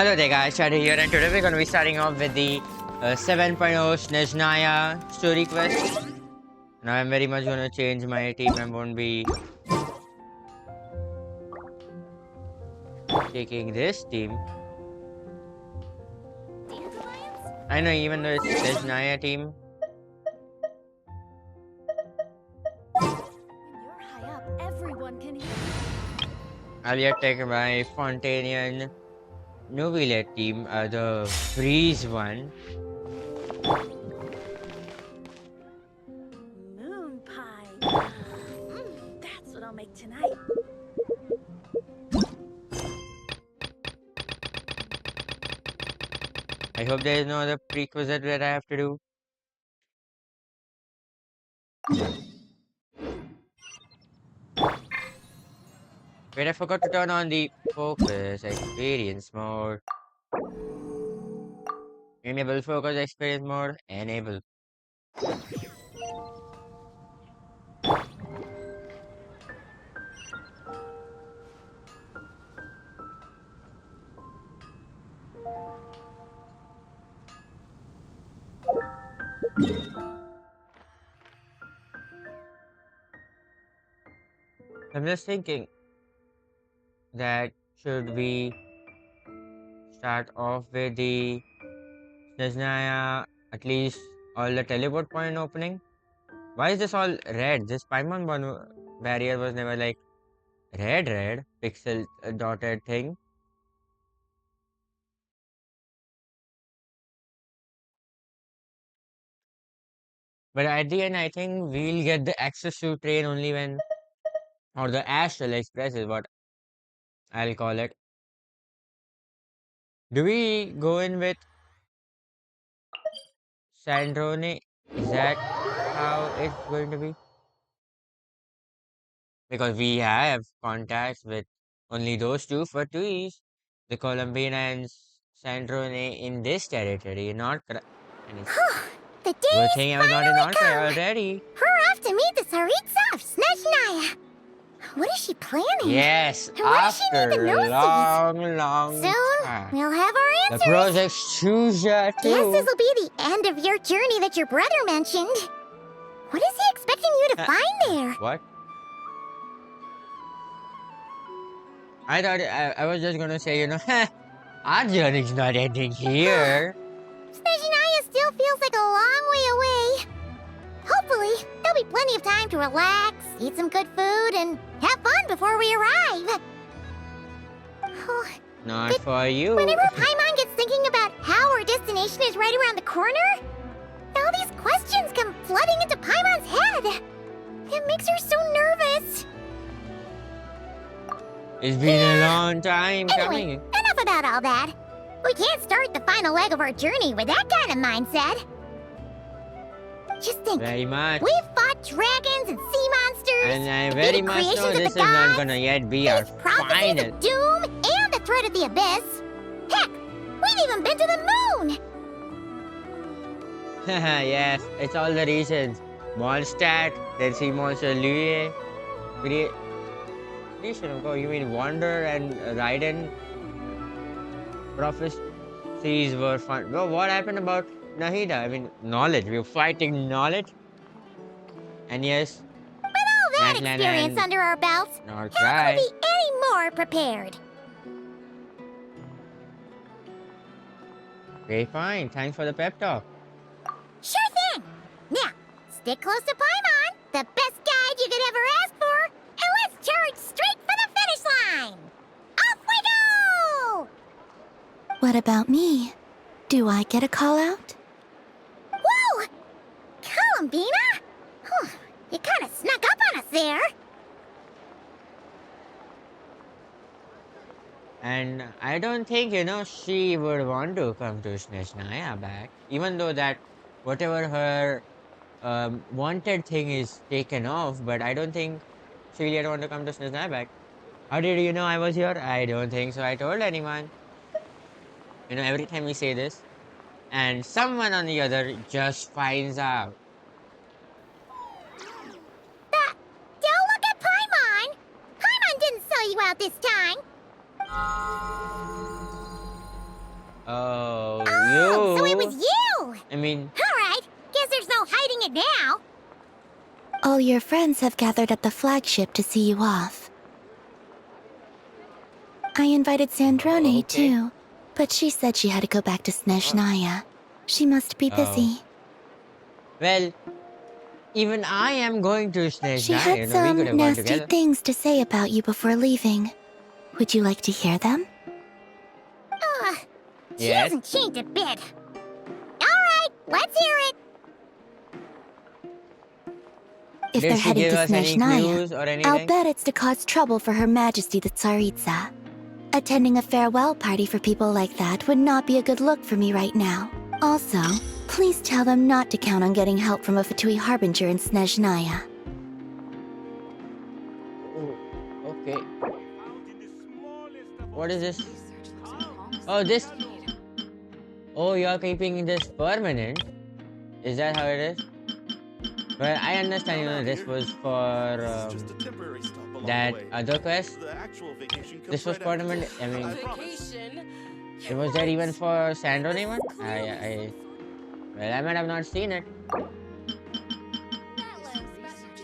Hello there guys, Shadi here, and today we're going to be starting off with the 7.0 snezhnaya story quest. Now I'm very much going to change my team. I won't be taking this team. I know, even though it's snezhnaya team. I'll yet take my Fontanian Nobilet team, the freeze one. Moon pie. That's what I'll make tonight. I hope there is no other prerequisite that I have to do. Wait, I forgot to turn on the focus experience mode. Enable focus experience mode. Enable. I'm just thinking that should we start off with the snezhnaya, at least all the teleport point opening? Why is this all red? This Paimon barrier was never like red pixel dotted thing. But at the end, I think we'll get the access to train only when, or the Astral Express is what I'll call it. Do we go in with Sandrone? Is that how it's going to be? Because we have contacts with only those two for 2 years, the Colombian and Sandrone in this territory, not any. The Good day's thing I was not in finally North come. already. We're off to meet the Tsaritsa of Snezhnaya. What is she planning? Yes, And what does she need after to know long Soon, time. we'll have our The answers. project Chuja Guess too. this'll be the end of your journey that your brother mentioned. What is he expecting you to find there? What? I thought I was just gonna say, our journey's not ending here. Snezhnaya still feels like a long way away. Hopefully, there'll be plenty of time to relax, eat some good food, and have fun before we arrive. Oh, Not for you. whenever Paimon gets thinking about how our destination is right around the corner, all these questions come flooding into Paimon's head. It makes her so nervous. It's been a long time coming. Anyway, enough about all that. We can't start the final leg of our journey with that kind of mindset. Just think, Very much. we've fought dragons and sea monsters. And I defeated very much know creations of this the is not gods, gonna yet be our faced prophecies final. of doom and the threat of the abyss. Heck, we've even been to the moon. Yes, it's all the reasons. Mondstadt, then Sea Monster Lue. Creation of God, you mean Wander and Raiden? Prophecies were fun. Well, what happened about Nahida? I mean, knowledge. We were fighting knowledge. And yes, With all that Natlan experience and under our belts, North how Cry. can we be any more prepared? Okay, fine. Thanks for the pep talk. Sure thing. Now, stick close to Paimon, the best guide you could ever ask for, and let's charge straight for the finish line. Off we go! What about me? Do I get a call out? Whoa! Columbina? Whew, you kind of snuck up on us there. And I don't think, she would want to come to Snezhnaya back. Even though that whatever her wanted thing is taken off, but I don't think she really want to come to Snezhnaya back. How did you know I was here? I don't think so. I told anyone. Every time we say this, and someone on the other just finds out. Don't look at Paimon! Paimon didn't sell you out this time! Oh, Oh, so it was you. you! I mean, Alright, guess there's no hiding it now. All your friends have gathered at the flagship to see you off. I invited Sandrone, okay. too, but she said she had to go back to Oh, Snezhnaya. She must be oh. busy. Well, even I am going to She Snezhnaya. had You know, we could some have gone nasty together. things to say about you before leaving. Would you like to hear them? Ugh, she Yes. hasn't changed a bit. Alright, let's hear it. If Did they're she heading give to us any Snezhnaya, clues or I'll anything? bet it's to cause trouble for Her Majesty the Tsaritsa. Attending a farewell party for people like that would not be a good look for me right now. Also, please tell them not to count on getting help from a Fatui Harbinger in Snezhnaya. Oh, okay. What is this? Oh, this. Oh, you're keeping this permanent. Is that how it is? Well, I understand, you know, this was for that other quest. This was permanent. I mean, it was there even for Sandron even? Well, I might have not seen it.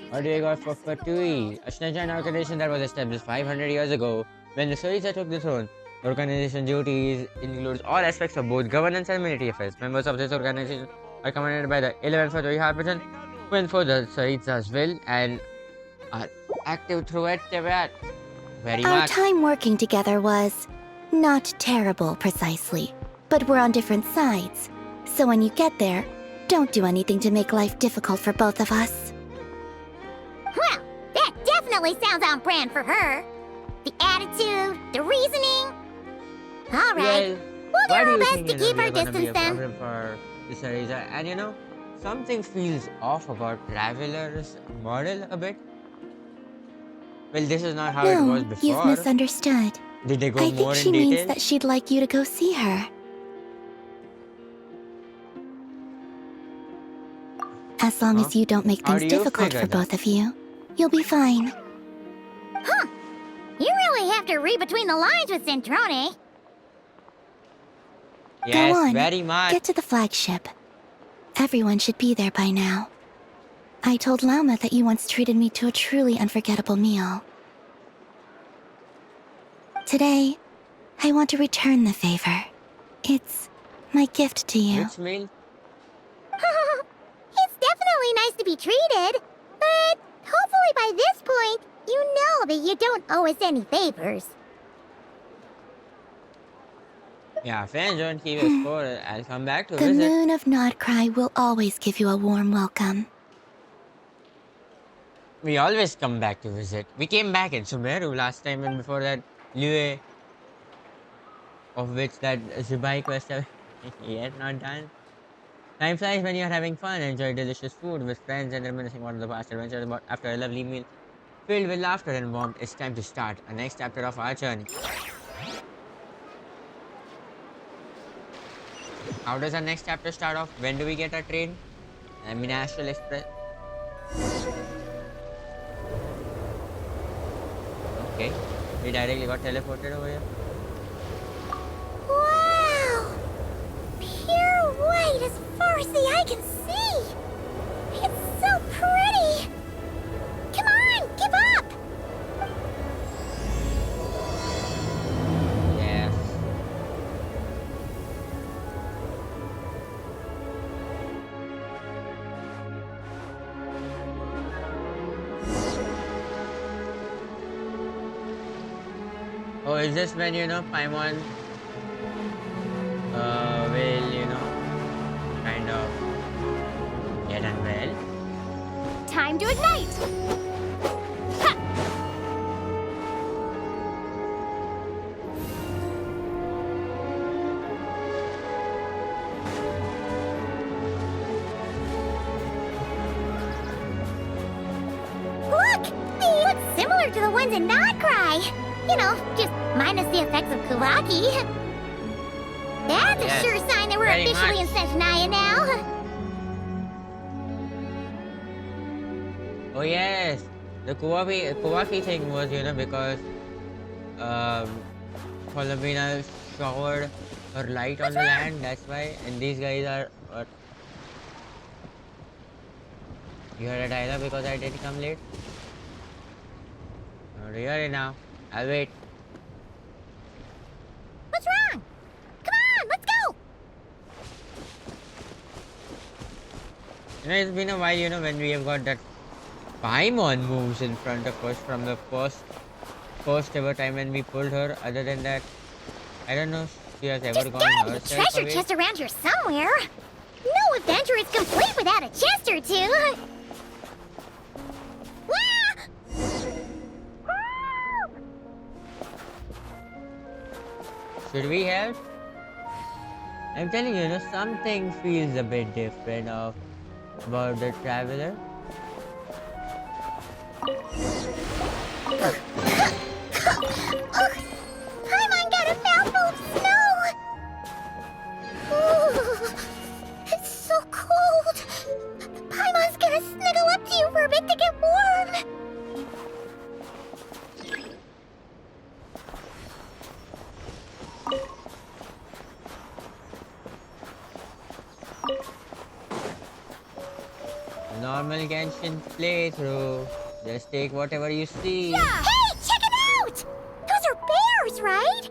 What do you got for Fatui? A Shinjan organization that was established 500 years ago when the Soritsa took the throne. The organization duties includes all aspects of both governance and military affairs. Members of this organization are commanded by the 11th Fatui Harbinger, who enforce the Saritsa's will and are active throughout Tibet. Very Our much. time working together was not terrible precisely, but we're on different sides. So when you get there, don't do anything to make life difficult for both of us. Well, that definitely sounds on brand for her. The attitude, the reasoning. Alright, Well, we'll why do do our you best think, to you know, keep we our are gonna be distance a then. problem for the Sarisa? And you know, something feels off about Traveler's model a bit. Well, this is not how it was No, you've before. misunderstood. Did they go I think more she in means detail? that she'd like you to go see her. As long Huh? as you don't make How things do you difficult figure for that? both of you, you'll be fine. Huh. You really have to read between the lines with Centrone. Go Yes, on, very much. get to the flagship. Everyone should be there by now. I told Lauma that you once treated me to a truly unforgettable meal. Today, I want to return the favor. It's my gift to you. Which meal? It's definitely nice to be treated, but hopefully by this point, you know that you don't owe us any favors. Yeah, fans don't keep a score. I'll come back to The visit. moon of Nodcry will always give you a warm welcome. We always come back to visit. We came back in Sumeru last time, and before that, Lue, of which that Zubai quest have yet not done. Time flies when you're having fun. Enjoy delicious food with friends and reminiscing on the past adventures. But after a lovely meal filled with laughter and warmth, it's time to start a next chapter of our journey. How does our next chapter start off? When do we get our train? I mean, Astral Express. Okay, we directly got teleported over here. Wow! Pure white as far as the eye can see! It's so pretty! Come on, give up! Yes. Oh, is this when, you know, Paimon will, you know, kind of get unwell? Time to ignite! Ha! Look! They look similar to the ones in Nodcry! You know, just minus the effects of Kawaki. That's Yes, a sure sign that we're very officially much. in Snezhnaya now. Oh yes, the Kawaki thing was, you know, because Columbina showered or light on What's the wrong? land. That's why. And these guys are. You heard a dialogue because I did come late. Not really now. I'll wait. What's wrong? Come on, let's go! It's been a while, when we have got that Paimon moves in front of us from the first ever time when we pulled her. Other than that, I don't know if she has ever There's gone gotta be a herself treasure away. chest around here somewhere. No adventure is complete without a chest or two. Should we help? I'm telling you, something feels a bit different about the traveler. Paimon got a mouthful of snow! Ooh, it's so cold! Paimon's gonna snuggle up to you for a bit to get warm! Normal Genshin playthrough. Just take whatever you see. Yeah! Hey, check it out! Those are bears, right?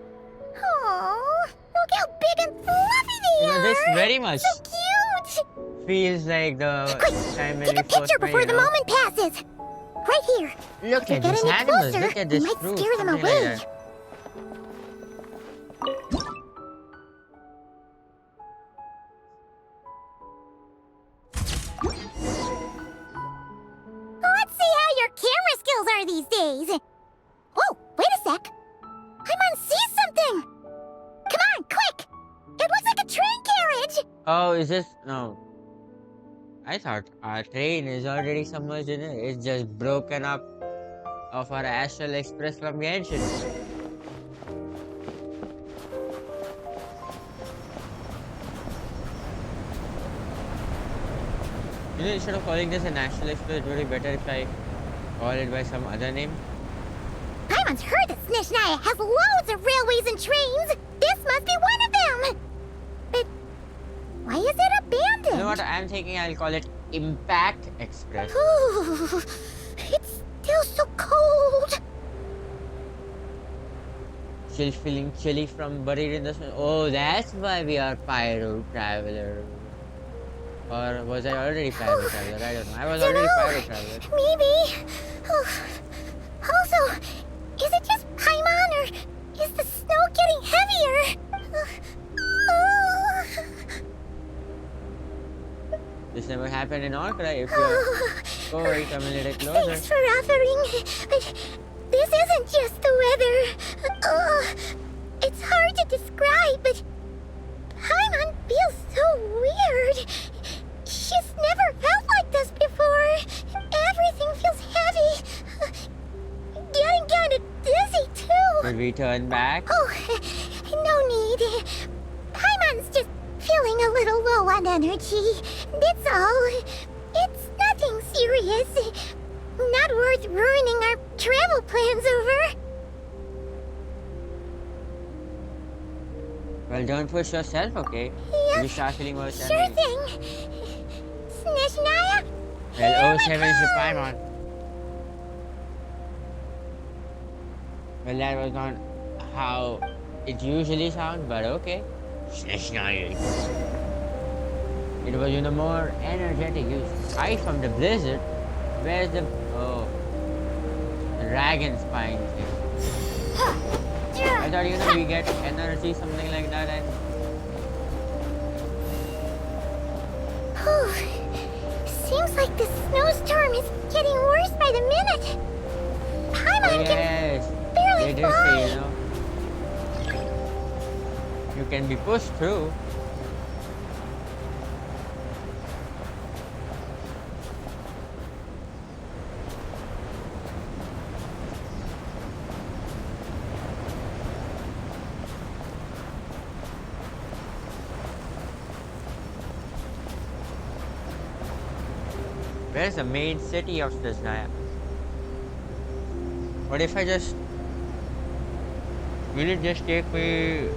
Oh, look how big and fluffy they are! This very much So cute! feels like the Quick, time when take we a picture first met, before the moment passes! Right here. Look If you at get these any animals. closer, Look at you this might fruit. scare them Something like away. that. Let's see how your camera skills are these days. Whoa, wait a sec. Paimon sees something. Come on, quick. It looks like a train carriage. Oh, is this? No. I thought our train is already submerged in it. It's just broken up of our Astral Express from Genshin. Instead of calling this an Astral Express, it would be better if I call it by some other name. Paimon's heard that Snezhnaya has loads of railways and trains. This must be one of them. But why is it abandoned? You know what? I'm thinking I'll call it Impact Express. Ooh, it's still so cold. Still feeling chilly from buried in the snow. Oh, that's why we are Pyro Traveler. Or was I already Pyro Traveler? I don't know. I was already Pyro Traveler. Maybe. Oh. Also, is it just Paimon or is the snow getting heavier? This never happened in Orkra. If you're Corey, come a little closer. Thanks for offering, but this isn't just the weather. It's hard to describe, but Paimon feels so weird. She's never felt like this before. Everything feels heavy. Getting kind of dizzy, too. Should we turn back? Oh, no need. Paimon's just feeling a little low on energy. That's all. It's nothing serious. Not worth ruining our travel plans over. Well, don't push yourself, okay? Yeah, You start feeling worse than sure me. thing. Snezhnaya? Well, 07 is your Paimon. Well, that was not how it usually sounds, but okay. Snezhnaya. It was, more energetic. You fight from the blizzard. Where's the... Oh. The dragon spine thing. I thought, we get energy, something like that, and... Seems like the snowstorm is getting worse by the minute. Paimon Yes. can barely They did fly. say, you can be pushed through. Where's the main city of Snezhnaya? What if I just... Will it just take me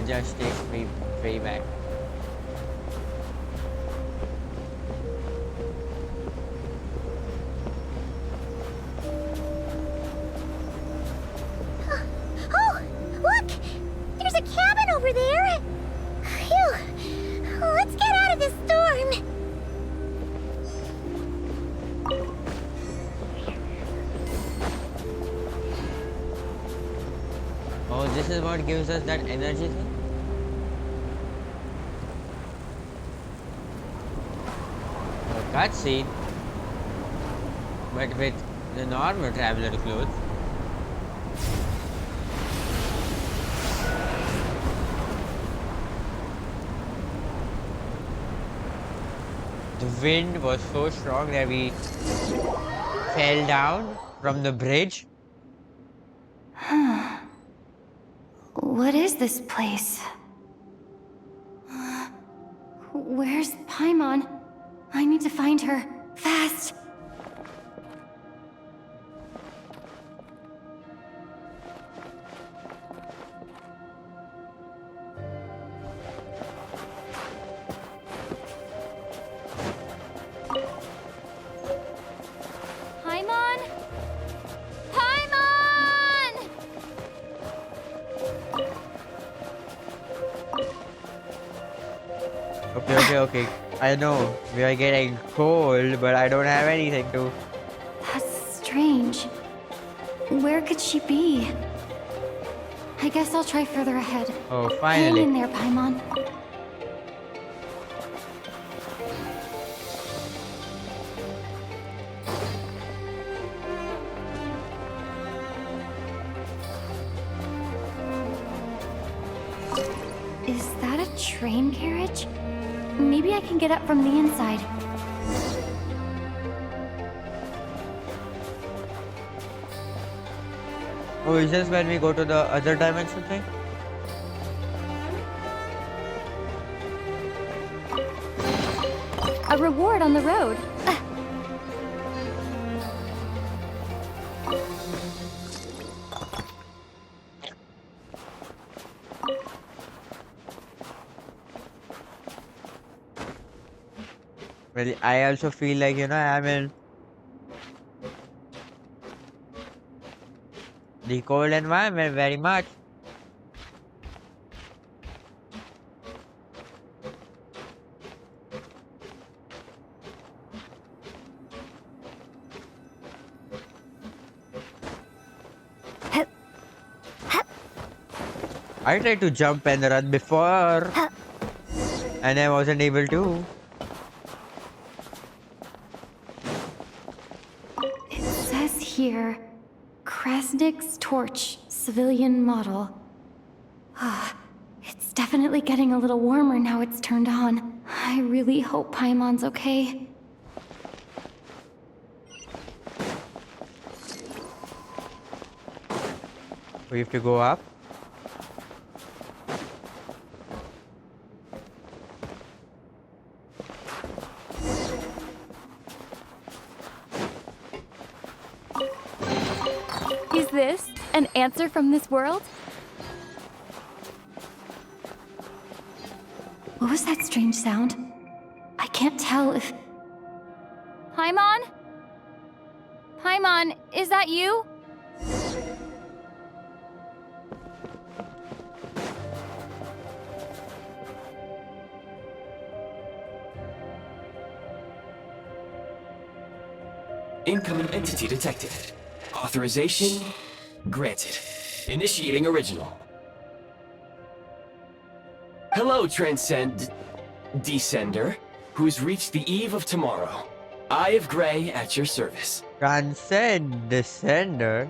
just takes me way back. Oh, look! There's a cabin over there! Phew! Let's get out of this storm! Oh, this is what gives us that energy thing? A cutscene, but with the normal traveler clothes. The wind was so strong that we fell down from the bridge. What is this place? Where's Paimon? I need to find her. Fast! Paimon? Paimon! Okay. I know we are getting cold, but I don't have anything to. That's strange. Where could she be? I guess I'll try further ahead. Oh, Hang finally. in there, Paimon. Is that a train carriage? Maybe I can get up from the inside. Oh, is this when we go to the other dimension thing? A reward on the road. Well, I also feel like, I'm in the cold environment very much. I tried to jump and run before, and I wasn't able to. It says here, Krasnik's torch, civilian model. It's definitely getting a little warmer now it's turned on. I really hope Paimon's okay. We have to go up. Is this an answer from this world? What was that strange sound? I can't tell if... Paimon? Paimon, is that you? Incoming entity detected. Authorization granted. Initiating original. Hello, Descender, who's reached the eve of tomorrow. Eye of Grey at your service. Transcend Descender.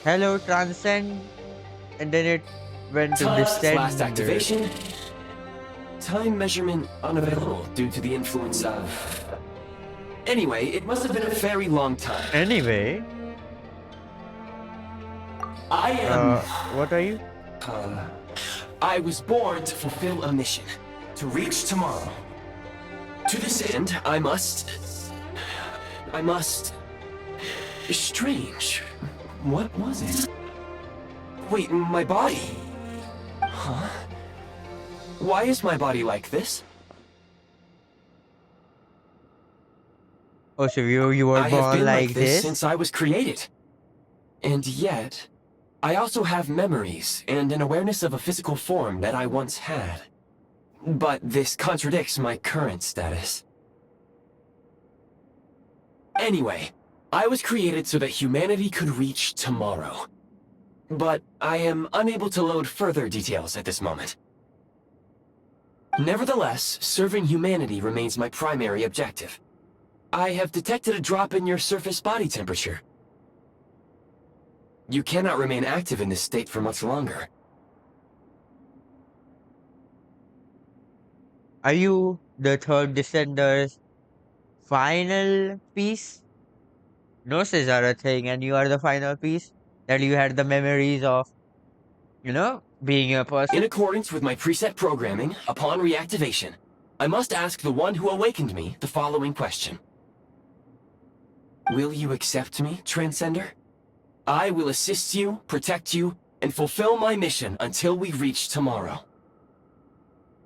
Hello, Transcend. And then it went to Descender. Last activation. Time measurement unavailable due to the influence of... Anyway, it must have been a very long time. Anyway. I am... What are you? I was born to fulfill a mission. To reach tomorrow. To this end, I must... I must... Strange. What was it? Wait, my body? Huh? Why is my body like this? Oh, so you were I have born been like like this this? since I was created. And yet, I also have memories and an awareness of a physical form that I once had. But this contradicts my current status. Anyway, I was created so that humanity could reach tomorrow. But I am unable to load further details at this moment. Nevertheless, serving humanity remains my primary objective. I have detected a drop in your surface body temperature. You cannot remain active in this state for much longer. Are you the third descender's final piece? Gnosis are a thing, and you are the final piece that you had the memories of, being a In person. accordance with my preset programming, upon reactivation, I must ask the one who awakened me the following question. Will you accept me, Transcender? I will assist you, protect you, and fulfill my mission until we reach tomorrow.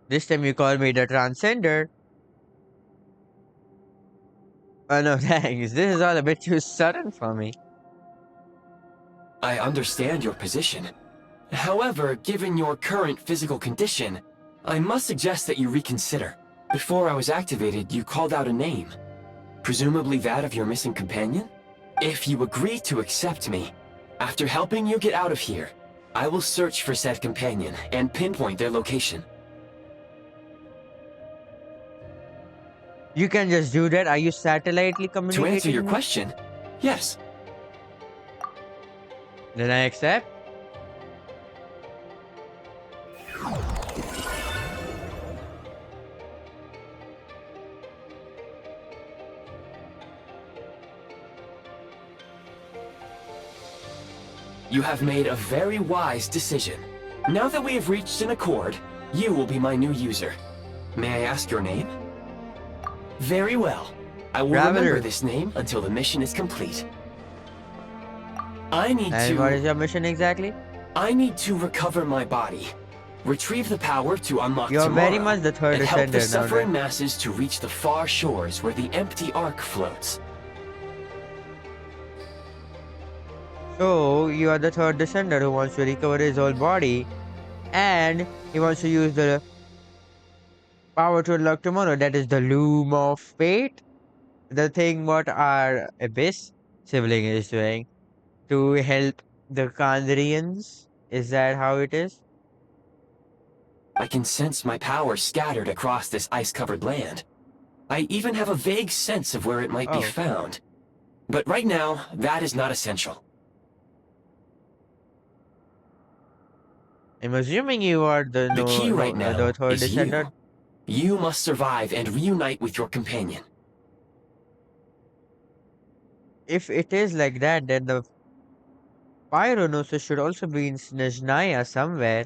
This time you call me the transcender. Oh no, thanks. This is all a bit too sudden for me. I understand your position. However, given your current physical condition, I must suggest that you reconsider. Before I was activated, you called out a name. Presumably that of your missing companion? If you agree to accept me, after helping you get out of here, I will search for said companion and pinpoint their location. You can just do that. Are you satellitely To communicating? answer your me? question, yes. Then I accept. You have made a very wise decision. Now that we have reached an accord, you will be my new user. May I ask your name? Very well. I will Traveler. remember this name until the mission is complete. I need And what is your mission exactly? to recover my body, retrieve the power to unlock You're tomorrow, very much the third and help the descender now, suffering right? masses to reach the far shores where the empty ark floats. So you are the third descender who wants to recover his whole body, and he wants to use the power to unlock tomorrow. That is the loom of fate. The thing what our abyss sibling is doing to help the Kandrians. Is that how it is? I can sense my power scattered across this ice-covered land. I even have a vague sense of where it might be Oh. found. But right now, that is not essential. I'm assuming you are the The key right now the third is descender. you. You must survive and reunite with your companion. If it is like that, then the Pyronosis should also be in snezhnaya somewhere.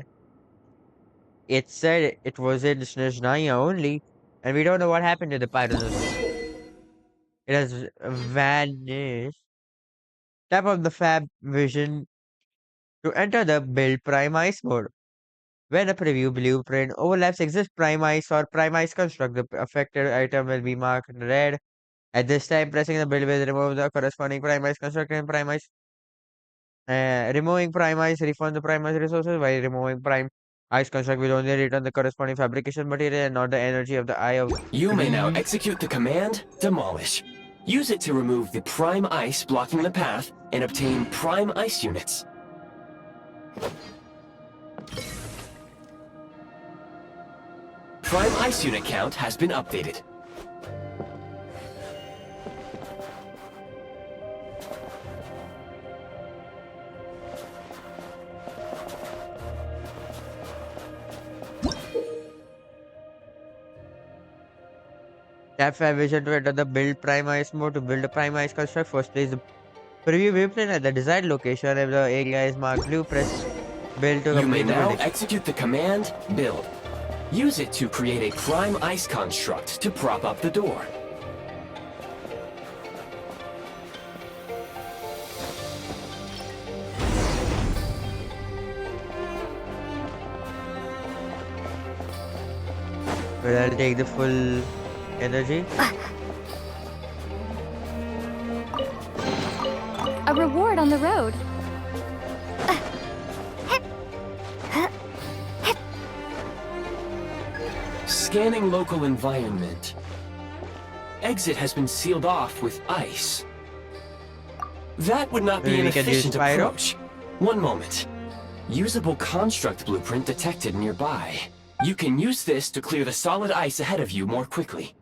It said it was in snezhnaya only, and we don't know what happened to the Pyronosis. It has vanished. Tap on the Fab Vision to enter the Build Prime Ice mode. When a preview blueprint overlaps exist Prime Ice or Prime Ice construct, the affected item will be marked red. At this time, pressing the build will remove the corresponding Prime Ice construct and Prime Ice. Removing Prime Ice refund the Prime Ice resources, while removing Prime Ice construct will only return the corresponding fabrication material and not the energy of the Eye of You may now Three. execute the command, Demolish. Use it to remove the prime ice blocking the path and obtain prime ice units. Prime ice unit count has been updated. Tap 5 vision to enter the build Prime Ice mode to build a Prime Ice construct. First place the preview blueprint at the desired location. If the area is marked blue, press build to You may complete the now building. execute the command, Build. Use it to create a prime ice construct to prop up the door. But I'll take the full energy. A reward on the road. Scanning local environment. Exit has been sealed off with ice. That would not be Maybe an we can use efficient Pyro? approach. One moment. Usable construct blueprint detected nearby. You can use this to clear the solid ice ahead of you more quickly.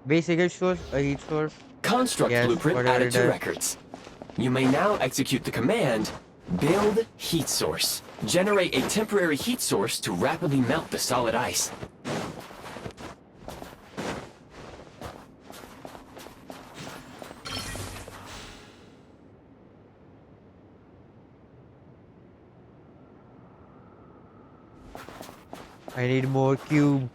Basic heat source, a heat source. Construct Yes, blueprint whatever added it to does. records. You may now execute the command, build heat source. Generate a temporary heat source to rapidly melt the solid ice. I need more cube.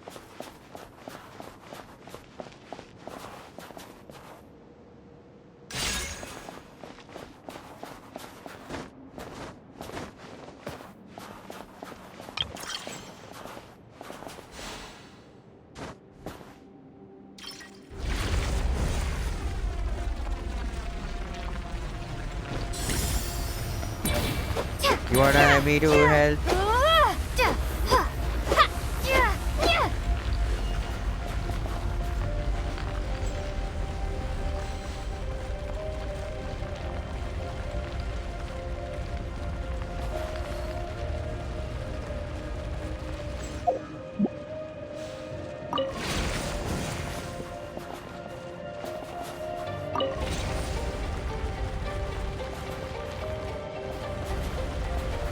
You wanna me to help?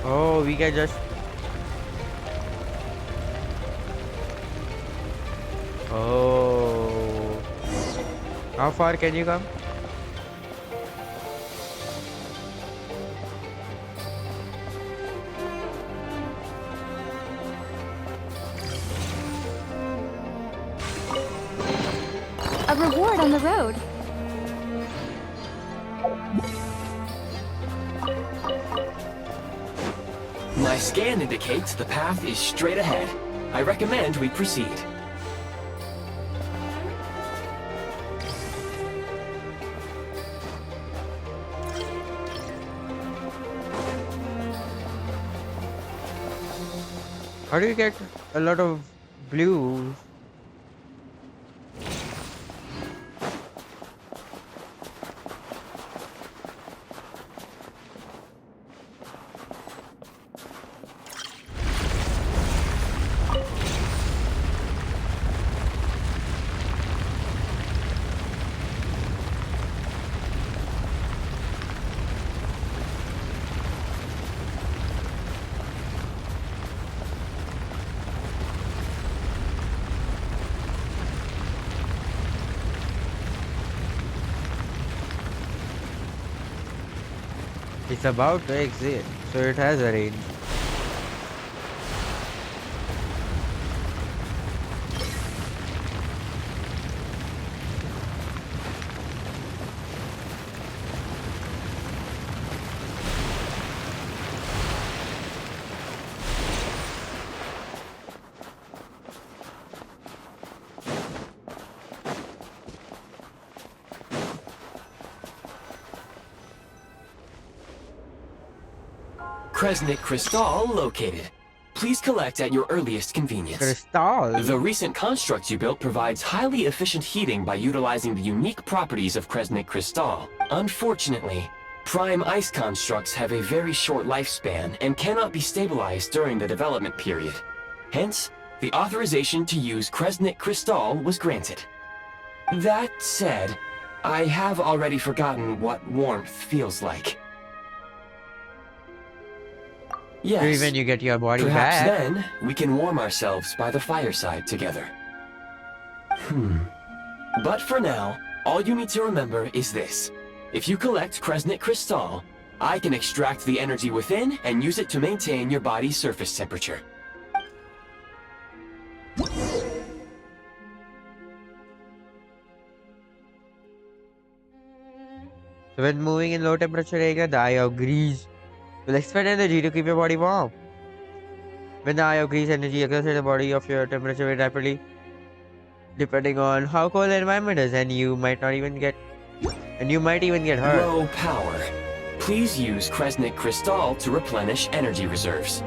Oh, we can just. Oh. How far can you come? A reward on the road. My scan indicates the path is straight ahead. I recommend we proceed. How do you get a lot of blue? It's about to exit, so it has a range. Kresnik Crystal located. Please collect at your earliest convenience. Crystal. The recent construct you built provides highly efficient heating by utilizing the unique properties of Kresnik Crystal. Unfortunately, prime ice constructs have a very short lifespan and cannot be stabilized during the development period. Hence, the authorization to use Kresnik Crystal was granted. That said, I have already forgotten what warmth feels like. Yes. Maybe when you get your body Perhaps back. then, we can warm ourselves by the fireside together. But for now, all you need to remember is this. If you collect Kresnik Crystal, I can extract the energy within and use it to maintain your body's surface temperature. So when moving in low temperature area, the eye of grease will expend energy to keep your body warm. When the eye of grease energy exerts the body of your temperature very rapidly, depending on how cold the environment is, and you might even get hurt. Low power. Please use Kresnik Crystal to replenish energy reserves.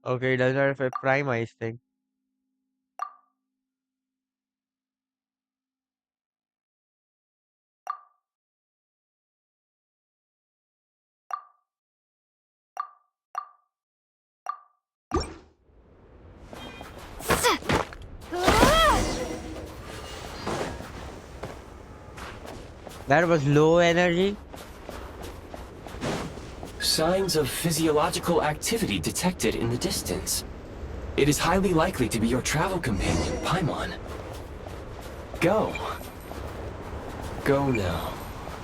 Okay, it does not affect prime ice thing. That was low energy. Signs of physiological activity detected in the distance. It is highly likely to be your travel companion, Paimon. Go. Go now.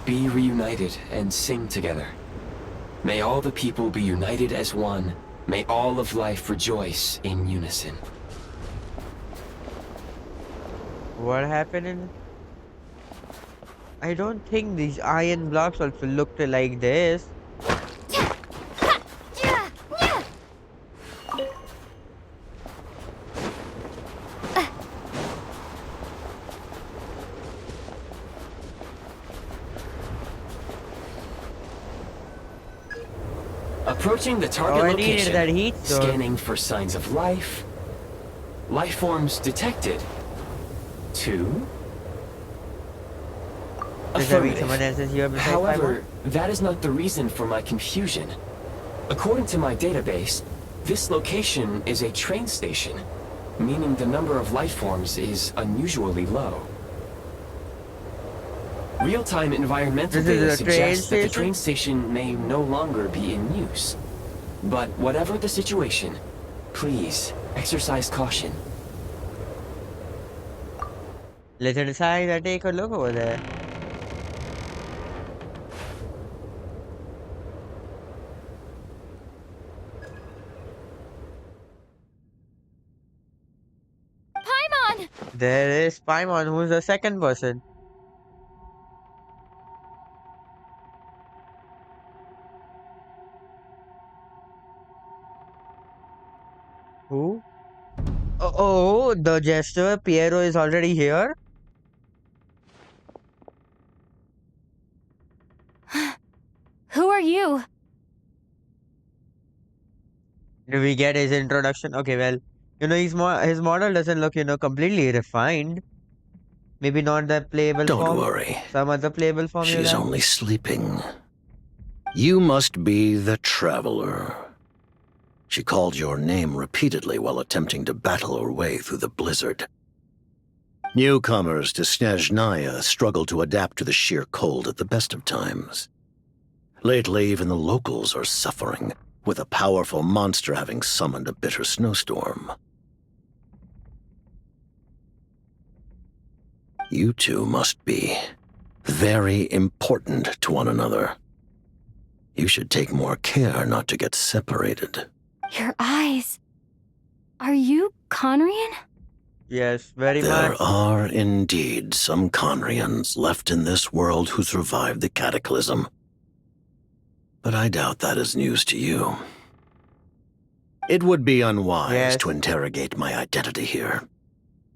Be reunited and sing together. May all the people be united as one. May all of life rejoice in unison. What happened in... I don't think these iron blocks also looked like this. Approaching the target I needed location, that heat source. scanning for signs of life. Life forms detected. 2. Does that mean Affirmative. someone else is here besides However, that is not the reason for my confusion. According to my database, this location is a train station, meaning the number of life forms is unusually low. Real-time environmental This is data a train suggests that the station? train station may no longer be in use. But whatever the situation, please exercise caution. Let's decide and take a look over there. Paimon! There is Paimon, who's the second person. Who? Oh, the jester Piero is already here. Who are you? Do we get his introduction? Okay, well, his model doesn't look, completely refined. Maybe not the playable Don't form. worry. Some other playable form you'll She's have. only sleeping. You must be the Traveler. She called your name repeatedly while attempting to battle her way through the blizzard. Newcomers to Snezhnaya struggle to adapt to the sheer cold at the best of times. Lately, even the locals are suffering, with a powerful monster having summoned a bitter snowstorm. You two must be very important to one another. You should take more care not to get separated. Your eyes. Are you Conrian? Yes, very There much. are indeed some Conrians left in this world who survived the cataclysm. But I doubt that is news to you. It would be unwise Yes. to interrogate my identity here.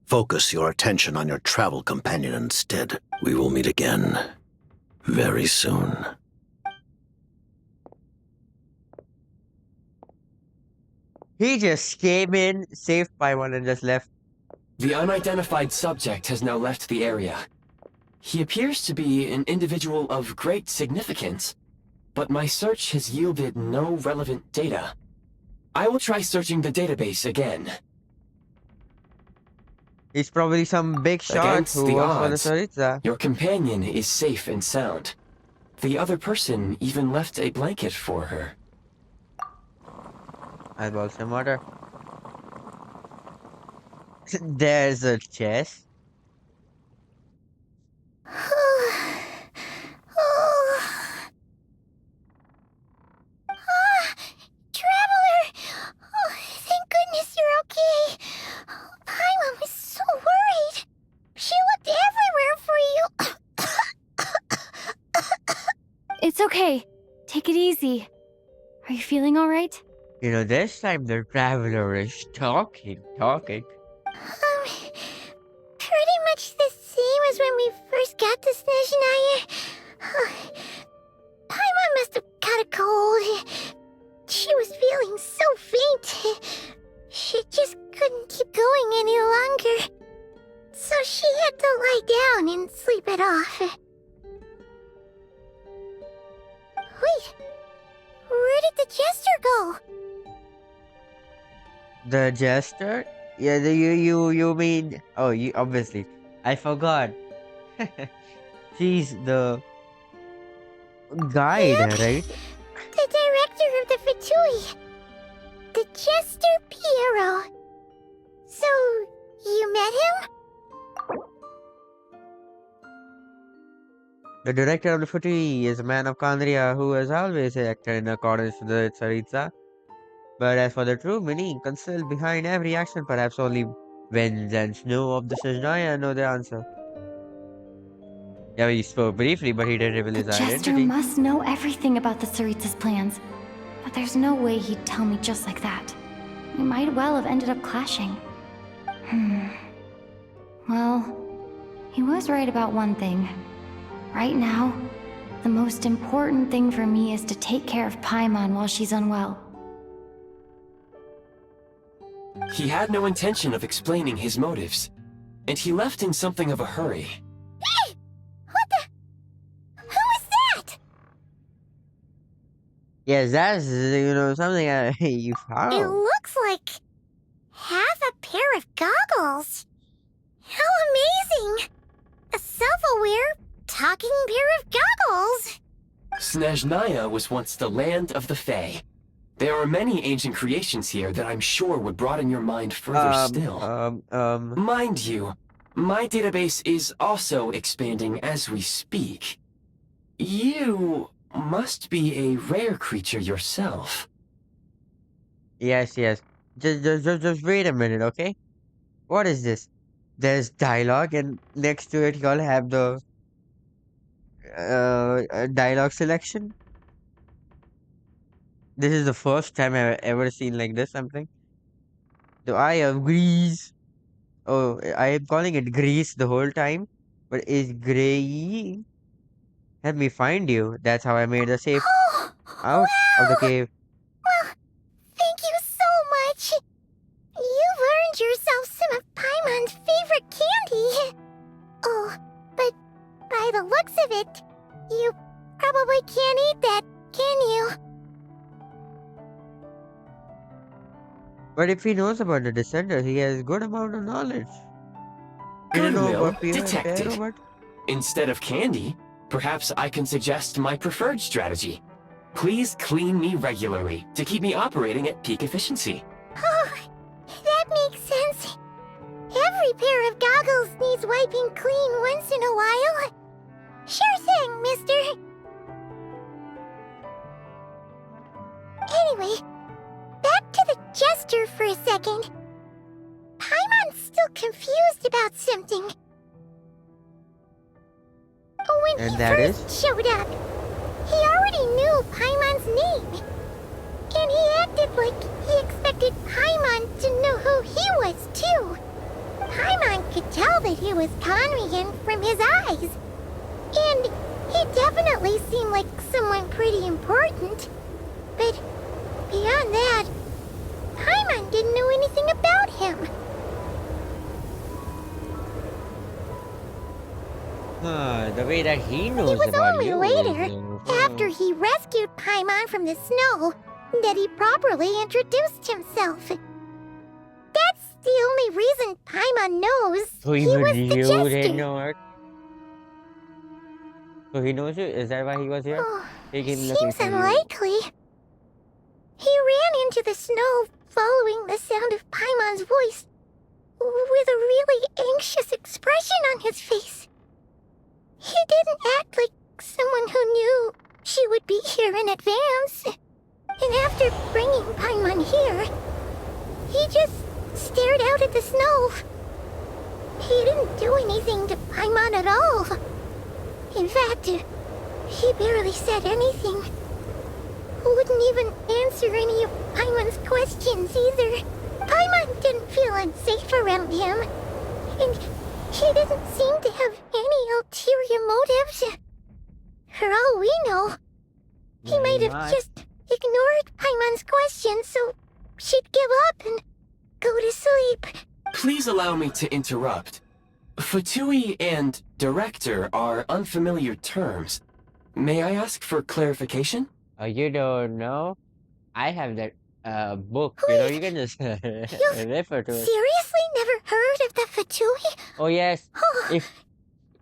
Focus your attention on your travel companion instead. We will meet again very soon. He just came in, saved Paimon, and just left. The unidentified subject has now left the area. He appears to be an individual of great significance, but my search has yielded no relevant data. I will try searching the database again. He's probably some big shot Against who the works for the odds, Tsaritsa. your companion is safe and sound. The other person even left a blanket for her. I'll boil some water. There's a chest. Traveler! Oh, thank goodness you're okay. Paimon was so worried. She looked everywhere for you. It's okay. Take it easy. Are you feeling alright? You know, this time the traveler is talking. Pretty much the same as when we first got to Snezhnaya. Paimon must have caught a cold. She was feeling so faint. She just couldn't keep going any longer. So she had to lie down and sleep it off. Wait, where did the jester go? The jester? Yeah, you mean? Oh, you obviously. I forgot. She's the guide, Yep. right? The director of the Fatui. The Jester Piero. So, you met him? The director of the Footy is a man of Kandria who has always acted in accordance with the Tsaritsa. But as for the true meaning concealed behind every action, perhaps only winds and snow of the snezhnaya know the answer. Yeah, he spoke briefly, but he didn't reveal The his Jester identity. must know everything about the Tsaritsa's plans. But there's no way he'd tell me just like that. We might well have ended up clashing. Well, he was right about one thing. Right now, the most important thing for me is to take care of Paimon while she's unwell. He had no intention of explaining his motives, and he left in something of a hurry. Hey! What the? Who is that? Yes, that's, something you It found. looks like half a pair of goggles. How amazing! A self-aware, talking pair of goggles. Snezhnaya was once the land of the Fae. There are many ancient creations here that I'm sure would broaden your mind further still. Mind you, my database is also expanding as we speak. You must be a rare creature yourself. Yes. Just wait a minute, okay? What is this? There's dialogue, and next to it, y'all have the dialogue selection. This is the first time I've ever seen like this something. The eye of Grease. Oh, I am calling it Grease the whole time, but it's Gray. Help me find you. That's how I made the safe Oh, out of the wow! cave. Well, thank you so much. You've earned yourself some of Paimon's favorite candy. Oh, but by the looks of it, you probably can't eat that, can you? But if he knows about the descendants, he has good amount of knowledge. He didn't know Goodwill about Pierre, detected. but Instead of candy, perhaps I can suggest my preferred strategy. Please clean me regularly to keep me operating at peak efficiency. Oh, that makes sense. Every pair of goggles needs wiping clean once in a while. Sure thing, mister. Anyway, back to the jester for a second. Paimon's still confused about something. When And he that first showed up, he already knew Paimon's name. And he acted like he expected Paimon to know who he was, too. Paimon could tell that he was Conrian from his eyes. And he definitely seemed like someone pretty important. But beyond that, Paimon didn't know anything about him. The way that he It knows was about only you later, is, after he rescued Paimon from the snow, that he properly introduced himself. That's the only reason Paimon knows so he even was the you didn't jester. know it. So he knows you. Is that why he was here? Oh, He came looking seems for you. unlikely. He ran into the snow following the sound of Paimon's voice, with a really anxious expression on his face. He didn't act like someone who knew she would be here in advance. And after bringing Paimon here, he just stared out at the snow. He didn't do anything to Paimon at all. In fact, he barely said anything. Wouldn't even answer any of Paimon's questions either. Paimon didn't feel unsafe around him, and he didn't seem to have any ulterior motives. For all we know, he Very might have much. just ignored Paimon's questions so she'd give up and go to sleep. Please allow me to interrupt. Fatui and director are unfamiliar terms. May I ask for clarification? You don't know? I have that book. You know, you can just refer to it. Seriously never heard of the Fatui? Oh yes, Oh, if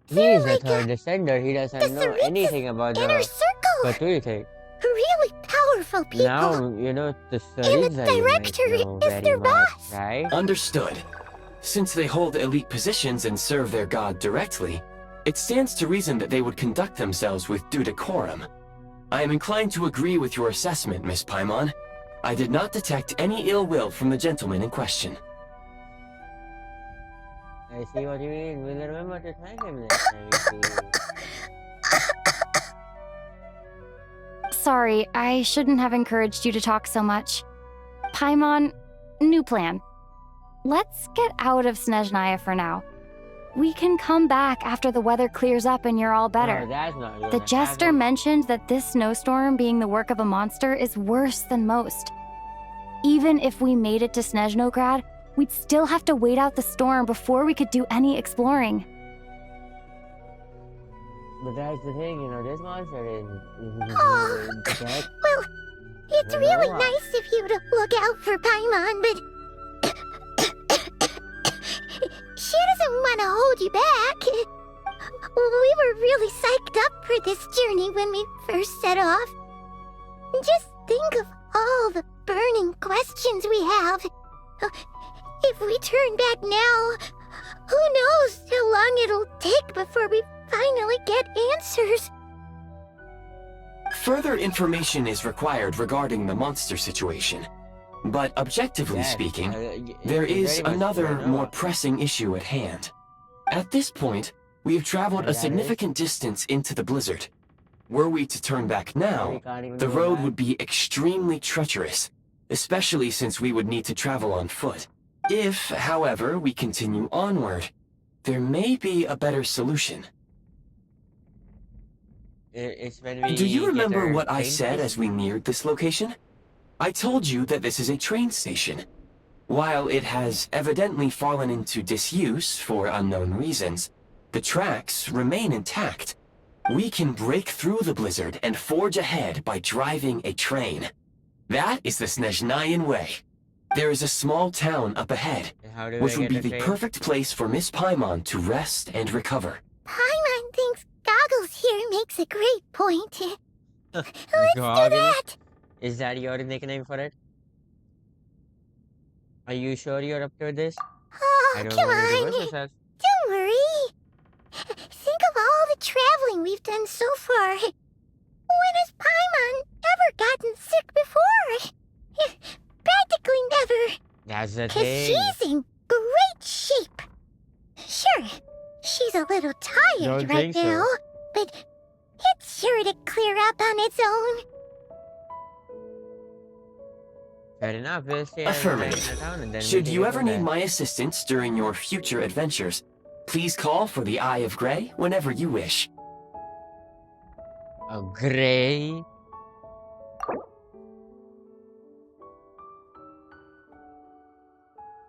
he they're is the like third descender, he the doesn't know Saritsa's anything about inner the circle. Fatui thing. Really powerful people. Now, you know, the and the Saritsa you might director know is very their much, boss. right? Understood. Since they hold elite positions and serve their god directly, it stands to reason that they would conduct themselves with due decorum. I am inclined to agree with your assessment, Miss Paimon. I did not detect any ill will from the gentleman in question. I see what you mean. We'll remember to thank him next time we see you. Sorry, I shouldn't have encouraged you to talk so much. Paimon, new plan. Let's get out of Snezhnaya for now. We can come back after the weather clears up and you're all better. No, that's not The gonna jester happen. mentioned that this snowstorm being the work of a monster is worse than most. Even if we made it to Snezhnograd, we'd still have to wait out the storm before we could do any exploring. But that's the thing, you know, this monster is Oh, that well, it's I really know. nice of you to look out for Paimon, but she doesn't want to hold you back. We were really psyched up for this journey when we first set off. Just think of all the burning questions we have. If we turn back now, who knows how long it'll take before we finally get answers. Further information is required regarding the monster situation. But objectively Yes, speaking, it- there it's is very much another, Vanilla. more pressing issue at hand. At this point, we have traveled And a that is? significant distance into the blizzard. Were we to turn back now, We can't even the go road back. would be extremely treacherous, especially since we would need to travel on foot. If, however, we continue onward, there may be a better solution. It's when we Do you get remember our what I train said station. as we neared this location? I told you that this is a train station. While it has evidently fallen into disuse for unknown reasons, the tracks remain intact. We can break through the blizzard and forge ahead by driving a train. That is the Snezhnayan way. There is a small town up ahead, How do which I would be get the train? perfect place for Miss Paimon to rest and recover. Paimon thinks Goggles here makes a great point. Let's do Goggles? that. Is that your nickname for it? Are you sure you're up to this? Oh, I don't come want you to on. rush yourself. Don't worry. Think of all the traveling we've done so far. When has Paimon ever gotten sick before? Practically never. That's the Because thing. she's in great shape. Sure, she's a little tired Don't right think so. now, but it's sure to clear up on its own. Fair enough, we'll stay Affirmative. in the town and then we Should take you it ever from need there. my assistance during your future adventures, please call for the Eye of Grey whenever you wish. Oh, great.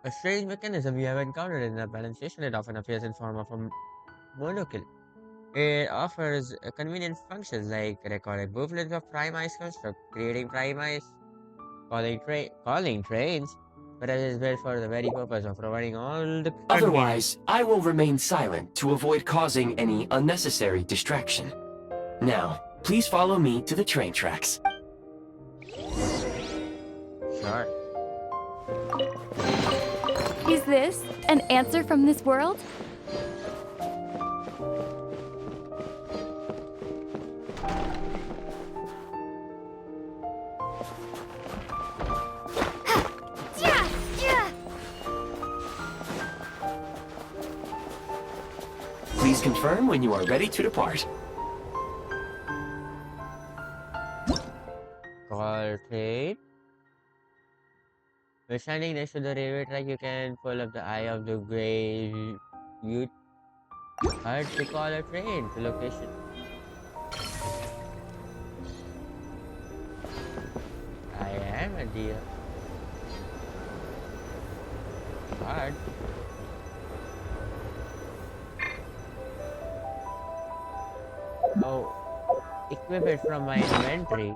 A strange mechanism you have encountered in the balance station. It often appears in form of a monocle. It offers convenient functions like recording movements of prime ice construct, creating prime ice, calling trains, but it is built for the very purpose of providing all the convenience. Otherwise, I will remain silent to avoid causing any unnecessary distraction. Now, please follow me to the train tracks. Sure. Is this an answer from this world? Please confirm when you are ready to depart. Call train. By standing next to the railway track, you can pull up the eye of the gray you hard to call a train to location. I am a deer. Hard. Oh, equip it from my inventory.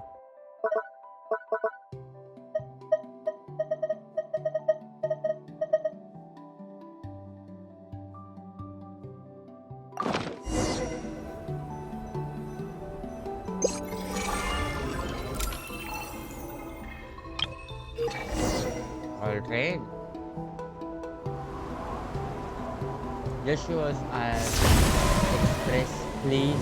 All train. Just show us express, please.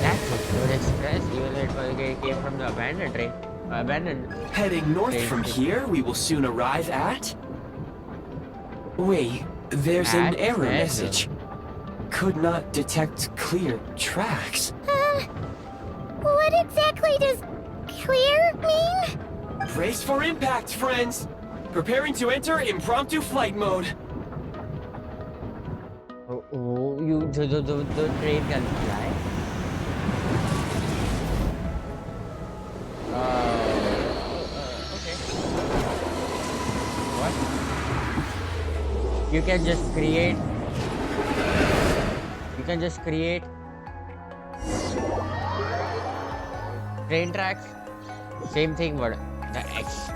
That's a good express, even though it came from the abandoned train. Abandoned Heading north train from station. here, we will soon arrive at... Wait, there's an At error Snezhnaya. message. Could not detect clear tracks. What exactly does clear mean? Brace for impact, friends! Preparing to enter impromptu flight mode. Oh, the train can fly. Okay. What? You can just create. You can just create train tracks. Same thing, but the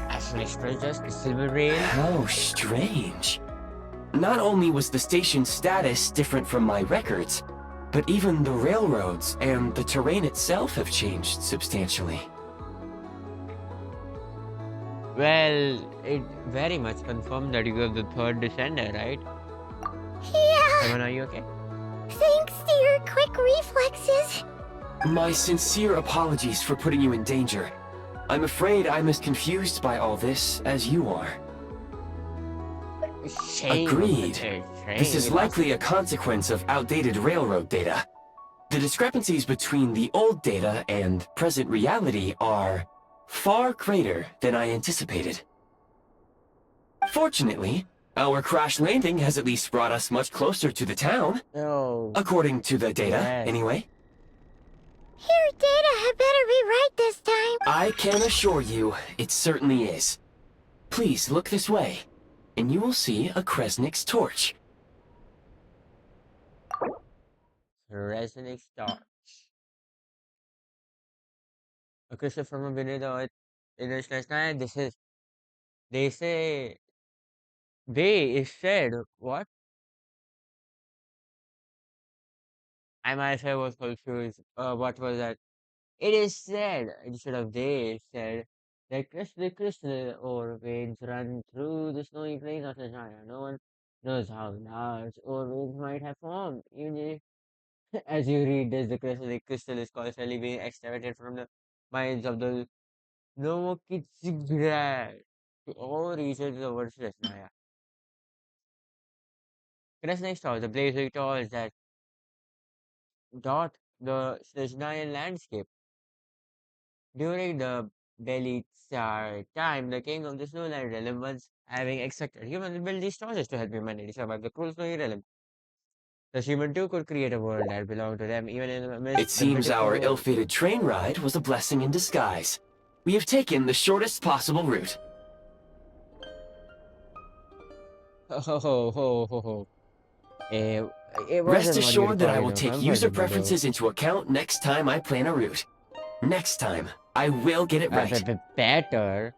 Astral Express just silver rail. How strange. Not only was the station's status different from my records, but even the railroads and the terrain itself have changed substantially. Well, it very much confirmed that you are the third descender, right? Yeah, Someone, are you okay? thanks to your quick reflexes. My sincere apologies for putting you in danger. I'm afraid I'm as confused by all this as you are. Shame. Agreed. Train. This is We lost- likely a consequence of outdated railroad data. The discrepancies between the old data and present reality are far greater than I anticipated. Fortunately, our crash landing has at least brought us much closer to the town, Oh, according to the data, Yes. anyway. Your data had better be right this time. I can assure you, it certainly is. Please look this way, and you will see a Kresnik's torch. resonate start. A crystal from beneath the earth in the snezhnaya. This is. They say. They is said. What? I myself was confused. What was that? It is said, instead of they said, that crystal ore veins run through the snowy plains of China. No one knows how large ore veins might have formed. Even if, as you read this, the crystal is constantly being excavated from the mines of the Novokitsigrad to all regions of Snezhnaya. Kresnik Star, the blazing torch that dot the Snezhnaya landscape. During the Belitzar time, the king of the Snowland realm was having expected humans to build these torches to help humanity survive the cruel snowy realm. The human too could create a world that belonged to them, even in the It midst the seems beautiful our world. ill-fated train ride was a blessing in disguise. We have taken the shortest possible route. Ho ho ho ho ho. Eh, it Rest wasn't what you assured that I required, will no take user comfortable though. preferences into account next time I plan a route. Next time, I will get it right. Better.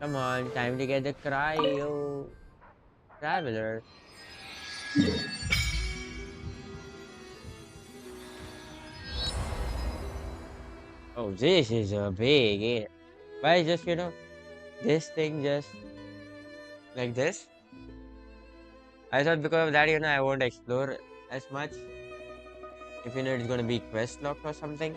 Come on, time to get the cryo traveler. Oh, this is a big area. Why just, this thing just like this? I thought because of that, I won't explore as much. If it's gonna be quest locked or something.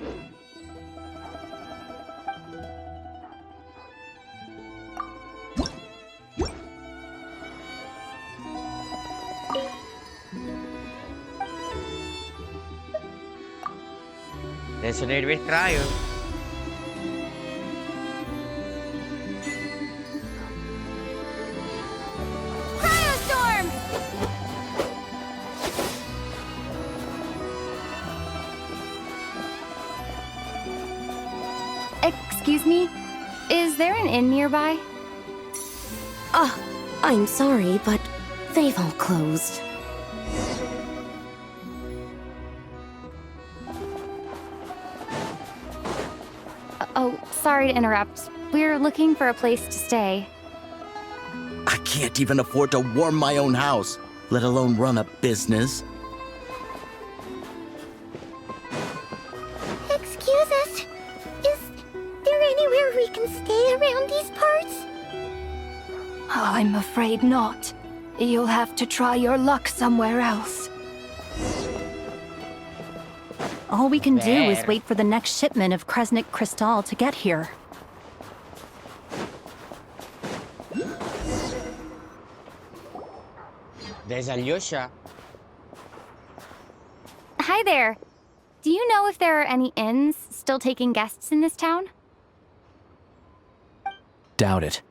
Resonate with cryo. Cryostorm! Excuse me? Is there an inn nearby? Ah, I'm sorry, but they've all closed. Oh, sorry to interrupt. We're looking for a place to stay. I can't even afford to warm my own house, let alone run a business. Excuse us. Is there anywhere we can stay around these parts? I'm afraid not. You'll have to try your luck somewhere else. All we can do is Where? wait for the next shipment of Kresnik Crystal to get here. There's Alyosha. Hi there. Do you know if there are any inns still taking guests in this town? Doubt it.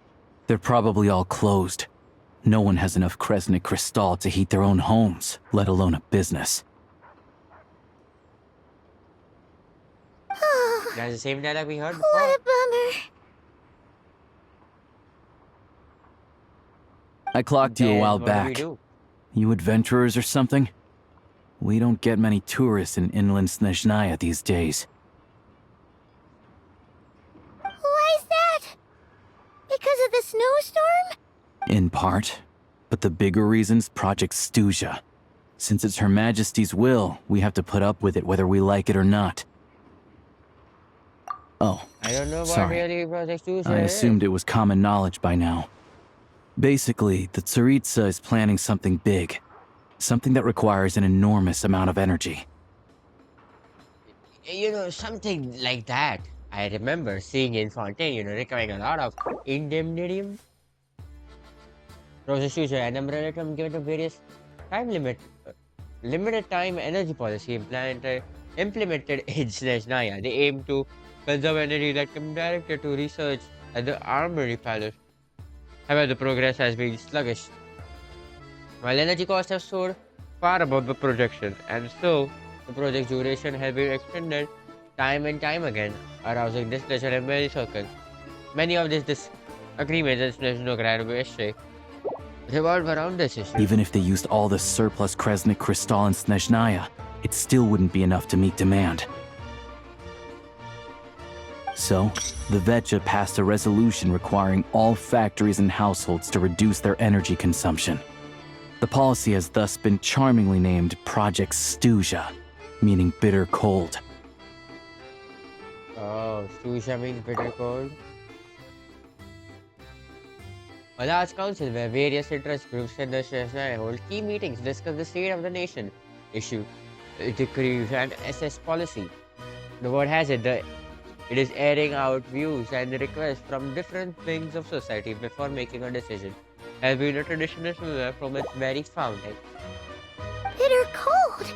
They're probably all closed. No one has enough Kresnik Crystal to heat their own homes, let alone a business. That's the same dialogue we heard What before. a bummer. I clocked you a Then while what do we back. do? You adventurers or something? We don't get many tourists in inland Snezhnaya these days. Why is that? Because of the snowstorm? In part. But the bigger reason's Project Stuja. Since it's Her Majesty's will, we have to put up with it whether we like it or not. Oh, I don't know what sorry. really Project Stuja I is. assumed it was common knowledge by now. Basically, the Tsaritsa is planning something big. Something that requires an enormous amount of energy. Something like that. I remember seeing in Fontaine, requiring a lot of indemnitium. Project Stuja, an umbrella term given to various limited time energy policy implemented in snezhnaya. They aim to conserve energy that can be directed to research at the Armory Palace. However, the progress has been sluggish. While energy costs have soared far above the projection, and so the project's duration has been extended time and time again, arousing displeasure in many circles. Many of these disagreements and snezhnaya revolve around this issue. Even if they used all the surplus Kresnik Crystal in Snezhnaya, it still wouldn't be enough to meet demand. So, the Vetja passed a resolution requiring all factories and households to reduce their energy consumption. The policy has thus been charmingly named Project Stuja, meaning bitter cold. Oh, Susha means bitter cold. A large council where various interest groups and the Snezhnaya hold key meetings discuss the state of the nation, issue decrees, and assess policy. The word has it that it is airing out views and requests from different wings of society before making a decision. Has been a tradition from its very founding. Bitter cold.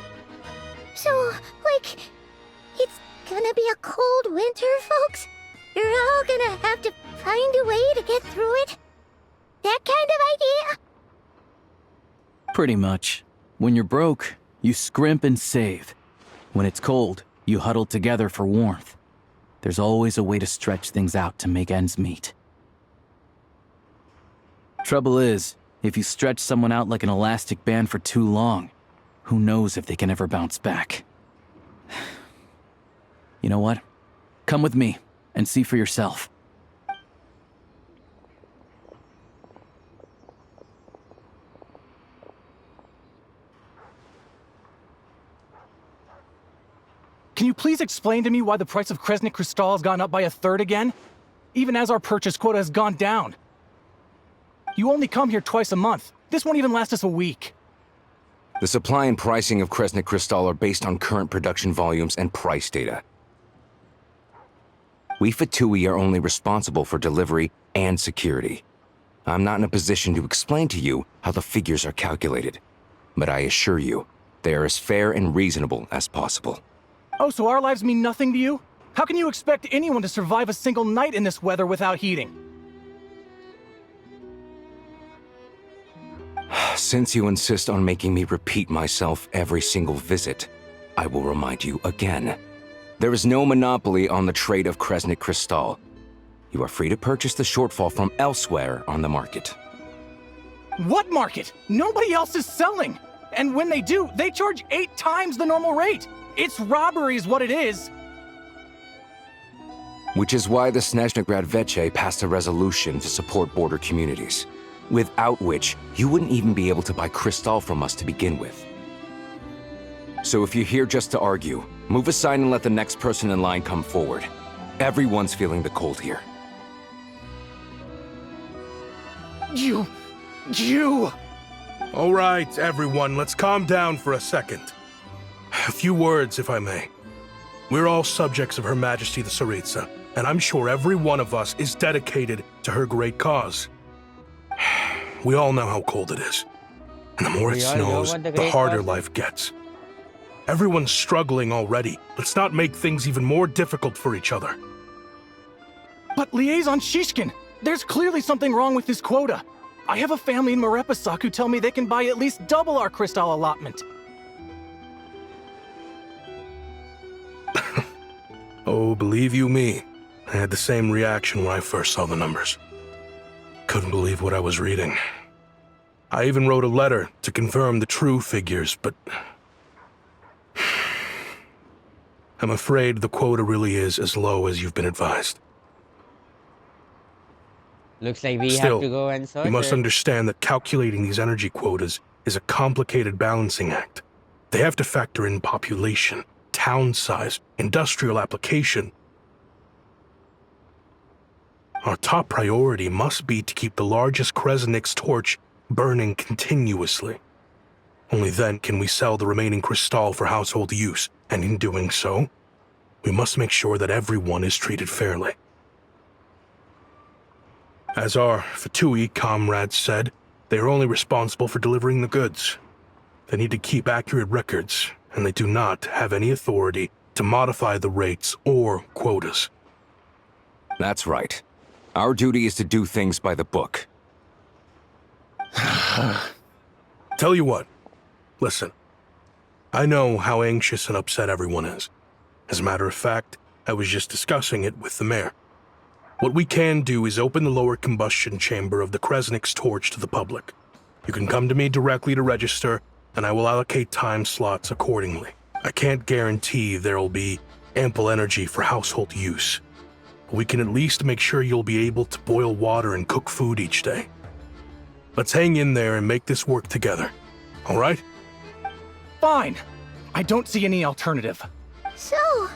So, it's gonna be a cold winter, folks? You're all gonna have to find a way to get through it? Pretty much. When you're broke, you scrimp and save. When it's cold, you huddle together for warmth. There's always a way to stretch things out to make ends meet. Trouble is, if you stretch someone out like an elastic band for too long, who knows if they can ever bounce back. You know what? Come with me and see for yourself. Can you please explain to me why the price of Kresnik Crystal has gone up by 1/3 again? Even as our purchase quota has gone down. You only come here twice a month. This won't even last us a week. The supply and pricing of Kresnik Crystal are based on current production volumes and price data. We Fatui are only responsible for delivery and security. I'm not in a position to explain to you how the figures are calculated, but I assure you, they are as fair and reasonable as possible. Oh, so our lives mean nothing to you? How can you expect anyone to survive a single night in this weather without heating? Since you insist on making me repeat myself every single visit, I will remind you again. There is no monopoly on the trade of Kresnik Crystal. You are free to purchase the shortfall from elsewhere on the market. What market? Nobody else is selling! And when they do, they charge 8 times the normal rate! It's robbery is what it is! Which is why the Snezhnaya Veche passed a resolution to support border communities, without which you wouldn't even be able to buy Crystal from us to begin with. So if you're here just to argue, move aside and let the next person in line come forward. Everyone's feeling the cold here. You... All right, everyone, let's calm down for a second. A few words, if I may. We're all subjects of Her Majesty the Tsaritsa, and I'm sure every one of us is dedicated to her great cause. We all know how cold it is. And the more it snows, the harder life gets. Everyone's struggling already. Let's not make things even more difficult for each other. But Liaison Shishkin, there's clearly something wrong with this quota. I have a family in Marepasak who tell me they can buy at least double our Crystal allotment. Oh, believe you me, I had the same reaction when I first saw the numbers. Couldn't believe what I was reading. I even wrote a letter to confirm the true figures, but... I'm afraid the quota really is as low as you've been advised. Looks like we Still, have to go and search you must it. understand that calculating these energy quotas is a complicated balancing act. They have to factor in population, town size, industrial application. Our top priority must be to keep the largest Kresnik's torch burning continuously. Only then can we sell the remaining Crystal for household use, and in doing so, we must make sure that everyone is treated fairly. As our Fatui comrades said, they are only responsible for delivering the goods. They need to keep accurate records, and they do not have any authority to modify the rates or quotas. That's right. Our duty is to do things by the book. Tell you what, listen. I know how anxious and upset everyone is. As a matter of fact, I was just discussing it with the mayor. What we can do is open the lower combustion chamber of the Kresnik's torch to the public. You can come to me directly to register, and I will allocate time slots accordingly. I can't guarantee there'll be ample energy for household use. But we can at least make sure you'll be able to boil water and cook food each day. Let's hang in there and make this work together. All right? Fine. I don't see any alternative. So,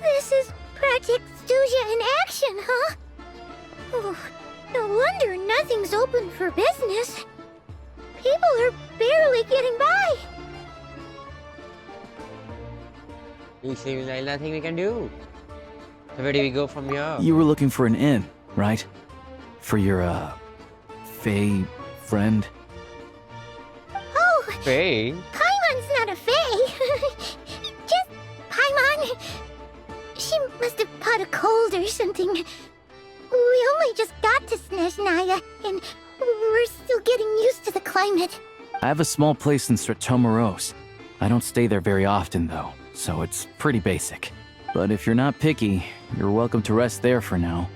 this is Project Stuja in action, huh? Oh, no wonder nothing's open for business. People are barely getting by. It seems like nothing we can do. So where do we go from here? You were looking for an inn, right? For your, Fae friend? Oh, Faye? Paimon's not a fae. Just Paimon. She must have caught a cold or something. We only just got to Snezhnaya, and we're still getting used to the climate. I have a small place in Stratomaros. I don't stay there very often, though, so it's pretty basic. But if you're not picky, you're welcome to rest there for now.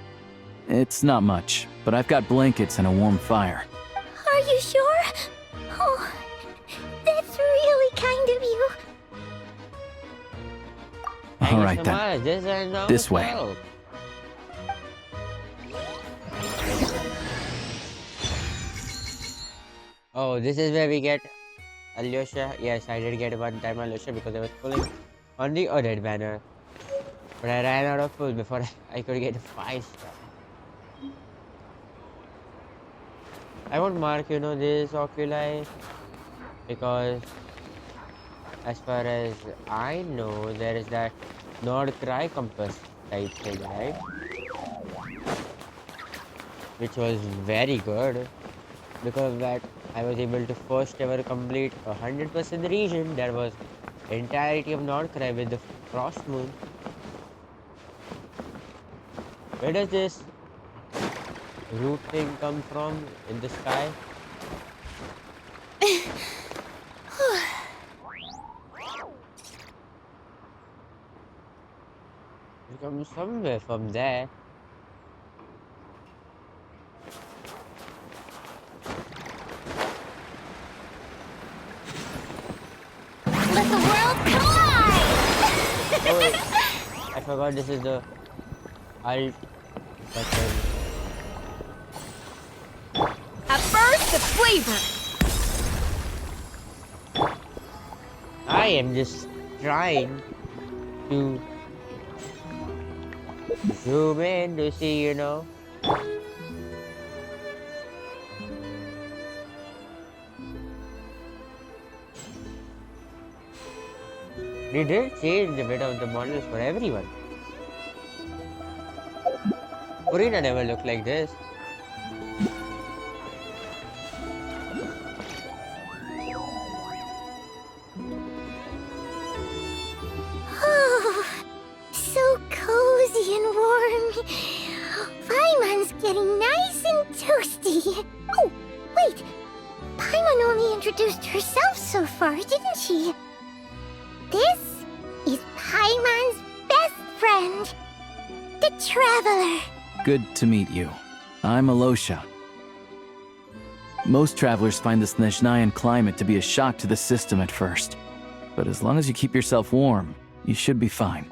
It's not much, but I've got blankets and a warm fire. Are you sure? Oh, that's really kind of you. Thank All you right so then. much. This is no This way. help. Oh, this is where we get Alyosha. Yes, I did get one time Alyosha because I was pulling on the other banner. But I ran out of pull before I could get a 5-star. I won't mark, this oculi because as far as I know, there is that Nord Cry compass type thing, right? Which was very good because of that I was able to first ever complete 100% region that was entirety of Nord Cry with the Frost Moon. Where does this root thing come from in the sky? It comes somewhere from there. Let the world collide! Oh wait, I forgot this is the alt button. A burst of flavor! I am just trying to zoom in to see, They did change a bit of the models for everyone. Purina never looked like this. Oh, so cozy and warm. Paimon's getting nice and toasty. Oh, wait. Paimon only introduced herself so far, didn't she? This is Paimon's best friend, the Traveler. Good to meet you. I'm Alosha. Most travelers find the Snezhnayan climate to be a shock to the system at first. But as long as you keep yourself warm, you should be fine.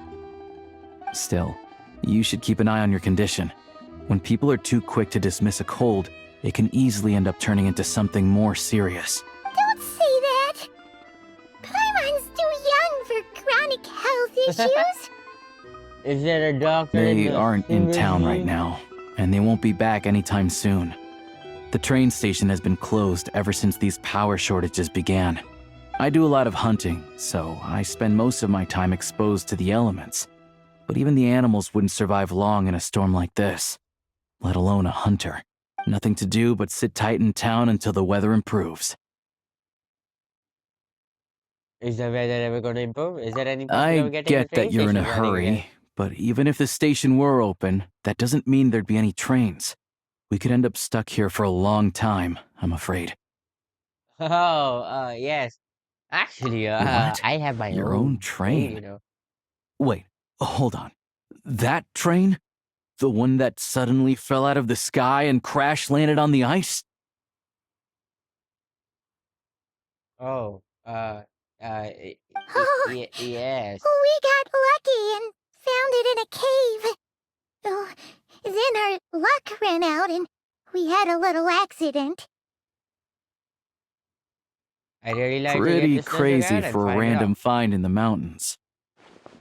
Still, you should keep an eye on your condition. When people are too quick to dismiss a cold, it can easily end up turning into something more serious. Don't say that. Paimon's too young for chronic health issues. Is there a doctor? They aren't in town right now, and they won't be back anytime soon. The train station has been closed ever since these power shortages began. I do a lot of hunting, so I spend most of my time exposed to the elements. But even the animals wouldn't survive long in a storm like this, let alone a hunter. Nothing to do but sit tight in town until the weather improves. Is the weather ever going to improve? Is there any possibility I of getting the get train that you're in a station running again? hurry, but even if the station were open, that doesn't mean there'd be any trains. We could end up stuck here for a long time, I'm afraid. Oh, yes. Actually, What? I have my Your own own train? train. Wait, hold on. That train? The one that suddenly fell out of the sky and crash landed on the ice? Oh, Oh, yes. we got lucky and found it in a cave. Oh, then our luck ran out and we had a little accident. I really like to Pretty get this crazy and for a find it random out. find in the mountains.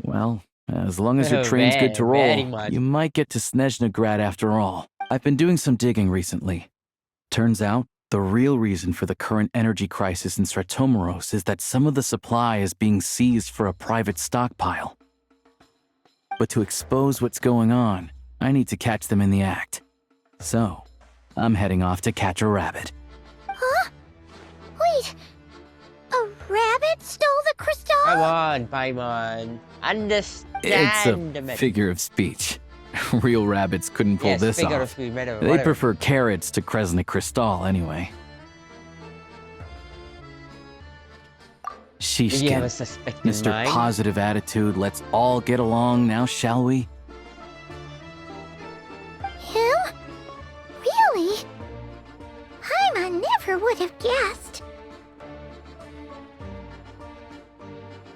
Well, as long as your train's good to Very roll, much. you might get to Snezhnagrad after all. I've been doing some digging recently. Turns out, the real reason for the current energy crisis in Stratomaros is that some of the supply is being seized for a private stockpile. But to expose what's going on, I need to catch them in the act. So, I'm heading off to catch a rabbit. Huh? Wait, a rabbit stole the crystal? Come on, Paimon. It's Understand a the figure of speech. Real rabbits couldn't pull Yes, this figure of off. speech, whatever, They whatever. prefer carrots to Kresnik Crystal anyway. Did you have a Shishkin. suspect in Mr. mind? Positive Attitude, let's all get along now, shall we? Him? Really? Paimon never would have guessed.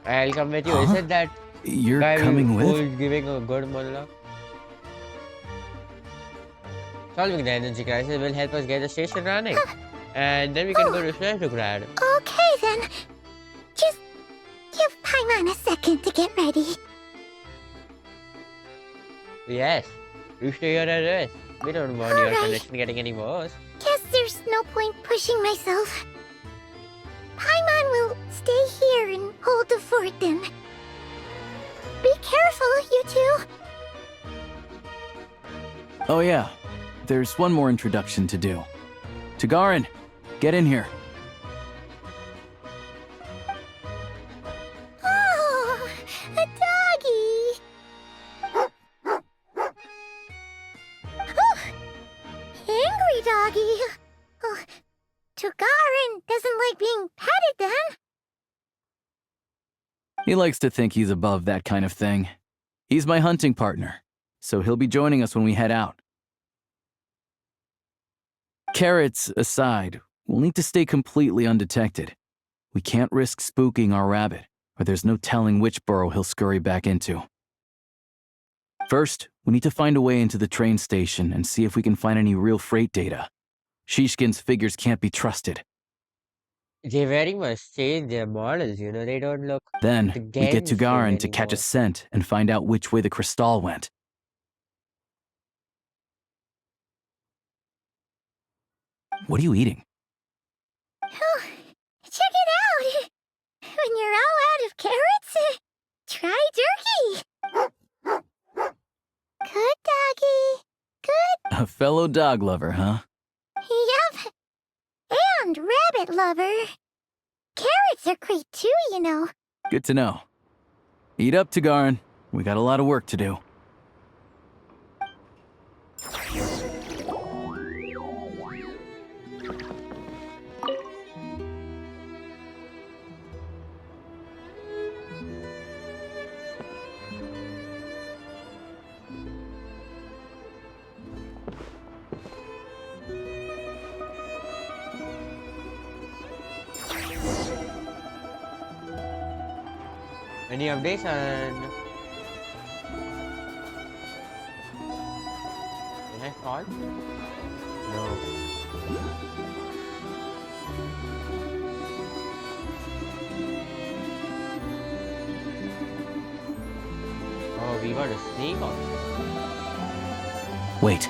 I'll come with you. Huh? Is it that You're guy coming with? who's giving a good monologue? Solving the energy crisis will help us get the station running. And then we can go to Snezhnaya. Okay then. Just give Paimon a second to get ready. Yes. You stay here and rest. We don't want your Alright. connection getting any worse. Guess there's no point pushing myself. Paimon will stay here and hold the fort then. Be careful, you two. Oh yeah, there's one more introduction to do. Tagarin, get in here. Oh, a doggy. Oh, angry doggy. Oh, Tugarin doesn't like being petted then. He likes to think he's above that kind of thing. He's my hunting partner, so he'll be joining us when we head out. Carrots aside, we'll need to stay completely undetected. We can't risk spooking our rabbit, or there's no telling which burrow he'll scurry back into. First, we need to find a way into the train station and see if we can find any real freight data. Shishkin's figures can't be trusted. They very much change their models, you know, they don't look Then, the we get Genshin Tugarin to catch a anymore. scent and find out which way the crystal went. What are you eating? Oh, check it out. When you're all out of carrots, try jerky. Good doggy. Good. A fellow dog lover, huh? Yep. And rabbit lover. Carrots are great too, you know. Good to know. Eat up, Tugarin. We got a lot of work to do. Any updates on... Did I fall? No. Oh, we got a sneak on. Wait.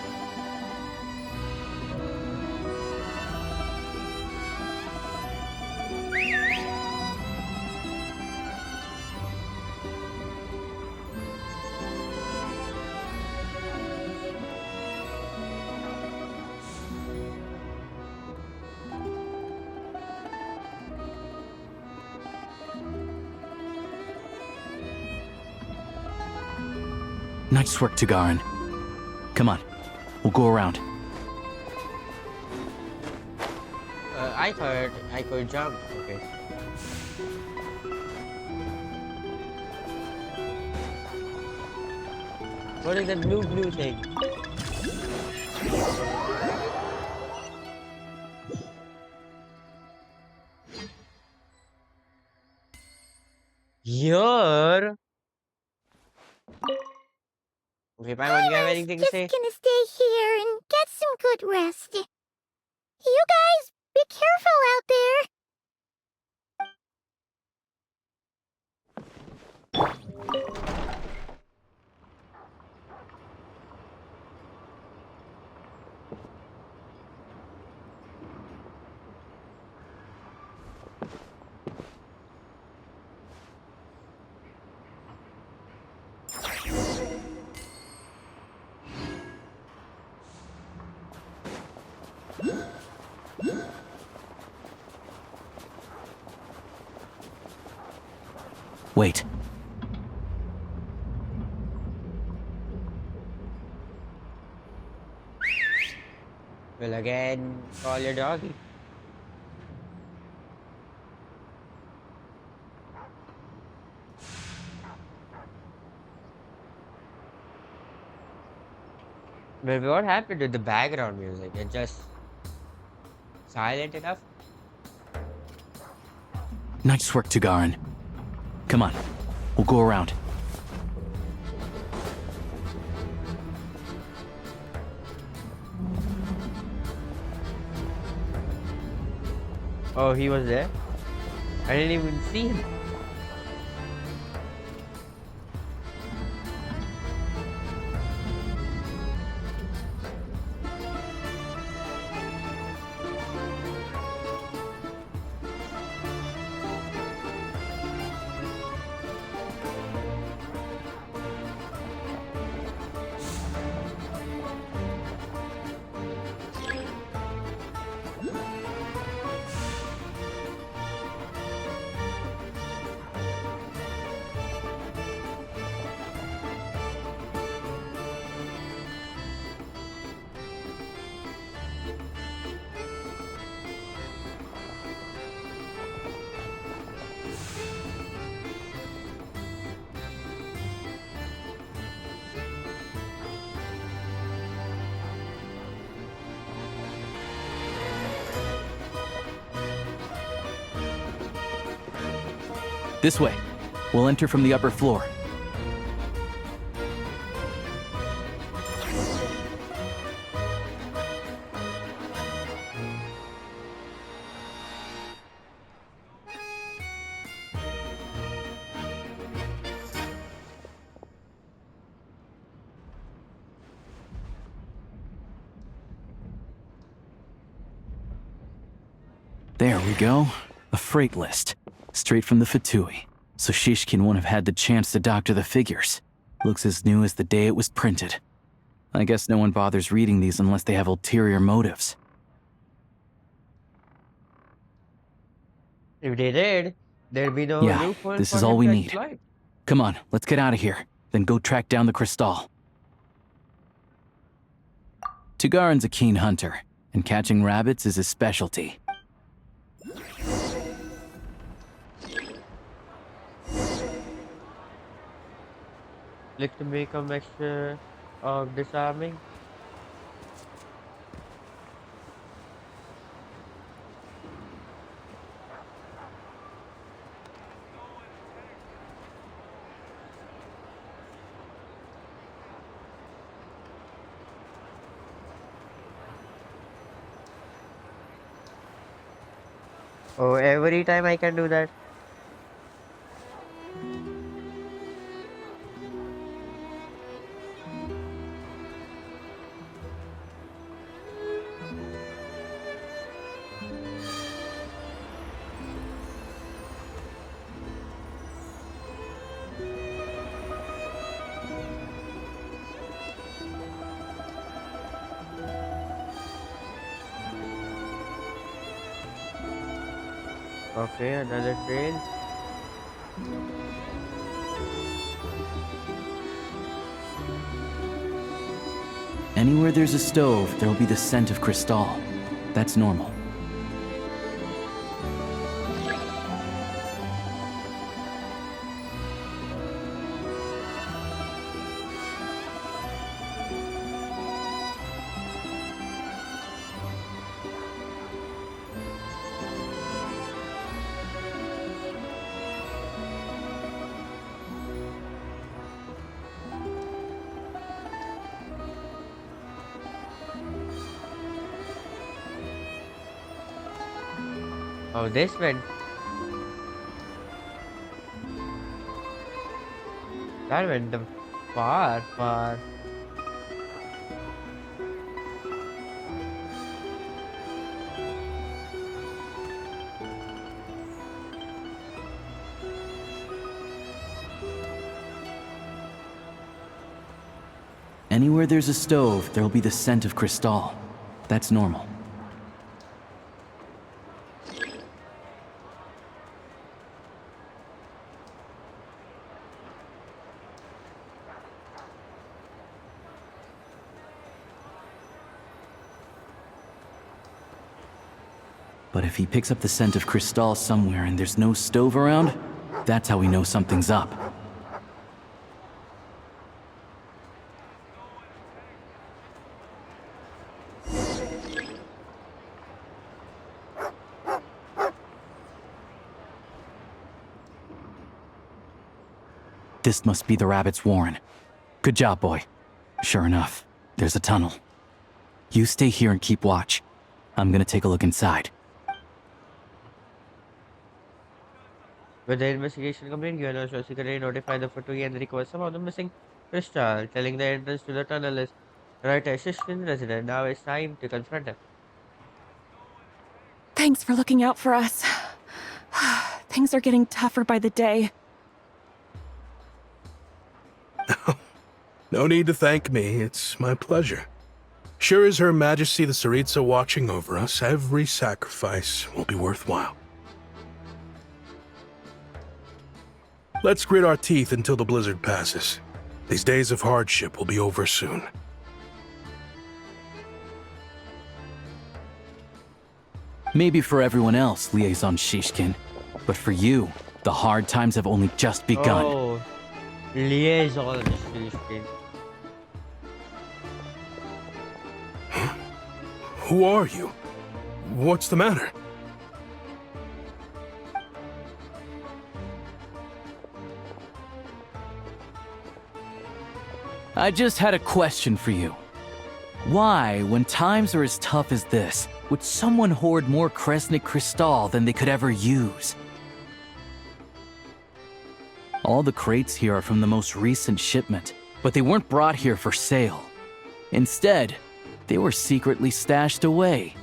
Nice work, Tugarin. Come on, we'll go around. I thought I could jump. Okay. What is that blue thing? Here. Okay, Paimon, you have Paimon's anything to just say? gonna stay here and get some good rest. You guys, be careful out there. Wait. Well, again, call your doggy. But what happened to the background music? It just silent enough? Nice work, Tugarin. Come on, we'll go around. Oh, he was there? I didn't even see him. This way. We'll enter from the upper floor. There we go. A freight list. Straight from the Fatui. So Shishkin won't have had the chance to doctor the figures. Looks as new as the day it was printed. I guess no one bothers reading these unless they have ulterior motives. If they did, there'd be no Yeah, loophole this for is all him we to need. exploit. Come on, let's get out of here. Then go track down the crystal. Tugarin's a keen hunter, and catching rabbits is his specialty. Like to make a mixture of disarming. Oh, every time I can do that. Okay, another train. Anywhere there's a stove, there'll be the scent of crystal. That's normal. Oh, this went. That went the far, far. Anywhere there's a stove, there'll be the scent of crystal. That's normal. But if he picks up the scent of crystal somewhere and there's no stove around, that's how we know something's up. This must be the rabbit's warren. Good job, boy. Sure enough, there's a tunnel. You stay here and keep watch. I'm gonna take a look inside. With the investigation complete, you also secretly notify the Fatui and recover some of the missing crystal, telling the entrance to the tunnel is right a Shishkin resident. Now it's time to confront him. Thanks for looking out for us. Things are getting tougher by the day. No need to thank me. It's my pleasure. Sure as Her Majesty the Tsaritsa watching over us, every sacrifice will be worthwhile. Let's grit our teeth until the blizzard passes. These days of hardship will be over soon. Maybe for everyone else, Liaison Shishkin, but for you, the hard times have only just begun. Oh, liaison Shishkin. Huh? Who are you? What's the matter? I just had a question for you. Why, when times are as tough as this, would someone hoard more Kresnik Crystal than they could ever use? All the crates here are from the most recent shipment, but they weren't brought here for sale. Instead, they were secretly stashed away.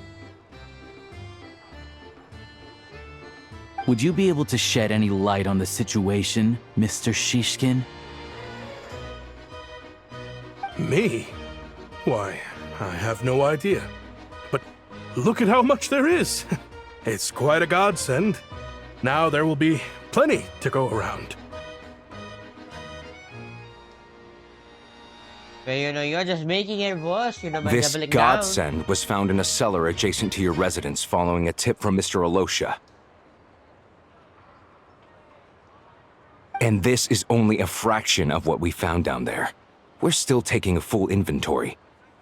Would you be able to shed any light on the situation, Mr. Shishkin? Me? Why, I have no idea. But look at how much there is. It's quite a godsend. Now there will be plenty to go around. Well, you're just making it worse, by This doubling down. godsend was found in a cellar adjacent to your residence following a tip from Mr. Alosha. And this is only a fraction of what we found down there. We're still taking a full inventory.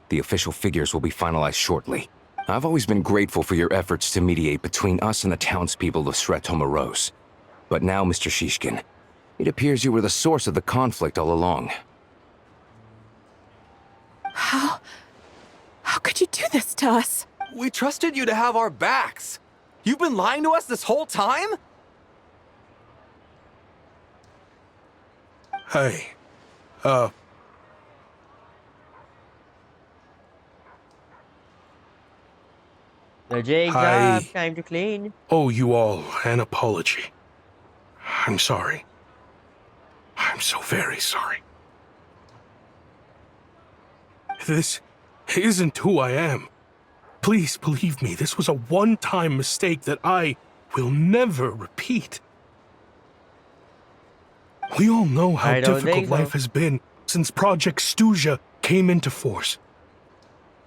The official figures will be finalized shortly. I've always been grateful for your efforts to mediate between us and the townspeople of Sretomaros. But now, Mr. Shishkin, it appears you were the source of the conflict all along. How could you do this to us? We trusted you to have our backs. You've been lying to us this whole time? Hey, The jig's I up, time to clean. owe you all an apology. I'm sorry. I'm so very sorry. This isn't who I am. Please believe me, this was a one-time mistake that I will never repeat. We all know how I don't difficult think so. life has been since Project Stuja came into force.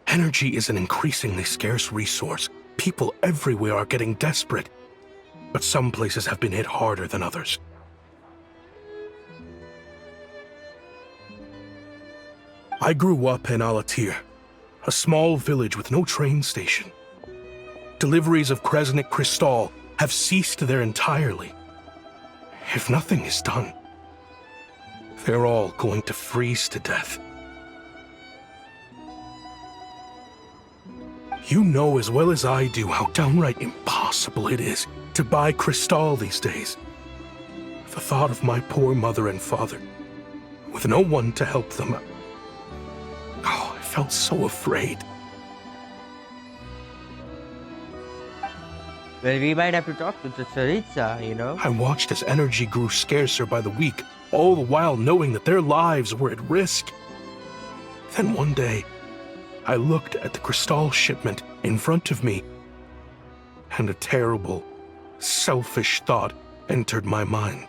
Energy is an increasingly scarce resource. People everywhere are getting desperate, but some places have been hit harder than others. I grew up in Alatir, a small village with no train station. Deliveries of Kresnik Crystal have ceased there entirely. If nothing is done, they're all going to freeze to death. You know as well as I do how downright impossible it is to buy Crystal these days. The thought of my poor mother and father, with no one to help them. Oh, I felt so afraid. Well, we might have to talk to the Tsaritsa, I watched as energy grew scarcer by the week, all the while knowing that their lives were at risk. Then one day, I looked at the Crystal shipment in front of me, and a terrible, selfish thought entered my mind.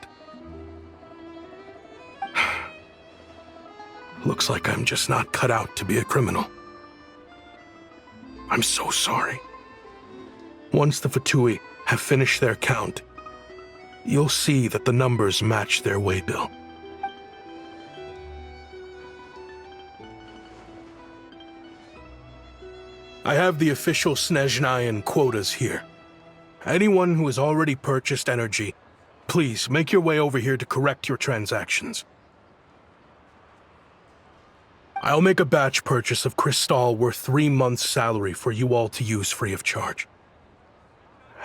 Looks like I'm just not cut out to be a criminal. I'm so sorry. Once the Fatui have finished their count, you'll see that the numbers match their waybill. I have the official Snezhnayan quotas here. Anyone who has already purchased energy, please make your way over here to correct your transactions. I'll make a batch purchase of Crystal worth 3 months' salary for you all to use free of charge.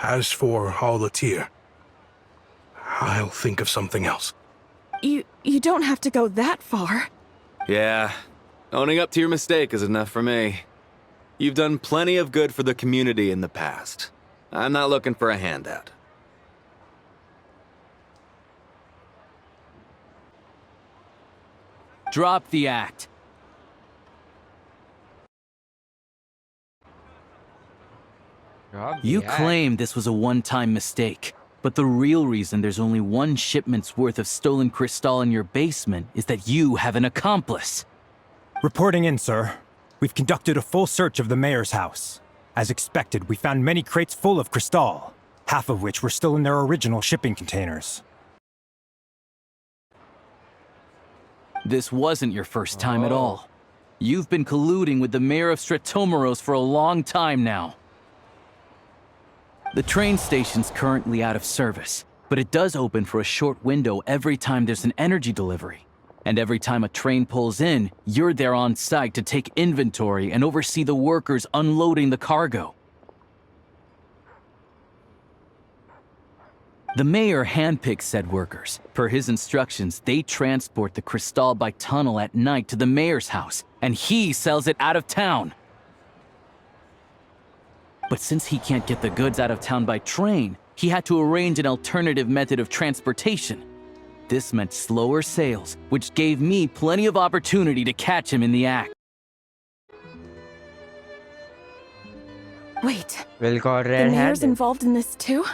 As for Alatir, I'll think of something else. You don't have to go that far. Yeah, owning up to your mistake is enough for me. You've done plenty of good for the community in the past. I'm not looking for a handout. Drop the act. You claim this was a one-time mistake, but the real reason there's only one shipment's worth of stolen crystal in your basement is that you have an accomplice. Reporting in, sir. We've conducted a full search of the mayor's house. As expected, we found many crates full of crystal, half of which were still in their original shipping containers. This wasn't your first time at all. You've been colluding with the mayor of Stratomeros for a long time now. The train station's currently out of service, but it does open for a short window every time there's an energy delivery. And every time a train pulls in, you're there on site to take inventory and oversee the workers unloading the cargo. The mayor handpicks said workers. Per his instructions, they transport the crystal by tunnel at night to the mayor's house, and he sells it out of town. But since he can't get the goods out of town by train, he had to arrange an alternative method of transportation. This meant slower sales, which gave me plenty of opportunity to catch him in the act. Wait, Will got the mayor's red-handed. involved in this too?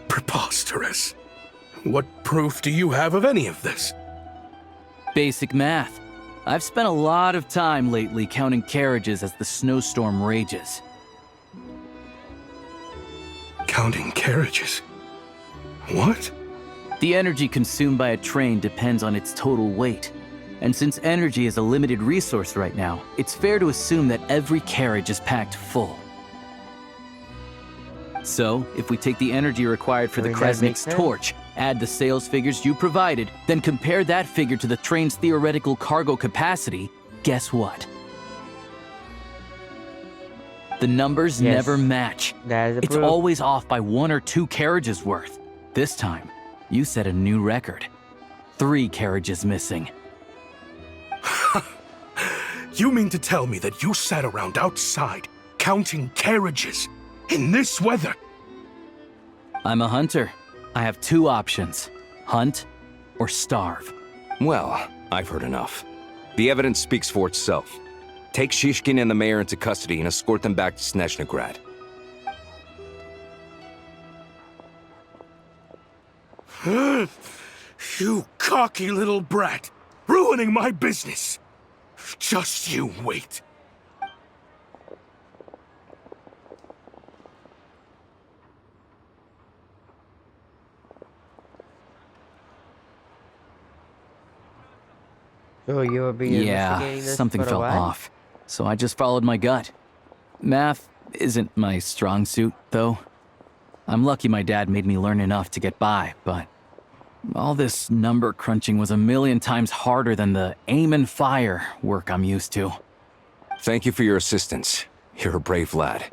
Preposterous. What proof do you have of any of this? Basic math. I've spent a lot of time lately counting carriages as the snowstorm rages. Counting carriages? What? The energy consumed by a train depends on its total weight. And since energy is a limited resource right now, it's fair to assume that every carriage is packed full. So, if we take the energy required for the Does that make Kresnik's sense? torch, add the sales figures you provided, then compare that figure to the train's theoretical cargo capacity, guess what? The numbers Yes. never match. That is the It's proof. always off by 1 or 2 carriages worth. This time, you set a new record. 3 carriages missing. You mean to tell me that you sat around outside, counting carriages, in this weather? I'm a hunter. I have 2 options. Hunt or starve. Well, I've heard enough. The evidence speaks for itself. Take Shishkin and the mayor into custody and escort them back to Snezhnagrad. You cocky little brat! Ruining my business! Just you wait. So you were being investigating this something for a felt while? off. So I just followed my gut. Math isn't my strong suit, though. I'm lucky my dad made me learn enough to get by, but all this number crunching was a million times harder than the aim and fire work I'm used to. Thank you for your assistance. You're a brave lad.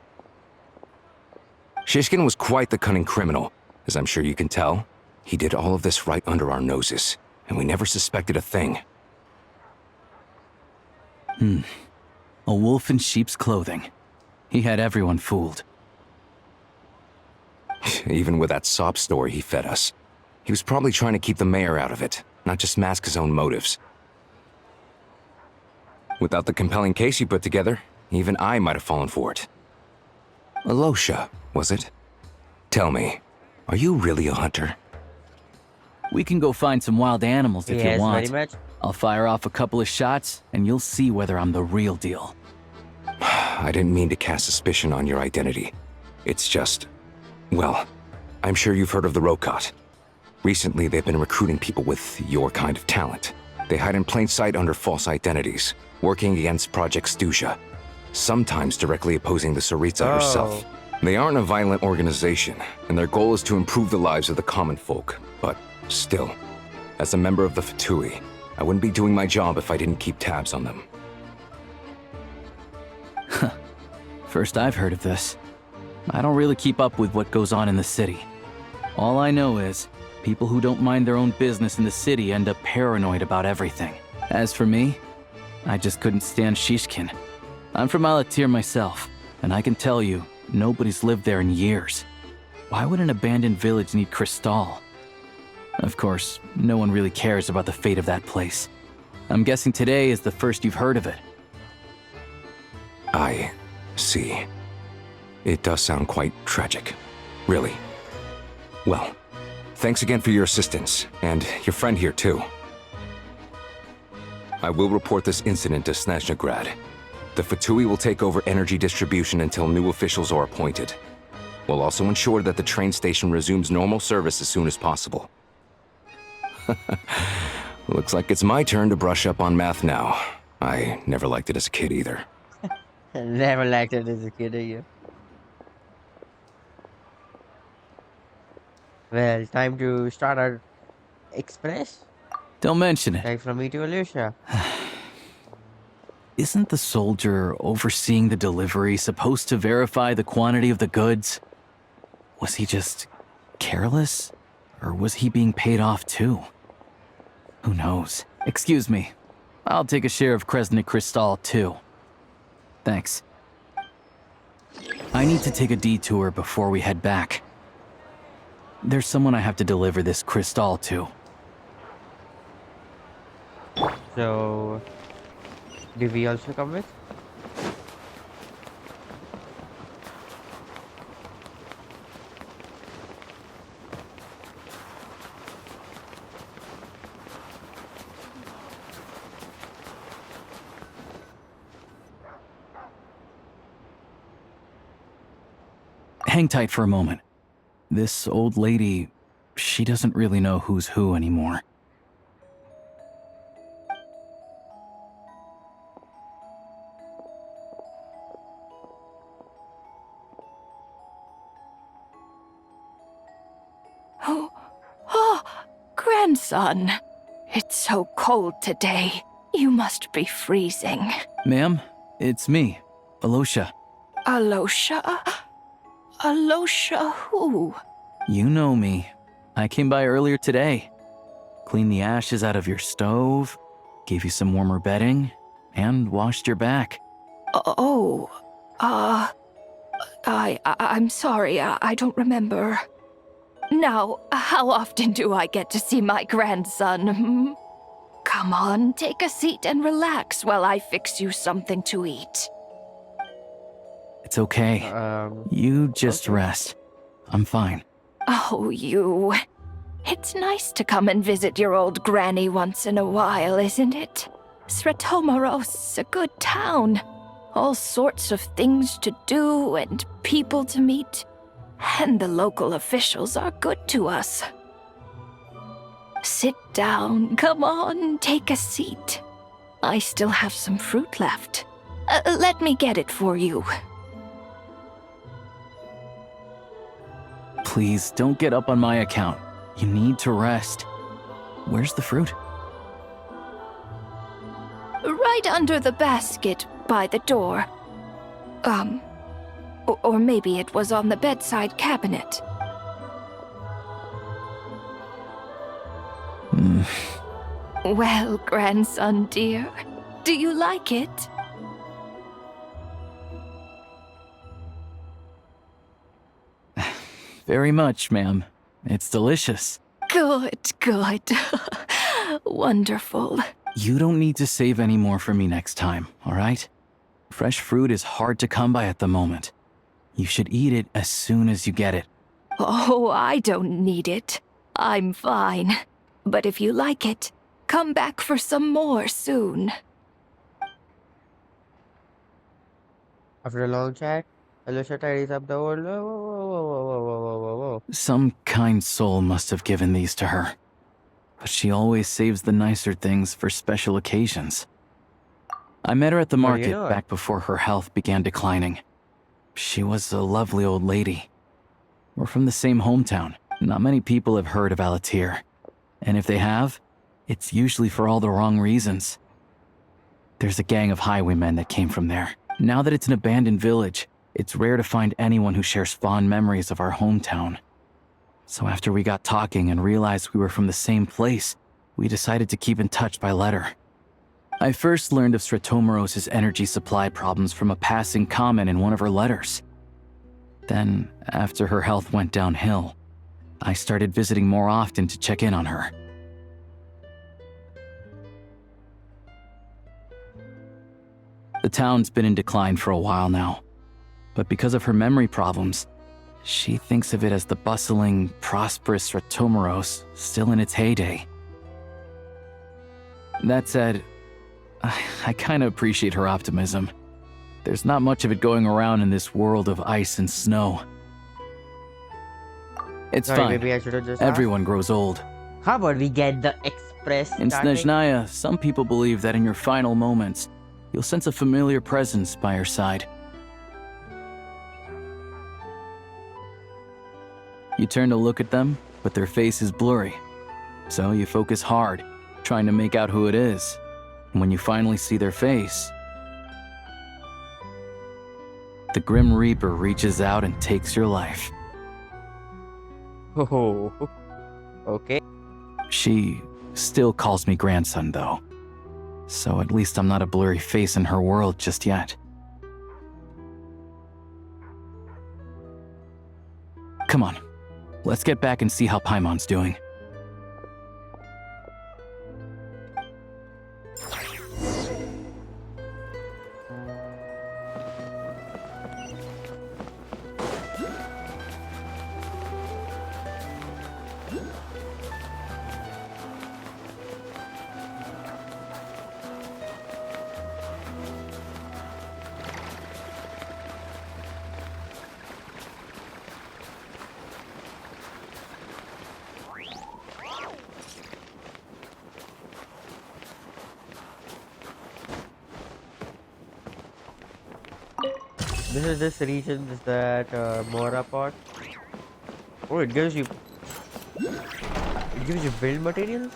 Shishkin was quite the cunning criminal, as I'm sure you can tell. He did all of this right under our noses, and we never suspected a thing. A wolf in sheep's clothing. He had everyone fooled. Even with that sob story he fed us. He was probably trying to keep the mayor out of it, not just mask his own motives. Without the compelling case you put together, even I might have fallen for it. Alosha, was it? Tell me, are you really a hunter? We can go find some wild animals if Yes, you want. very much. I'll fire off a couple of shots, and you'll see whether I'm the real deal. I didn't mean to cast suspicion on your identity. It's just... well, I'm sure you've heard of the Rokot. Recently, they've been recruiting people with your kind of talent. They hide in plain sight under false identities, working against Project Stuja, sometimes directly opposing the Tsaritsa herself. They aren't a violent organization, and their goal is to improve the lives of the common folk, but still, As a member of the Fatui, I wouldn't be doing my job if I didn't keep tabs on them. First I've heard of this. I don't really keep up with what goes on in the city. All I know is, people who don't mind their own business in the city end up paranoid about everything. As for me, I just couldn't stand Shishkin. I'm from Alatir myself, and I can tell you, nobody's lived there in years. Why would an abandoned village need Crystal? Of course, no one really cares about the fate of that place. I'm guessing today is the first you've heard of it. I see. It does sound quite tragic. Really. Well, thanks again for your assistance, and your friend here too. I will report this incident to Snezhnagrad. The Fatui will take over energy distribution until new officials are appointed. We'll also ensure that the train station resumes normal service as soon as possible. Looks like it's my turn to brush up on math now. I never liked it as a kid either. Never liked it as a kid, you. Well, time to start our express. Don't mention it. Thanks from me to Alicia. Isn't the soldier overseeing the delivery supposed to verify the quantity of the goods? Was he just careless? Or was he being paid off too? Who knows? Excuse me. I'll take a share of Kresnik Crystal too. Thanks. I need to take a detour before we head back. There's someone I have to deliver this crystal to. So, do we also come with? Hang tight for a moment. This old lady, she doesn't really know who's who anymore. Oh, grandson. It's so cold today. You must be freezing. Ma'am, it's me, Alosha. Alosha? Alosha who? You know me. I came by earlier today. Cleaned the ashes out of your stove, gave you some warmer bedding, and washed your back. I'm sorry, I don't remember. Now, how often do I get to see my grandson? Hmm? Come on, take a seat and relax while I fix you something to eat. It's okay. You just rest. I'm fine. Oh, you. It's nice to come and visit your old granny once in a while, isn't it? Sretomaros, a good town. All sorts of things to do and people to meet. And the local officials are good to us. Sit down, come on, take a seat. I still have some fruit left. Let me get it for you. Please, don't get up on my account. You need to rest. Where's the fruit? Right under the basket by the door. Or maybe it was on the bedside cabinet. Well, grandson dear, do you like it? Very much, ma'am. It's delicious. Good, good. Wonderful. You don't need to save any more for me next time, all right? Fresh fruit is hard to come by at the moment. You should eat it as soon as you get it. Oh, I don't need it. I'm fine. But if you like it, come back for some more soon. After a long chat, Alicia tidies up the old. Whoa. Some kind soul must have given these to her. But she always saves the nicer things for special occasions. I met her at the How do you market know her? back before her health began declining. She was a lovely old lady. We're from the same hometown. Not many people have heard of Alatir. And if they have, it's usually for all the wrong reasons. There's a gang of highwaymen that came from there. Now that it's an abandoned village, it's rare to find anyone who shares fond memories of our hometown. So after we got talking and realized we were from the same place, we decided to keep in touch by letter. I first learned of Stratomoros's energy supply problems from a passing comment in one of her letters. Then, after her health went downhill, I started visiting more often to check in on her. The town's been in decline for a while now, but because of her memory problems, she thinks of it as the bustling, prosperous Stratomoros still in its heyday. That said, I kinda appreciate her optimism. There's not much of it going around in this world of ice and snow. It's Sorry, fine. maybe I should have just Everyone grows old. asked. How about we get the express In starting? Snezhnaya, some people believe that in your final moments, you'll sense a familiar presence by your side. You turn to look at them, but their face is blurry. So you focus hard, trying to make out who it is. And when you finally see their face, the Grim Reaper reaches out and takes your life. Oh, okay. She still calls me grandson, though. So at least I'm not a blurry face in her world just yet. Come on, let's get back and see how Paimon's doing. This region is that Mora pot. Oh, it gives you build materials.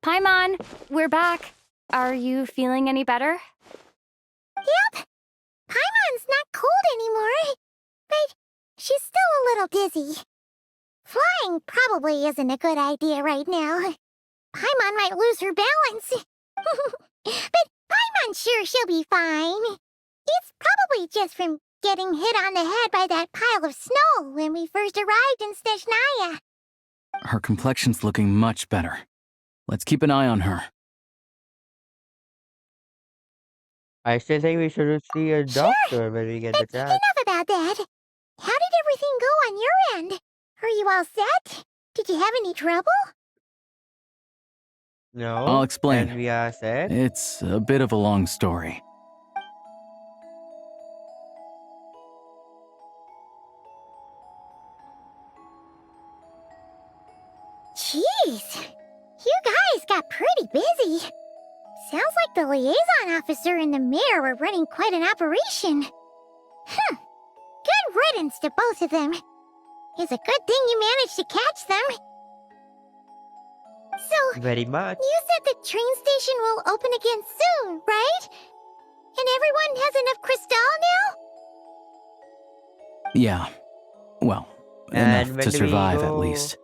Paimon, we're back. Are you feeling any better? Yep. Paimon's not cold anymore, but she's still a little dizzy. Flying probably isn't a good idea right now. Paimon might lose her balance. But Paimon's sure she'll be fine. It's probably just from getting hit on the head by that pile of snow when we first arrived in Snezhnaya. Her complexion's looking much better. Let's keep an eye on her. I still think we should see a doctor when we get the chance. Enough about that. How did everything go on your end? Are you all set? Did you have any trouble? No. I'll explain. And we are set. It's a bit of a long story. Jeez, you guys got pretty busy. Sounds like the liaison officer and the mayor were running quite an operation. Good riddance to both of them. It's a good thing you managed to catch them. So, Very much. you said the train station will open again soon, right? And everyone has enough crystal now? Yeah. Well, And enough when to do we survive at go? least.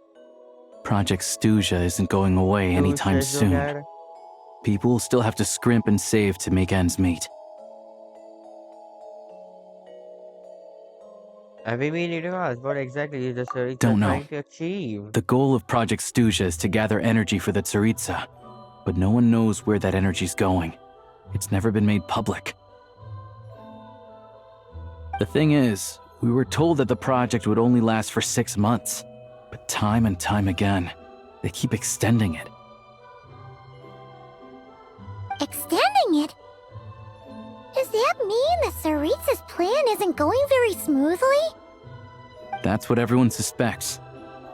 Project Stuja isn't going away anytime soon. People will still have to scrimp and save to make ends meet. I've been meaning to ask what exactly is the Tsaritsa Don't know. trying to achieve? The goal of Project Stuja is to gather energy for the Tsaritsa, but no one knows where that energy's going. It's never been made public. The thing is, we were told that the project would only last for 6 months, but time and time again, they keep extending it. Extending it? Does that mean the Tsaritsa's plan isn't going very smoothly? That's what everyone suspects.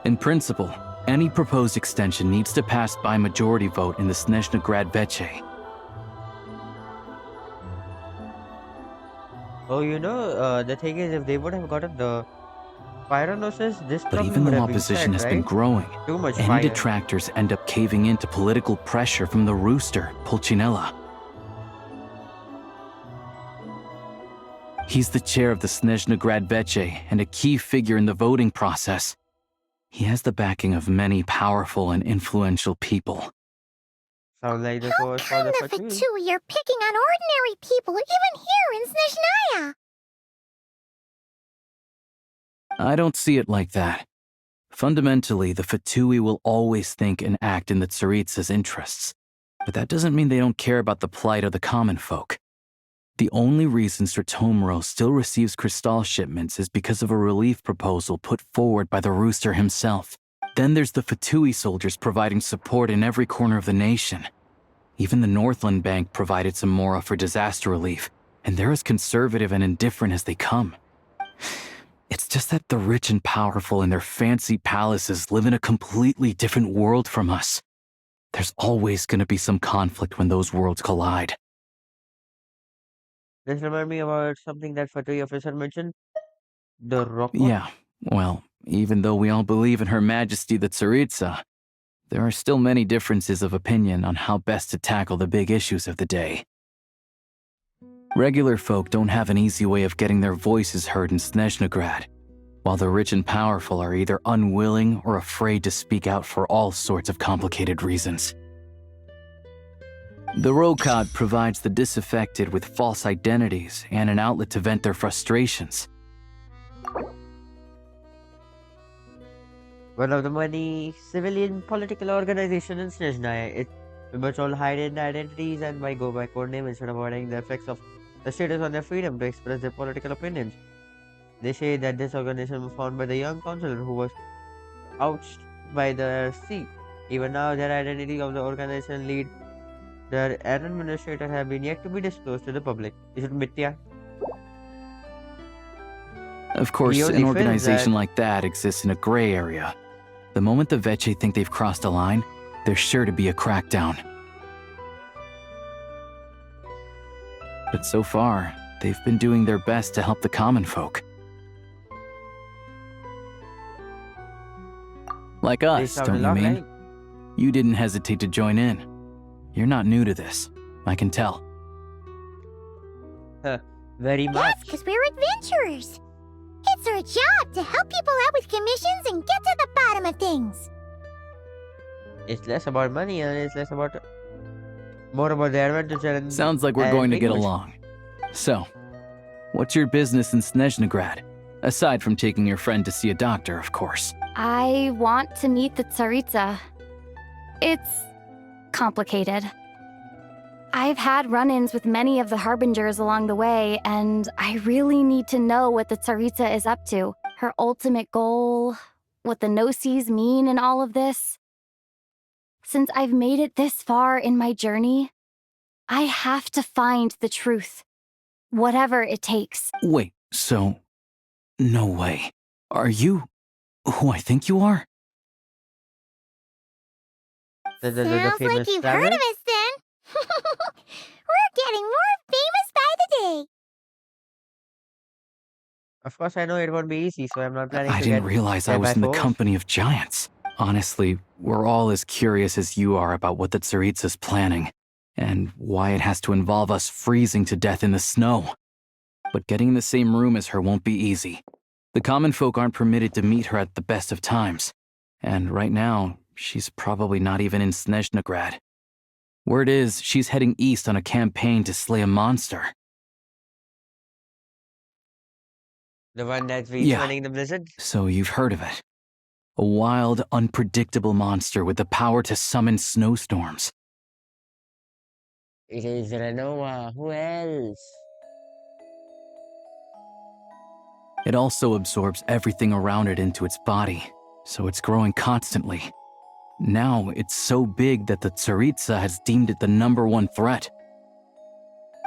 In principle, any proposed extension needs to pass by majority vote in the Snezhnaya Grad Veche. Oh, the thing is, if they would have gotten the Pyronosis, this But problem even would though have been opposition set, has been right? growing, Too much any fire. detractors end up caving in to political pressure from the rooster, Pulcinella. He's the chair of the Snezhnaya Veche and a key figure in the voting process. He has the backing of many powerful and influential people. Sounds like the How cause for come the the fatigue. Fatui are picking on ordinary people even here in Snezhnaya? I don't see it like that. Fundamentally, the Fatui will always think and act in the Tsaritsa's interests. But that doesn't mean they don't care about the plight of the common folk. The only reason Stratomiro still receives Crystal shipments is because of a relief proposal put forward by the Rooster himself. Then there's the Fatui soldiers providing support in every corner of the nation. Even the Northland Bank provided some mora for disaster relief, and they're as conservative and indifferent as they come. It's just that the rich and powerful in their fancy palaces live in a completely different world from us. There's always going to be some conflict when those worlds collide. This reminds me about something that Fatui officer mentioned. The rock. Yeah, well, even though we all believe in Her Majesty the Tsaritsa, there are still many differences of opinion on how best to tackle the big issues of the day. Regular folk don't have an easy way of getting their voices heard in Snezhnaya, while the rich and powerful are either unwilling or afraid to speak out for all sorts of complicated reasons. The Rokad provides the disaffected with false identities and an outlet to vent their frustrations. One of the many civilian political organizations in Snezhnaya. It members all hide hidden identities and by go by code name instead of avoiding the effects of the status on their freedom to express their political opinions. They say that this organization was founded by the young counselor who was ousted by the sea. Even now, their identity of the organization lead and administrator have been yet to be disclosed to the public. Is it Mitya? Of course, He only an feels organization that- like that exists in a gray area. The moment the Veche think they've crossed a line, there's sure to be a crackdown. But so far, they've been doing their best to help the common folk. Like They us, sound don't a you lot mean? like. You didn't hesitate to join in. You're not new to this, I can tell. Very Yes, much. because we're adventurers. It's our job to help people out with commissions and get to the bottom of things. It's less about money and it's less about more about the adventure and Sounds like we're and going to get language. along. So, what's your business in Snezhnaya? Aside from taking your friend to see a doctor, of course. I want to meet the Tsaritsa. It's complicated. I've had run-ins with many of the Harbingers along the way, and I really need to know what the Tsaritsa is up to, her ultimate goal, what the Gnosis mean in all of this. Since I've made it this far in my journey, I have to find the truth, whatever it takes. Wait, so... No way. Are you who I think you are? The Sounds like famous you've traveler? heard of us then. We're getting more famous by the day. Of course, I know it won't be easy, so I'm not planning I to didn't get realize I there was by in the force. company of giants. Honestly, we're all as curious as you are about what the Tsaritsa's planning, and why it has to involve us freezing to death in the snow. But getting in the same room as her won't be easy. The common folk aren't permitted to meet her at the best of times, and right now, she's probably not even in Snezhnaya. Word is, she's heading east on a campaign to slay a monster. The one that's Yeah. running the blizzard? So you've heard of it. A wild, unpredictable monster with the power to summon snowstorms. It is Renoa. Who else? It also absorbs everything around it into its body, so it's growing constantly. Now it's so big that the Tsaritsa has deemed it the #1 threat.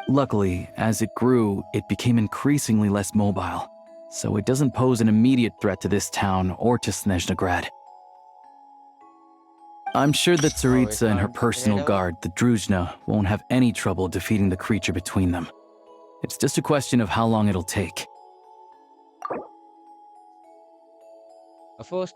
Luckily, as it grew, it became increasingly less mobile, so it doesn't pose an immediate threat to this town or to Snezhnaya. I'm sure that Tsaritsa and her not personal Reno? guard, the Druzhna, won't have any trouble defeating the creature between them. It's just a question of how long it'll take. A force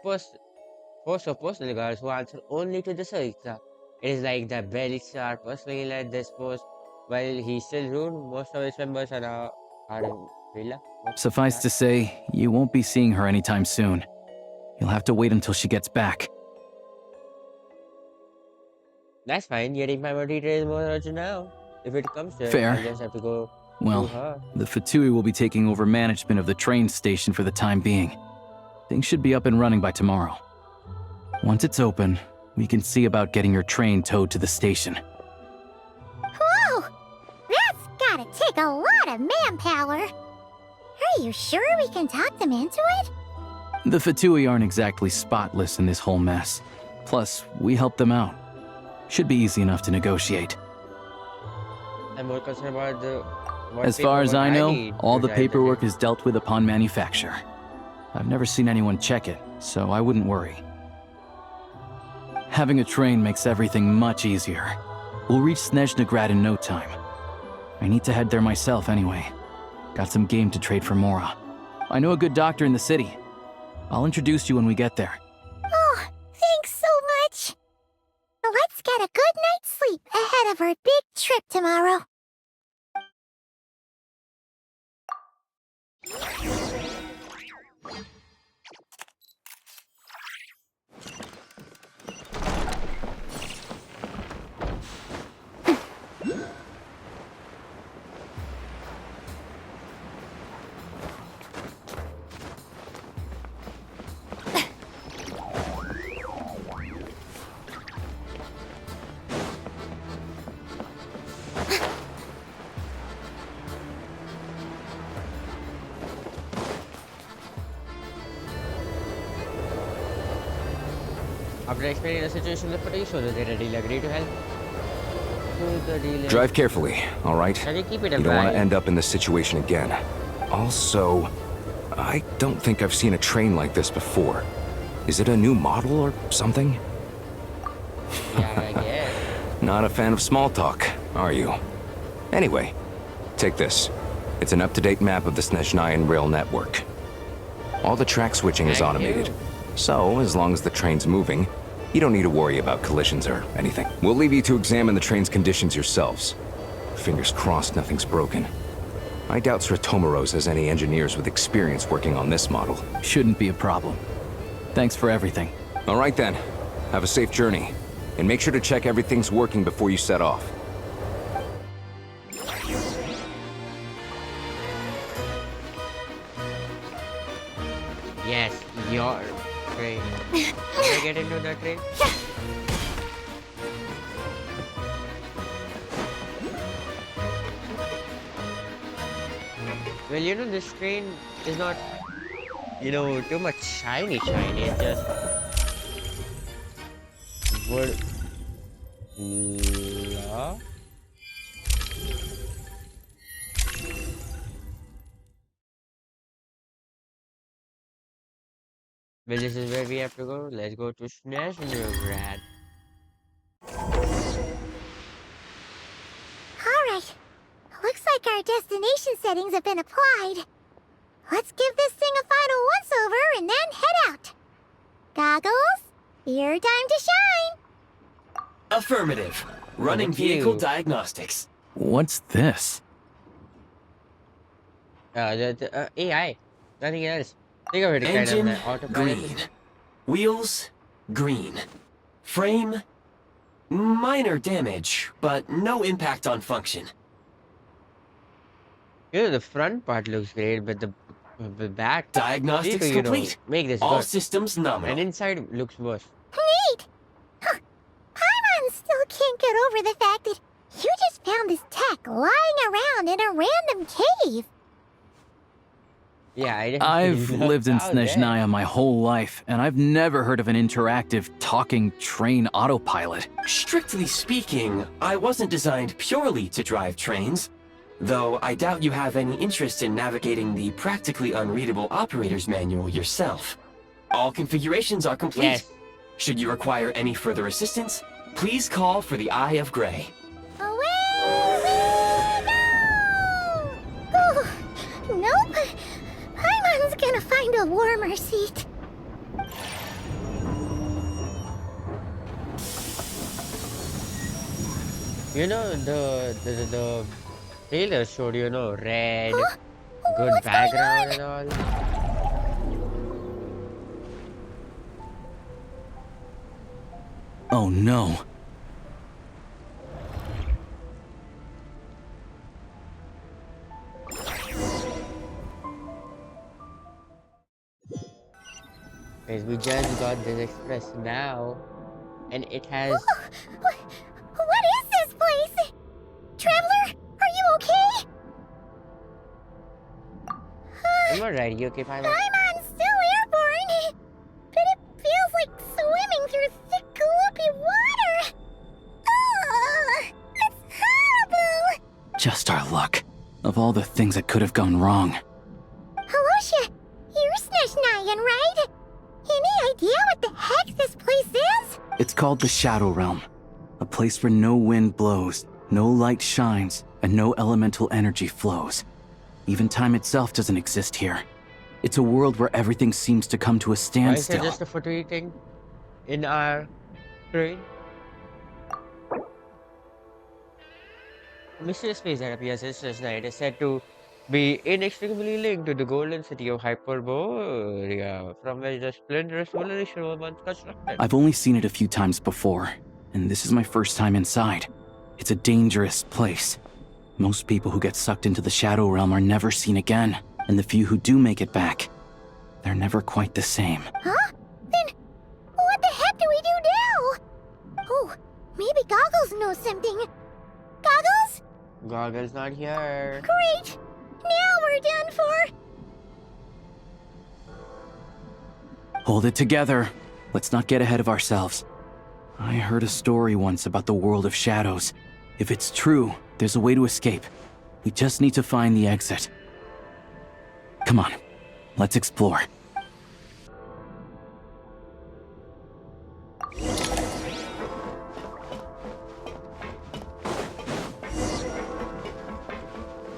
of personal guards who answer only to the Tsaritsa. It is like the Belisar personally led this post while he still ruled. Most of its members are now out in Villa. What's Suffice that? to say, you won't be seeing her anytime soon. You'll have to wait until she gets back. That's fine. Getting my details is more urgent now. If it comes to it, Fair. I'll just have to go Well, to her. the Fatui will be taking over management of the train station for the time being. Things should be up and running by tomorrow. Once it's open, we can see about getting your train towed to the station. Whoa! That's gotta take a lot of manpower. Are you sure we can talk them into it? The Fatui aren't exactly spotless in this whole mess. Plus, we helped them out. Should be easy enough to negotiate. I'm more concerned about what As far as paperwork I know, need all to the drive the paperwork train. is dealt with upon manufacture. I've never seen anyone check it, so I wouldn't worry. Having a train makes everything much easier. We'll reach Snezhnagrad in no time. I need to head there myself anyway. Got some game to trade for Mora. I know a good doctor in the city. I'll introduce you when we get there. Oh, thanks so much. Let's get a good night's sleep ahead of our big trip tomorrow. After explaining the situation to the police, so that they readily agree to help. So the deal is- Drive carefully, all right? Can you keep it You don't want alive? to end up in this situation again. Also, I don't think I've seen a train like this before. Is it a new model or something? Yeah, I guess. Not a fan of small talk, are you? Anyway, take this. It's an up-to-date map of the Snezhnayan rail network. All the track switching is Thank automated. you. So, as long as the train's moving, you don't need to worry about collisions or anything. We'll leave you to examine the train's conditions yourselves. Fingers crossed nothing's broken. I doubt Sratomaros has any engineers with experience working on this model. Shouldn't be a problem. Thanks for everything. All right then. Have a safe journey. And make sure to check everything's working before you set off. Yes, your train. Can I get into the train? Well, this train is not, too much shiny. It's just wood. La? Well, this is where we have to go. Let's go to Snezhnograd. Alright. Looks like our destination settings have been applied. Let's give this thing a final once-over and then head out. Goggles, your time to shine. Affirmative. Running Thank you. vehicle diagnostics. What's this? The AI. Nothing else. Think of it kind of Engine, the autopilot. green. Wheels, green. Frame, minor damage, but no impact on function. The front part looks great, but the back Diagnostics need to, complete. make this All good. systems nominal. And inside looks worse. Neat! Huh. Paimon still can't get over the fact that you just found this tech lying around in a random cave. Yeah, I've lived in How dare. Snezhnaya my whole life, and I've never heard of an interactive, talking train autopilot. Strictly speaking, I wasn't designed purely to drive trains, though I doubt you have any interest in navigating the practically unreadable operator's manual yourself. All configurations are complete. Yes. Should you require any further assistance, please call for the Eye of Grey. Away we go! Oh, nope. Paimon's gonna find a warmer seat. You know, the trailer showed, red, Huh? good What's going background on? and all. Oh no. Guys, we just got this express now, and it has. What is this place? Traveler, are you okay? I'm alright. You okay, Paimon? Paimon's still airborne, but it feels like swimming through thick, gloopy water. Ugh, it's horrible. Just our luck. Of all the things that could have gone wrong. Halosha, you're Snezhnayan, right? Any idea what the heck this place is? It's called the Shadow Realm. A place where no wind blows, no light shines, and no elemental energy flows. Even time itself doesn't exist here. It's a world where everything seems to come to a Why is there standstill. just a photo eating in our screen? A mysterious space that appears in Snezhnaya is said to be inextricably linked to the golden city of Hyperborea, from which the splendorous civilization was once constructed. I've only seen it a few times before, and this is my first time inside. It's a dangerous place. Most people who get sucked into the Shadow Realm are never seen again, and the few who do make it back, they're never quite the same. Huh? Then, what the heck do we do now? Oh, maybe Goggles knows something. Goggles? Goggle's not here. Great! Now we're done for! Hold it together. Let's not get ahead of ourselves. I heard a story once about the world of shadows. If it's true, there's a way to escape. We just need to find the exit. Come on, let's explore.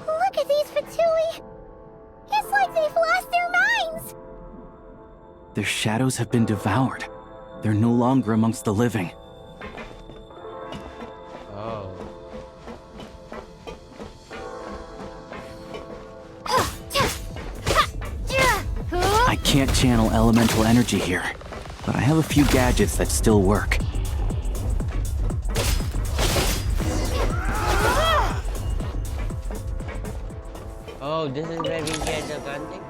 Look at these Fatui! It's like they've lost their minds! Their shadows have been devoured. They're no longer amongst the living. Oh. I can't channel elemental energy here, but I have a few gadgets that still work. Oh, this is where we get the gun thing?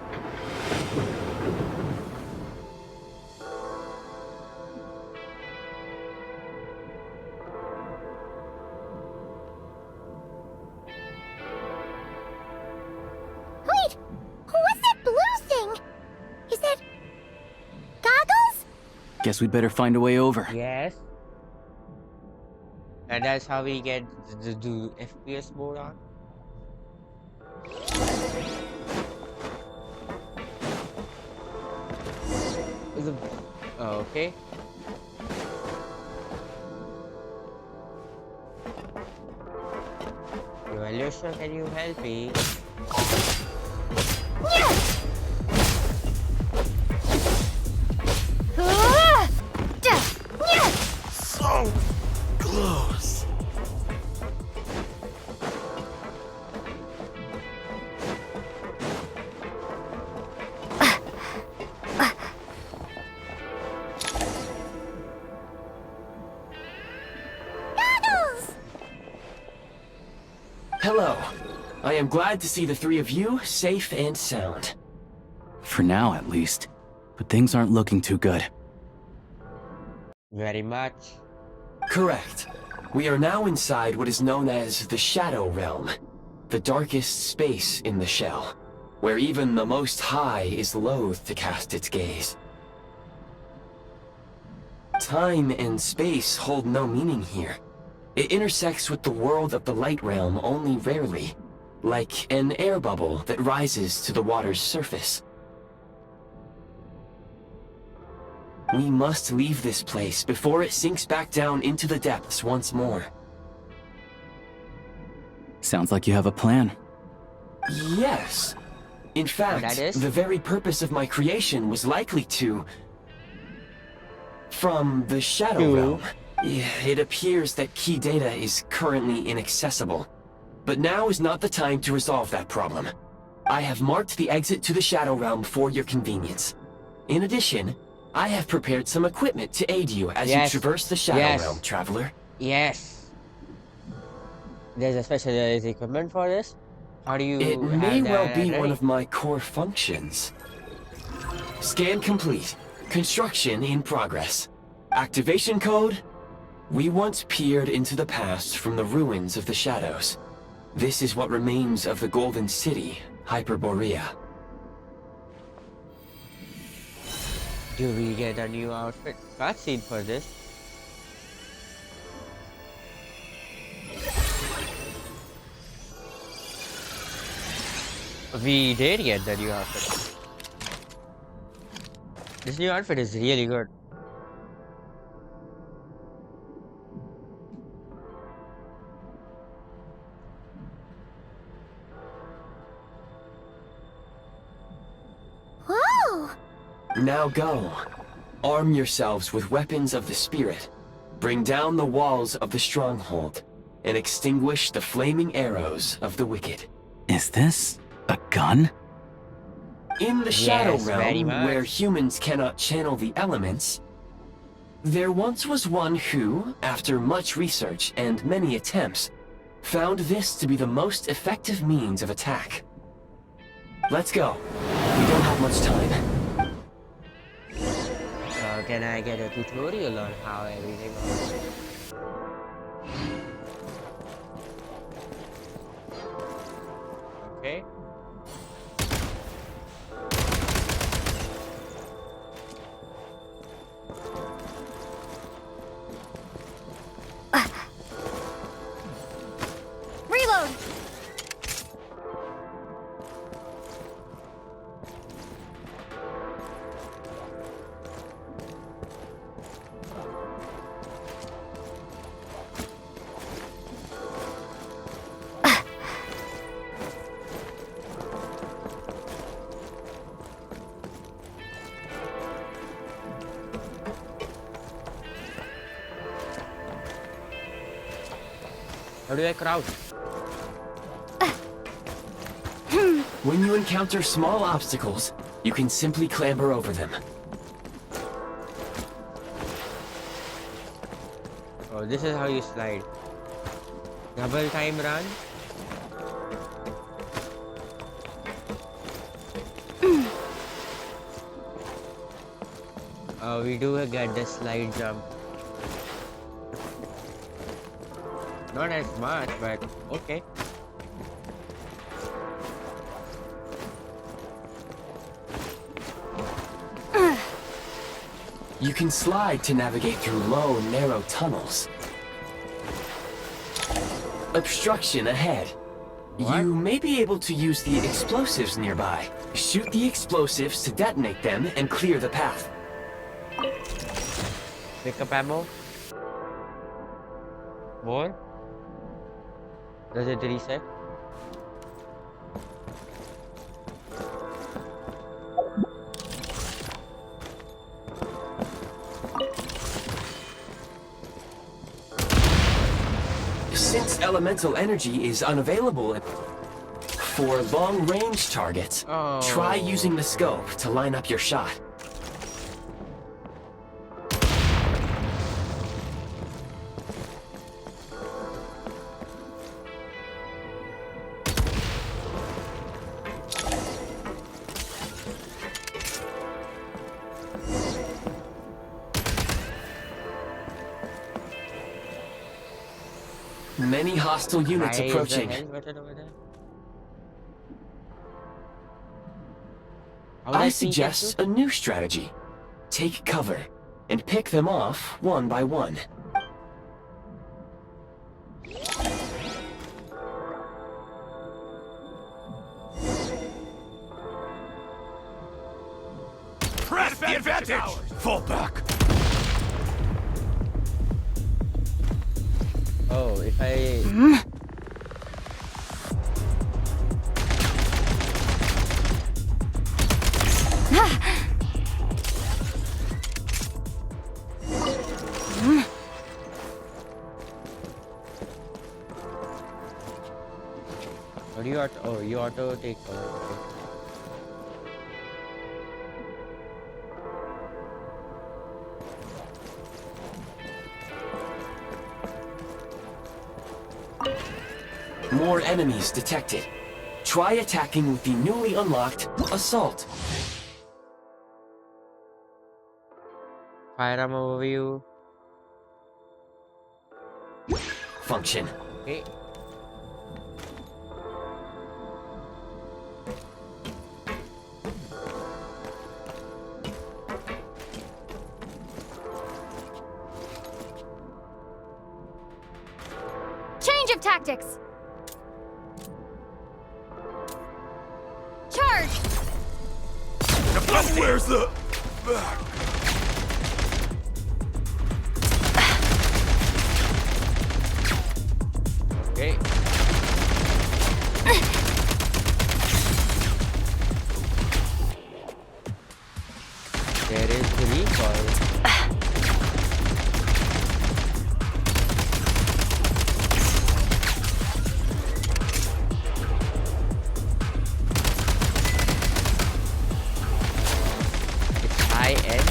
Wait! What's that blue thing? Is that... Goggles? Guess we'd better find a way over. Yes. And that's how we get the FPS mode on. Oh, okay. Yo, Alyosha, can you help me? So close. Goggles! Hello. I am glad to see the three of you safe and sound. For now, at least. But things aren't looking too good. Very much. Correct. We are now inside what is known as the Shadow Realm, the darkest space in the shell, where even the Most High is loath to cast its gaze. Time and space hold no meaning here. It intersects with the world of the Light Realm only rarely, like an air bubble that rises to the water's surface. We must leave this place before it sinks back down into the depths once more. Sounds like you have a plan. Yes. In fact, That is? the very purpose of my creation was likely to... From the Shadow To? Realm, It appears that key data is currently inaccessible. But now is not the time to resolve that problem. I have marked the exit to the Shadow Realm for your convenience. In addition, I have prepared some equipment to aid you as you traverse the Shadow Realm, traveler. Yes. There's a specialized equipment for this? How do you It may have well that be ready? one of my core functions. Scan complete. Construction in progress. Activation code? We once peered into the past from the ruins of the shadows. This is what remains of the Golden City, Hyperborea. Do we get a new outfit cutscene for this? We did get the new outfit. This new outfit is really good. Whoa! Now go. Arm yourselves with weapons of the spirit. Bring down the walls of the stronghold and extinguish the flaming arrows of the wicked. Is this a gun? In the Shadow Yes, very Realm, much. where humans cannot channel the elements, there once was one who, after much research and many attempts, found this to be the most effective means of attack. Let's go. We don't have much time. Can I get a tutorial on how everything works? Okay. Reload! How do I crouch? When you encounter small obstacles, you can simply clamber over them. Oh, this is how you slide. Double time run. Oh, we do get the slide jump. Not as much, but okay. You can slide to navigate through low, narrow tunnels. Obstruction ahead. What? You may be able to use the explosives nearby. Shoot the explosives to detonate them and clear the path. Pick up ammo. More. Does it reset? Since elemental energy is unavailable for long-range targets, try using the scope to line up your shot. Many hostile units Why is the approaching. health button over there? How would I sneak suggest a new strategy. Take cover and pick them off one by one. Press the advantage! Fall back! Oh, if I... auto. Oh, you auto take cover. Okay. More enemies detected. Try attacking with the newly unlocked Assault. Firearm overview. Function. Okay. Change of tactics! Charge! Where's the back? Okay. There is the recoil. It's high end.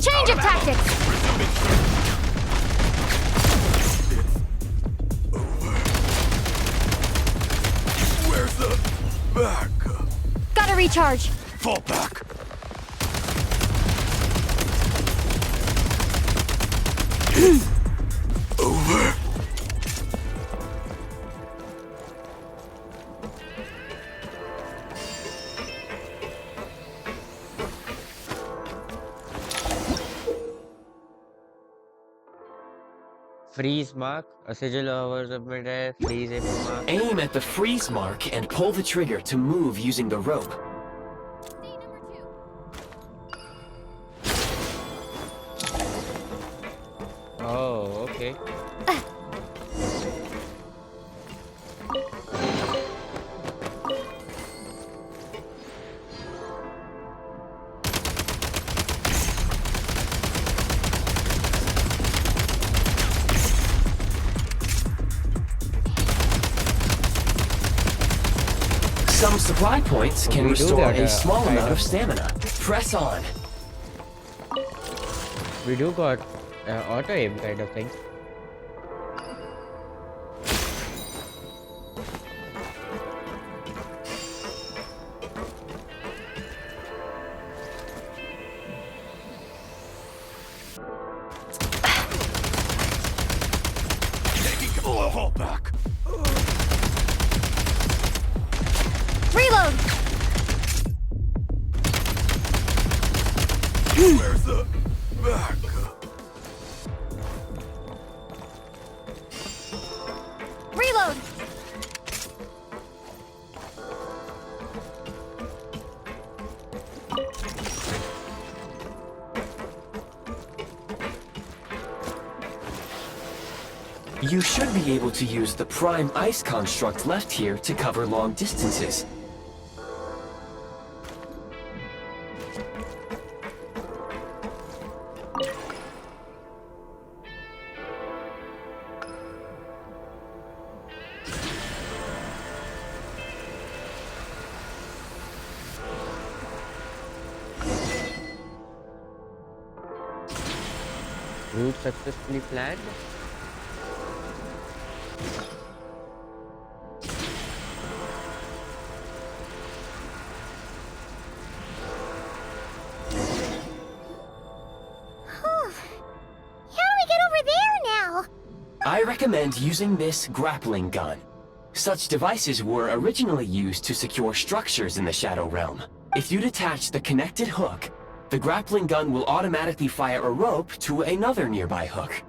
Change of tactics! Where's the back? Gotta recharge. Fall back. Over. Freeze mark. A sigil hovers up mid-air. Freeze enemy mark. Aim at the freeze mark and pull the trigger to move using the rope. Oh, okay. Some supply points can We do restore got a a small amount item. of stamina. Press on. We do got auto aim kind of thing. Fall back. Reload! Where's the back? Reload! You should be able to use the prime ice construct left here to cover long distances. Route successfully planned. How do we get over there now? I recommend using this grappling gun. Such devices were originally used to secure structures in the Shadow Realm. If you detach the connected hook, the grappling gun will automatically fire a rope to another nearby hook.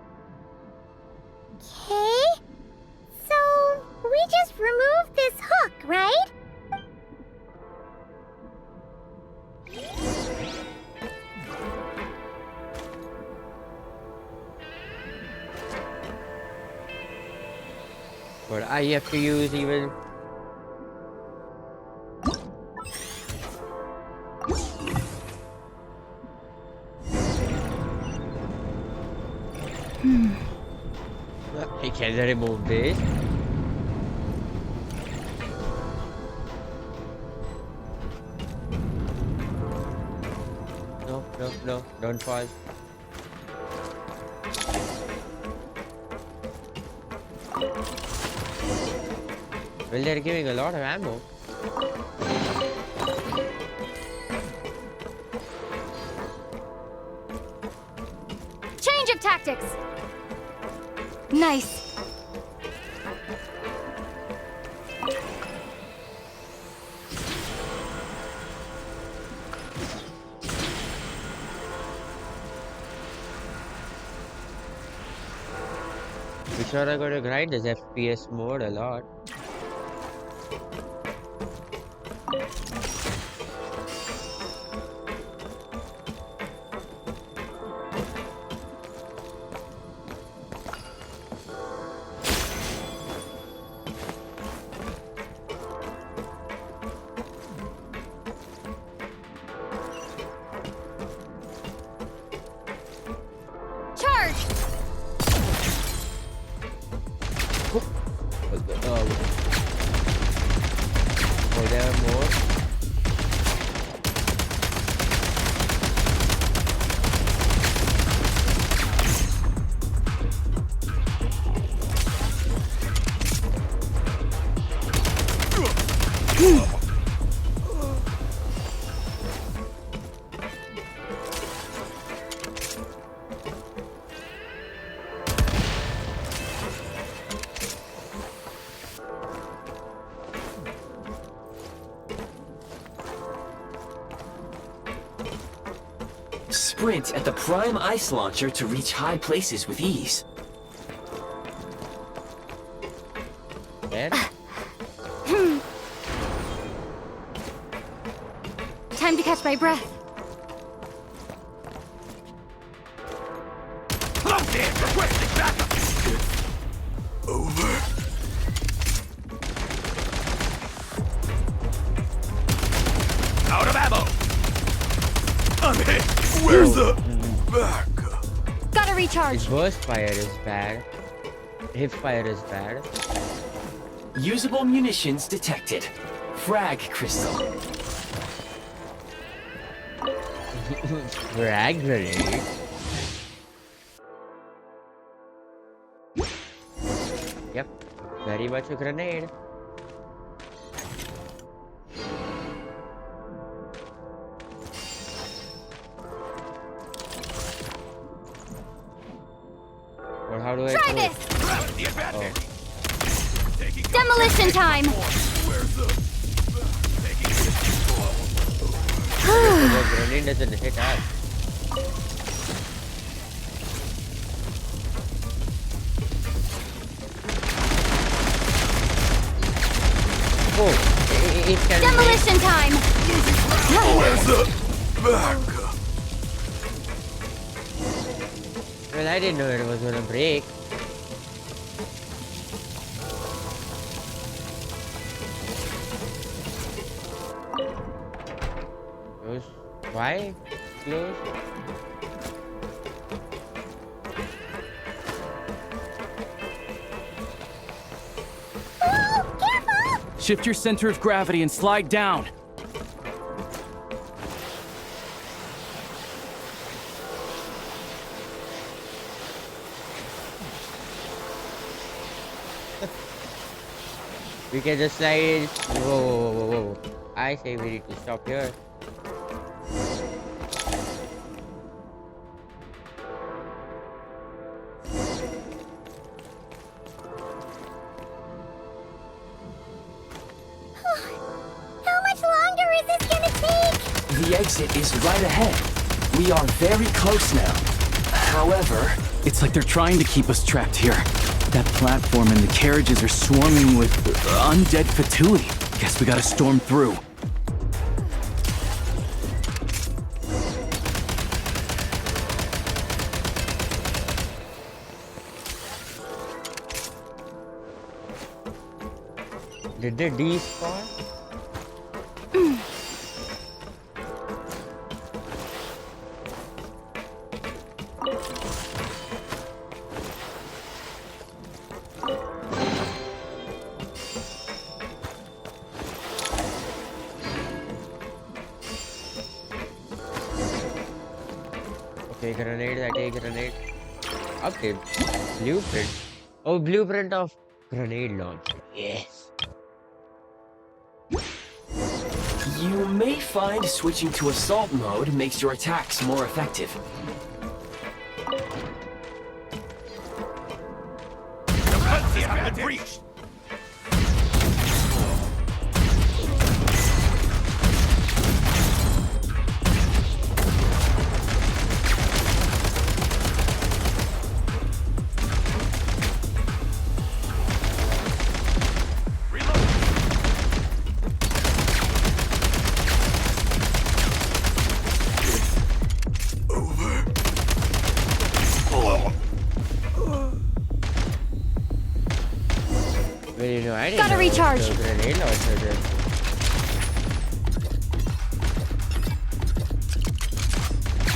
Okay. So, we just removed this hook, right? But I have to use even. I can remove this. No, no, no, don't fall. Well, they're giving a lot of ammo. Change of tactics! Nice. We sure are going to grind this FPS mode a lot. Charge! Oh, there are more. Sprint at the prime ice launcher to reach high places with ease. There. Time to catch my breath. Close in! Requesting backup! Over. Out of ammo! I'm hit! Where's the backup? Gotta recharge. His burst fire is bad. Hip fire is bad. Usable munitions detected. Frag crystal. Frag grenade. Yep, very much a grenade. Or how do I Try do this! The advantage! Demolition time! The grenade doesn't hit us. Oh, it can Demolition time! Where's the backup? Well, I didn't know it was gonna break. Close. Why? Close. Oh, careful! Shift your center of gravity and slide down. We can just slide. Whoa, whoa, whoa, whoa, whoa. I say we need to stop here. How much longer is this gonna take? The exit is right ahead. We are very close now. However, It's like they're trying to keep us trapped here. That platform and the carriages are swarming with undead Fatui. Guess we gotta storm through. Did they despawn? Okay, grenade, I take grenade. Okay, blueprint. Oh, blueprint of grenade launcher. Yes. You may find switching to assault mode makes your attacks more effective. The fence has been breached. Well, you know, I didn't Gotta know recharge. the grenade launcher did.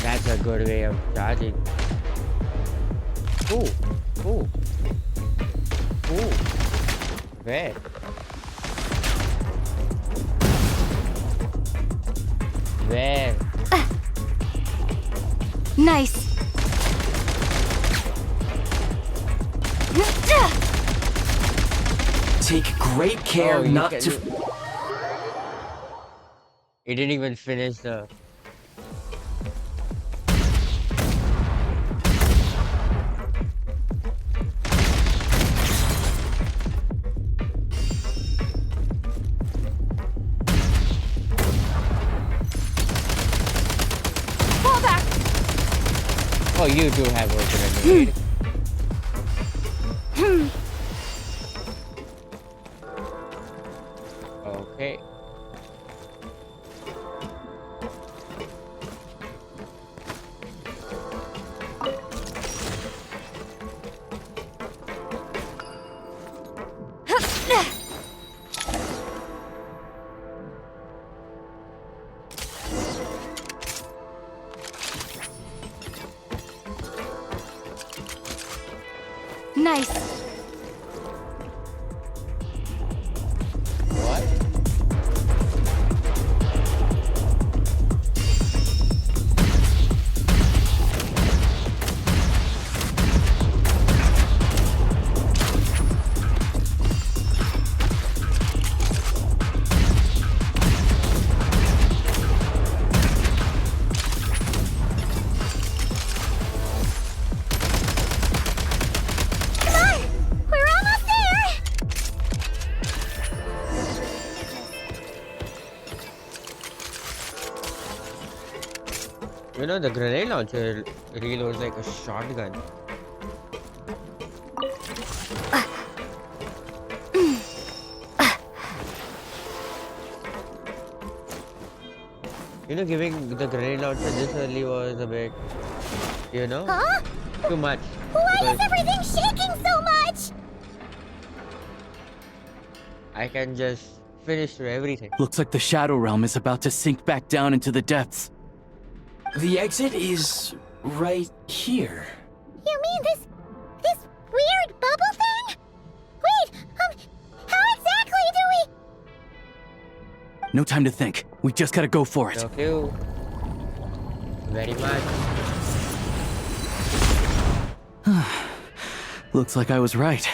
That's a good way of charging. Ooh, ooh, ooh. Where? Where? Nice. Take great care Oh, you not can- to... He didn't even finish the. Fall back. Oh, you do have a grenade. Okay. Nice. What? Come on! We're almost there! You know, the grenade launcher reloads like a shotgun. You know, giving the grenade launcher this early was a bit, you know, Huh? too much. Why Because is everything shaking so much? I can just finish through everything. Looks like the Shadow Realm is about to sink back down into the depths. The exit is right here. You mean this weird bubble thing? Wait, how exactly do we... No time to think. We just gotta go for it. Thank you very much. Looks like I was right.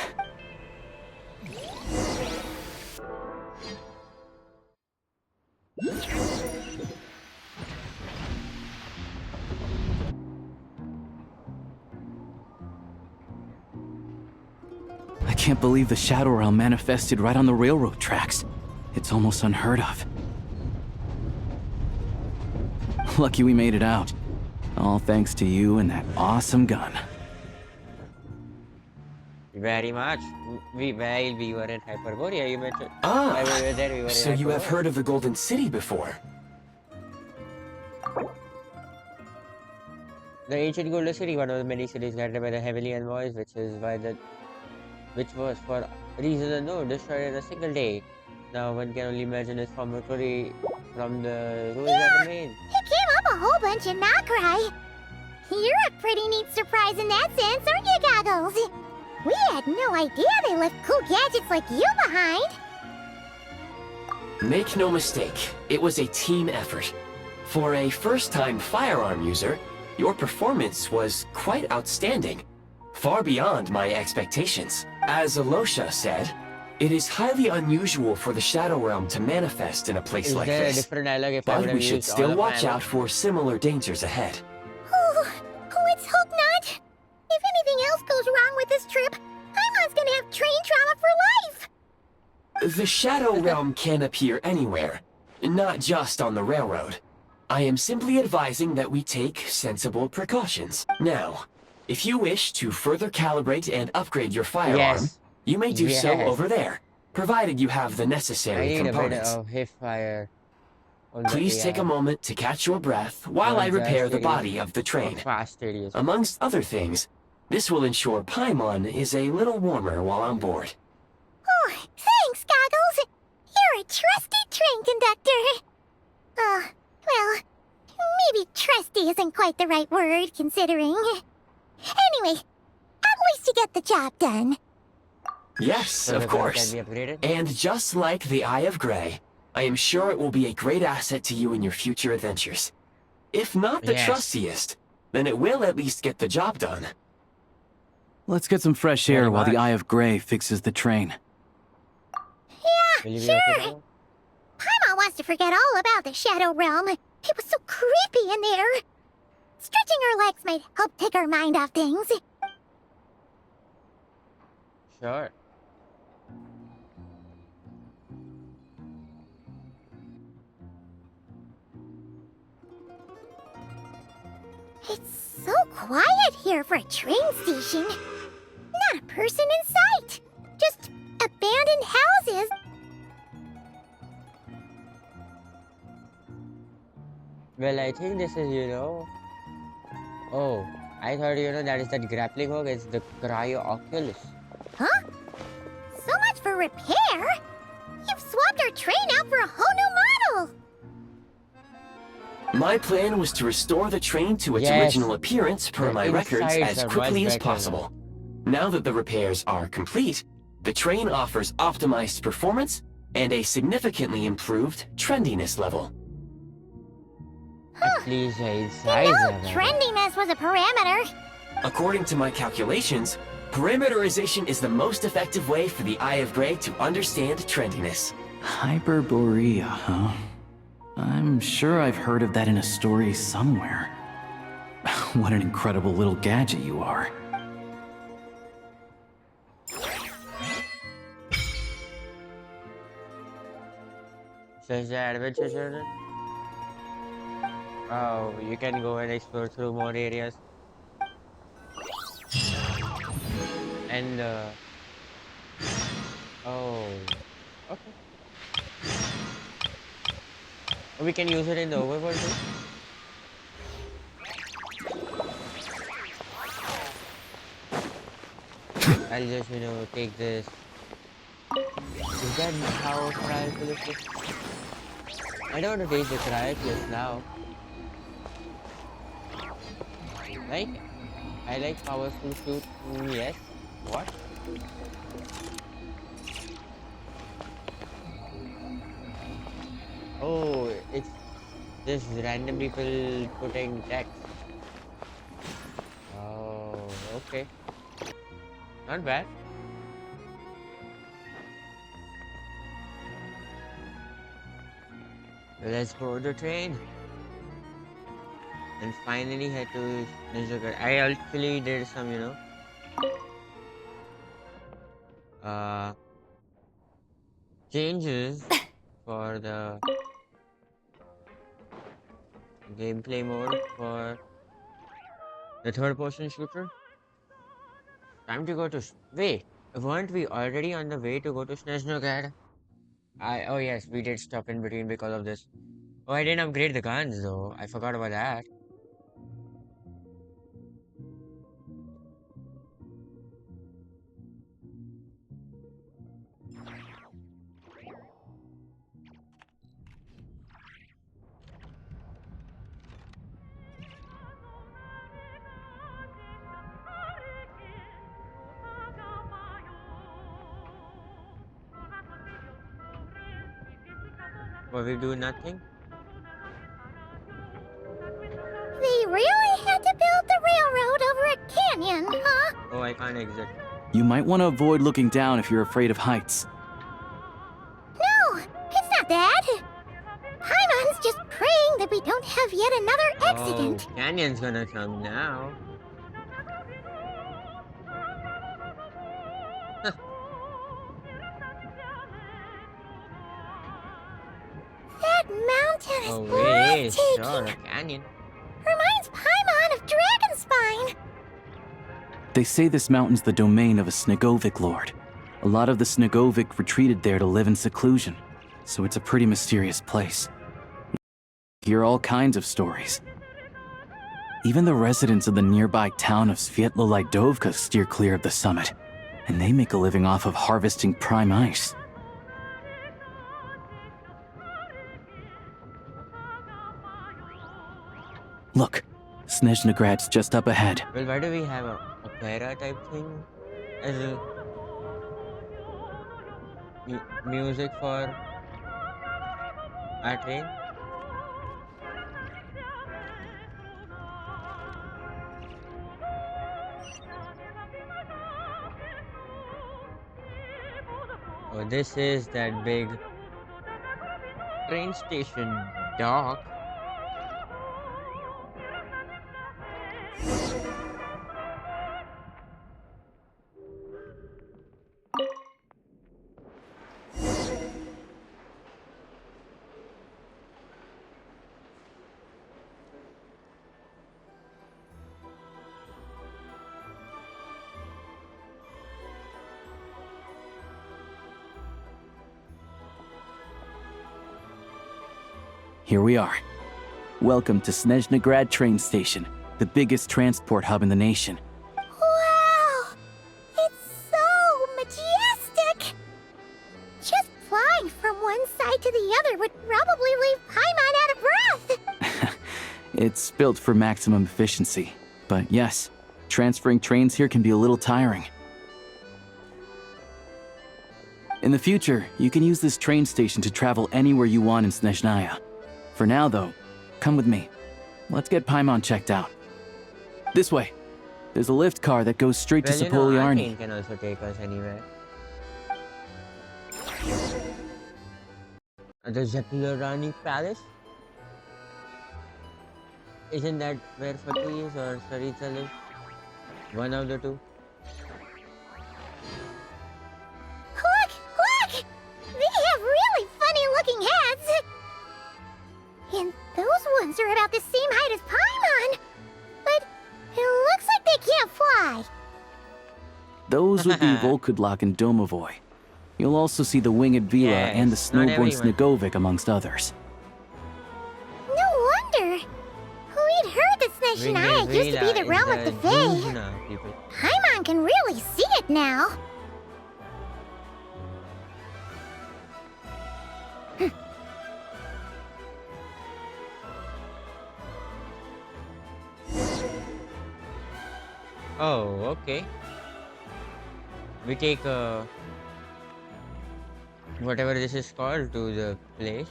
I can't believe the Shadow Realm manifested right on the railroad tracks. It's almost unheard of. Lucky we made it out. All thanks to you and that awesome gun. Very much. While we were in Hyperborea, you mentioned. Ah, While we were there, we were so in you have Hyperborea. heard of the Golden City before? The ancient Golden City, one of the many cities guarded by the heavenly envoys, which was for reasons unknown, destroyed in a single day. Now one can only imagine his former colleague from the rules that Yeah, remain. it came up a whole bunch in Nokrai. You're a pretty neat surprise in that sense, aren't you, Goggles? We had no idea they left cool gadgets like you behind. Make no mistake, it was a team effort. For a first-time firearm user, your performance was quite outstanding, far beyond my expectations. As Alosha said, it is highly unusual for the Shadow Realm to manifest in a place Is like there a this, different dialogue if I would but have we should used all still of watch my out for similar dangers ahead. Let's hope not. If anything else goes wrong with this trip, Paimon's gonna have train trauma for life. The Shadow Realm can appear anywhere, not just on the railroad. I am simply advising that we take sensible precautions. Now, if you wish to further calibrate and upgrade your firearm, Yes. you may do so Yes. over there, provided you have the I necessary need a bit components. of hip fire on the Please take a AI. moment to catch your breath while I Not repair just the it is body of the train. fast it is. Amongst other things, this will ensure Paimon is a little warmer while on board. Oh, thanks, Goggles. You're a trusty train conductor. Well, maybe trusty isn't quite the right word, considering. Anyway, at least you get the job done. Yes, So of the gun course. can be upgraded? And just like the Eye of Grey, I am sure it will be a great asset to you in your future adventures. If not the Yes. trustiest, then it will at least get the job done. Let's get some fresh air while the Eye of Grey fixes the train. Will you be Sure. okay with that? Paimon wants to forget all about the Shadow Realm. It was so creepy in there. Stretching her legs might help take her mind off things. Sure. It's so quiet here for a train station. Not a person in sight. Just abandoned houses. Well, I think this is, Oh, I thought, that is that grappling hook. It's the Cryo Oculus. Huh? So much for repair. You've swapped our train out for a whole new model. My plan was to restore the train to its Yes. original appearance per The my records insides as are quickly much as better possible. Now that the repairs are complete, the train offers optimized performance and a significantly improved trendiness level. At least the You insides know, are better. trendiness was a parameter. According to my calculations, parameterization is the most effective way for the Eye of Grey to understand trendiness. Hyperborea, huh? I'm sure I've heard of that in a story somewhere. What an incredible little gadget you are. Says the adventure journal. Oh, you can go and explore through more areas. And, oh, okay. We can use it in the overworld too. I'll just, take this. Is that how cryoculus is? I don't want to taste the cryoculus now. I like powerful suit. Yes. What? Oh, it's just random people putting text. Oh, okay. Not bad. Let's board the train. And finally head to Ninja. I actually did some, changes for the gameplay mode for the third person shooter. Time to go to. Wait, weren't we already on the way to go to Snezhnaya? Oh yes, we did stop in between because of this. Oh, I didn't upgrade the guns though. I forgot about that. For we do nothing? They really had to build the railroad over a canyon, huh? Oh, I can't exit. You might want to avoid looking down if you're afraid of heights. No, it's not that. Paimon's just praying that we don't have yet another accident. Oh, canyon's gonna come now. That mountain is Oh, it is breathtaking. sure a canyon. Reminds Paimon of Dragonspine. They say this mountain's the domain of a Snegovic lord. A lot of the Snegovic retreated there to live in seclusion, so it's a pretty mysterious place. You hear all kinds of stories. Even the residents of the nearby town of Svietlolaidovka steer clear of the summit, and they make a living off of harvesting prime ice. Look, Snezhnagrad's just up ahead. Well, why do we have a opera type thing as a music for our train? Oh, this is that big train station dock. Here we are. Welcome to Snezhnagrad train station, the biggest transport hub in the nation. Wow! It's so majestic! Just flying from one side to the other would probably leave Paimon out of breath! It's built for maximum efficiency, but yes, transferring trains here can be a little tiring. In the future, you can use this train station to travel anywhere you want in Snezhnaya. For now, though, come with me. Let's get Paimon checked out. This way. There's a lift car that goes straight to Well, our Sapoliarni. train can also take us anywhere. The Zapoliarni Palace? Isn't that where Fatih is or Saritsa lives? One of the two. Look! Look! They have really funny-looking heads! And those ones are about the same height as Paimon! But it looks like they can't fly! Those would be Volkudlak and Domovoy. You'll also see the winged Vila and the Yes, not snowborn everyone. Snegovic amongst others. No wonder! We'd heard that Snezhnaya used to be the realm of the Fae. Paimon can really see it now. Oh, okay. We take whatever this is called to the place.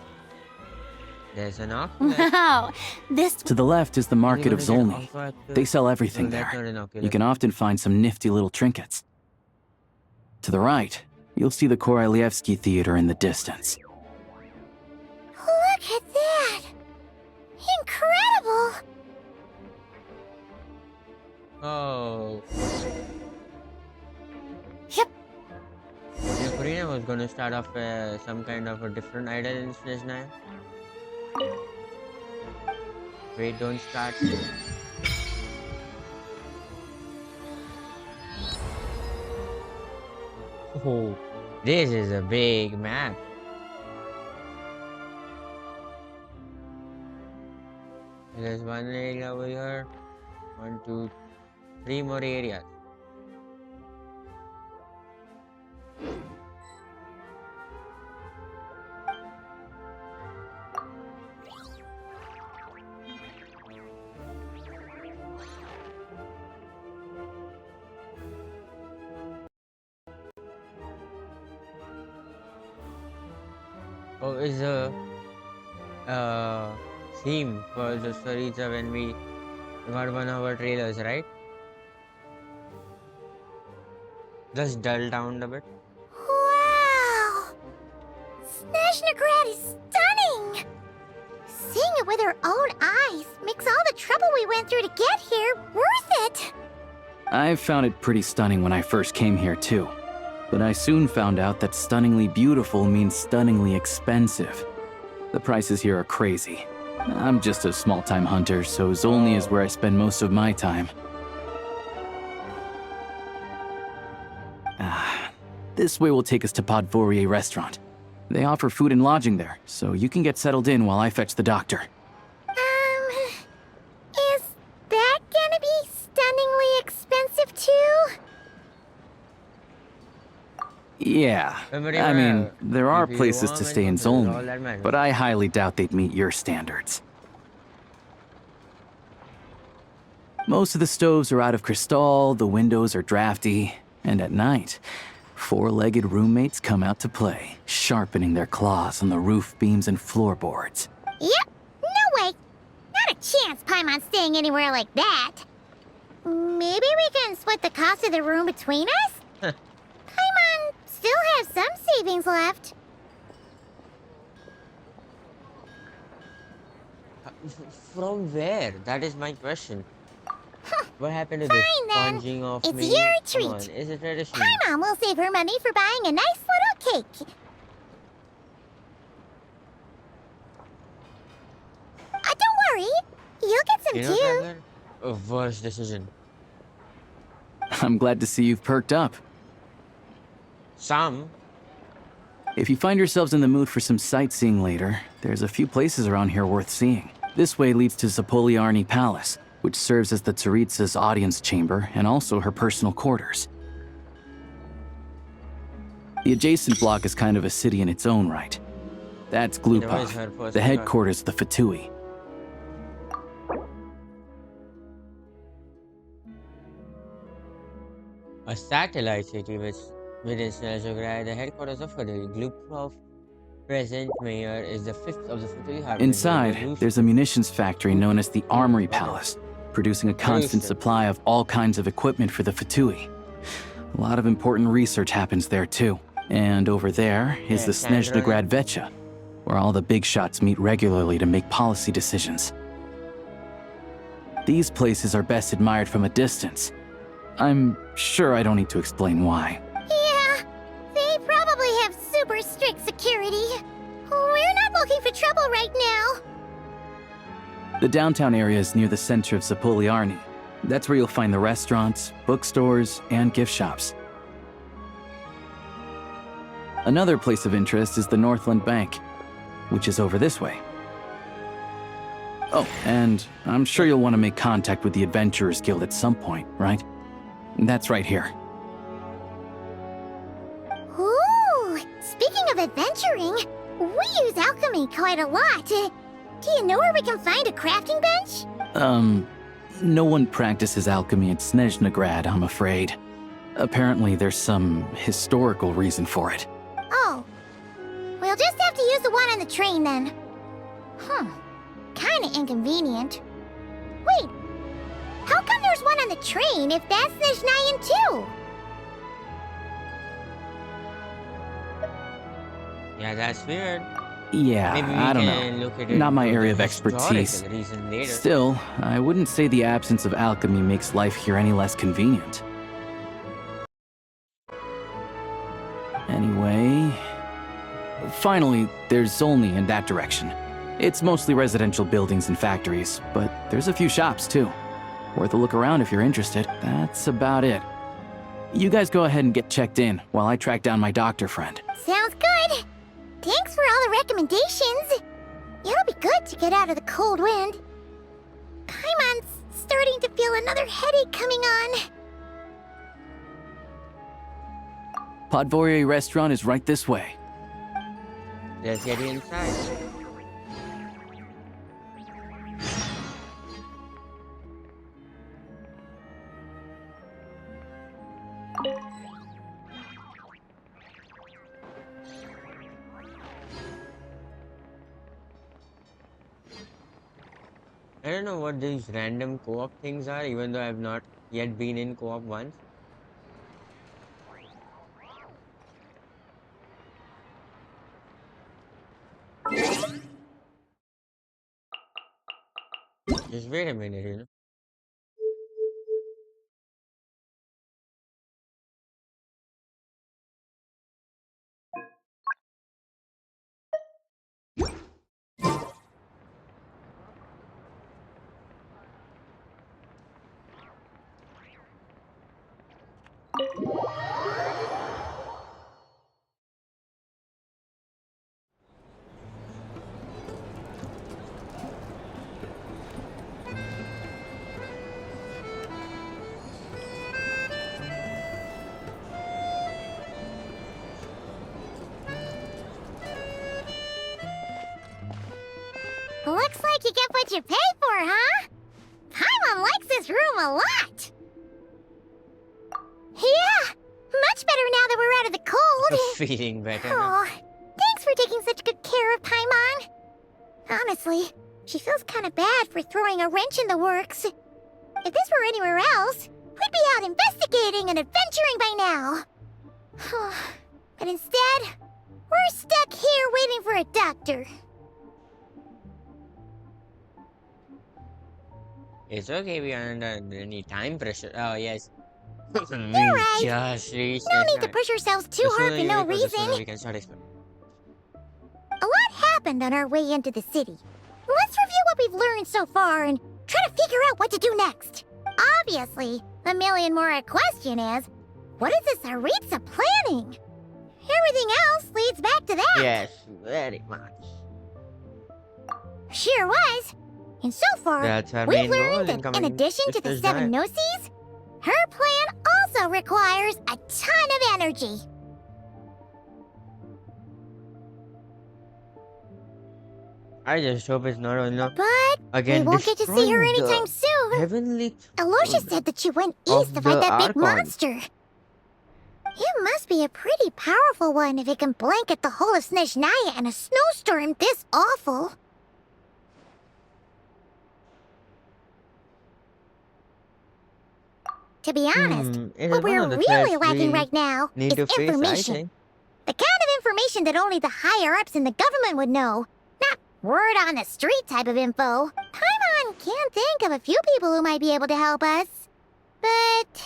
There's an oculus. Wow, this To the left is the market of gonna get Zolny. oculus? They sell everything No, that's there. not an oculus. You can often find some nifty little trinkets. To the right, you'll see the Korolyevsky Theater in the distance. Look at that! Incredible! Oh. Yep. Yeah, Karina was gonna start off some kind of a different idol in Snezhnaya. Wait, don't start. Oh, this is a big map. There's one area over here. 1, 2, 3 more areas. Oh, is uh, theme for the Sarita when we got one of our trailers, right? Just dull down a bit. Wow! Snezhnagrad is stunning! Seeing it with our own eyes makes all the trouble we went through to get here worth it! I found it pretty stunning when I first came here too. But I soon found out that stunningly beautiful means stunningly expensive. The prices here are crazy. I'm just a small-time hunter, so Zolny is where I spend most of my time. This way will take us to Podvorier restaurant. They offer food and lodging there, so you can get settled in while I fetch the doctor. Is that gonna be stunningly expensive too? Yeah, I mean, there are places to stay in Zolny, but I highly doubt they'd meet your standards. Most of the stoves are out of crystal, the windows are drafty, and at night, four-legged roommates come out to play, sharpening their claws on the roof beams and floorboards. Yep, no way! Not a chance Paimon's staying anywhere like that. Maybe we can split the cost of the room between us? Paimon still has some savings left. From where? That is my question. What happened to the Fine, sponging of it's me? your Come on, treat. is it tradition? Paimon will save her money for buying a nice little cake. Don't worry, you'll get some You know, too. Traveler? A worse decision. I'm glad to see you've perked up. Some. If you find yourselves in the mood for some sightseeing later, there's a few places around here worth seeing. This way leads to Zapoliarny Palace, which serves as the Tsaritsa's audience chamber and also her personal quarters. The adjacent block is kind of a city in its own right. That's Glupov, the headquarters of the Fatui. A satellite city within Snezhnaya, the headquarters of Fatui. Glupov present mayor is the fifth of the Fatui Harmony. Inside, there's a munitions factory known as the Armory Palace, producing a constant supply of all kinds of equipment for the Fatui. A lot of important research happens there too. And over there is the Snezhnagrad Vecha, where all the big shots meet regularly to make policy decisions. These places are best admired from a distance. I'm sure I don't need to explain why. Yeah, they probably have super strict security. We're not looking for trouble right now. The downtown area is near the center of Zapoliarny. That's where you'll find the restaurants, bookstores, and gift shops. Another place of interest is the Northland Bank, which is over this way. Oh, and I'm sure you'll want to make contact with the Adventurers Guild at some point, right? That's right here. Ooh, speaking of adventuring, we use alchemy quite a lot. Do you know where we can find a crafting bench? No one practices alchemy at Snezhnagrad, I'm afraid. Apparently there's some historical reason for it. Oh, we'll just have to use the one on the train then. Kinda inconvenient. Wait, how come there's one on the train if that's Snezhnayan too? Yeah, that's weird. Yeah, Maybe we I don't can look at know. it Not my from area the of expertise. historical reason later. Still, I wouldn't say the absence of alchemy makes life here any less convenient. Anyway... Finally, there's Zolny in that direction. It's mostly residential buildings and factories, but there's a few shops too. Worth a look around if you're interested. That's about it. You guys go ahead and get checked in while I track down my doctor friend. Sounds good. Thanks for all the recommendations. It'll be good to get out of the cold wind. Paimon's starting to feel another headache coming on. Podvorier restaurant is right this way. Let's get inside. I don't know what these random co-op things are, even though I've not yet been in co-op once. Just wait a minute. Looks like you get what you pay for, huh? Paimon likes this room a lot. Yeah, much better now that we're out of the cold. Feeling better now. Oh, thanks for taking such good care of Paimon. Honestly, she feels kind of bad for throwing a wrench in the works. If this were anywhere else, we'd be out investigating and adventuring by now. But instead, we're stuck here waiting for a doctor. It's okay, we are under any time pressure. Oh, yes. You're right. Just reached No this need to night. push ourselves too The hard sooner for you no wake up, the sooner reason. we can start exploring. A lot happened on our way into the city. Let's review what we've learned so far and try to figure out what to do next. Obviously, the million more question is, what is the Tsaritsa planning? Everything else leads back to that. Yes, very much. Sure was. And so far, That's our we've main goal learned in that coming in addition to the this 7 night. Gnosis, her plan also requires a ton of energy. I just hope it's not enough. But Again, we won't get to see her destroying the anytime soon. Heavenly Aloysia throne said that she went of east to fight the that big Archon. monster. It must be a pretty powerful one if it can blanket the whole of Snezhnaya in a snowstorm this awful. To be honest, it is what one we're of the really threats lacking we right now need is to face, I information. think. The kind of information that only the higher-ups in the government would know. Not word on the street type of info. Paimon can think of a few people who might be able to help us. But...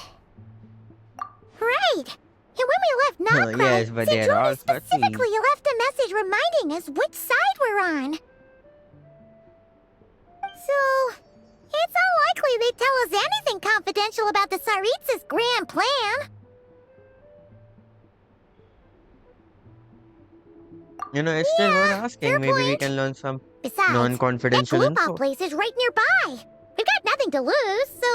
Right! And when we left Oh, Nocra, yes, but they're all Sindrone specifically left a message reminding us which side we're on. So, it's unlikely they'd tell us anything confidential about the Tsaritsa's grand plan. You know, it's still worth asking. Maybe we can learn some Besides, non-confidential that info. Glupop place is right nearby. We've got nothing to lose, so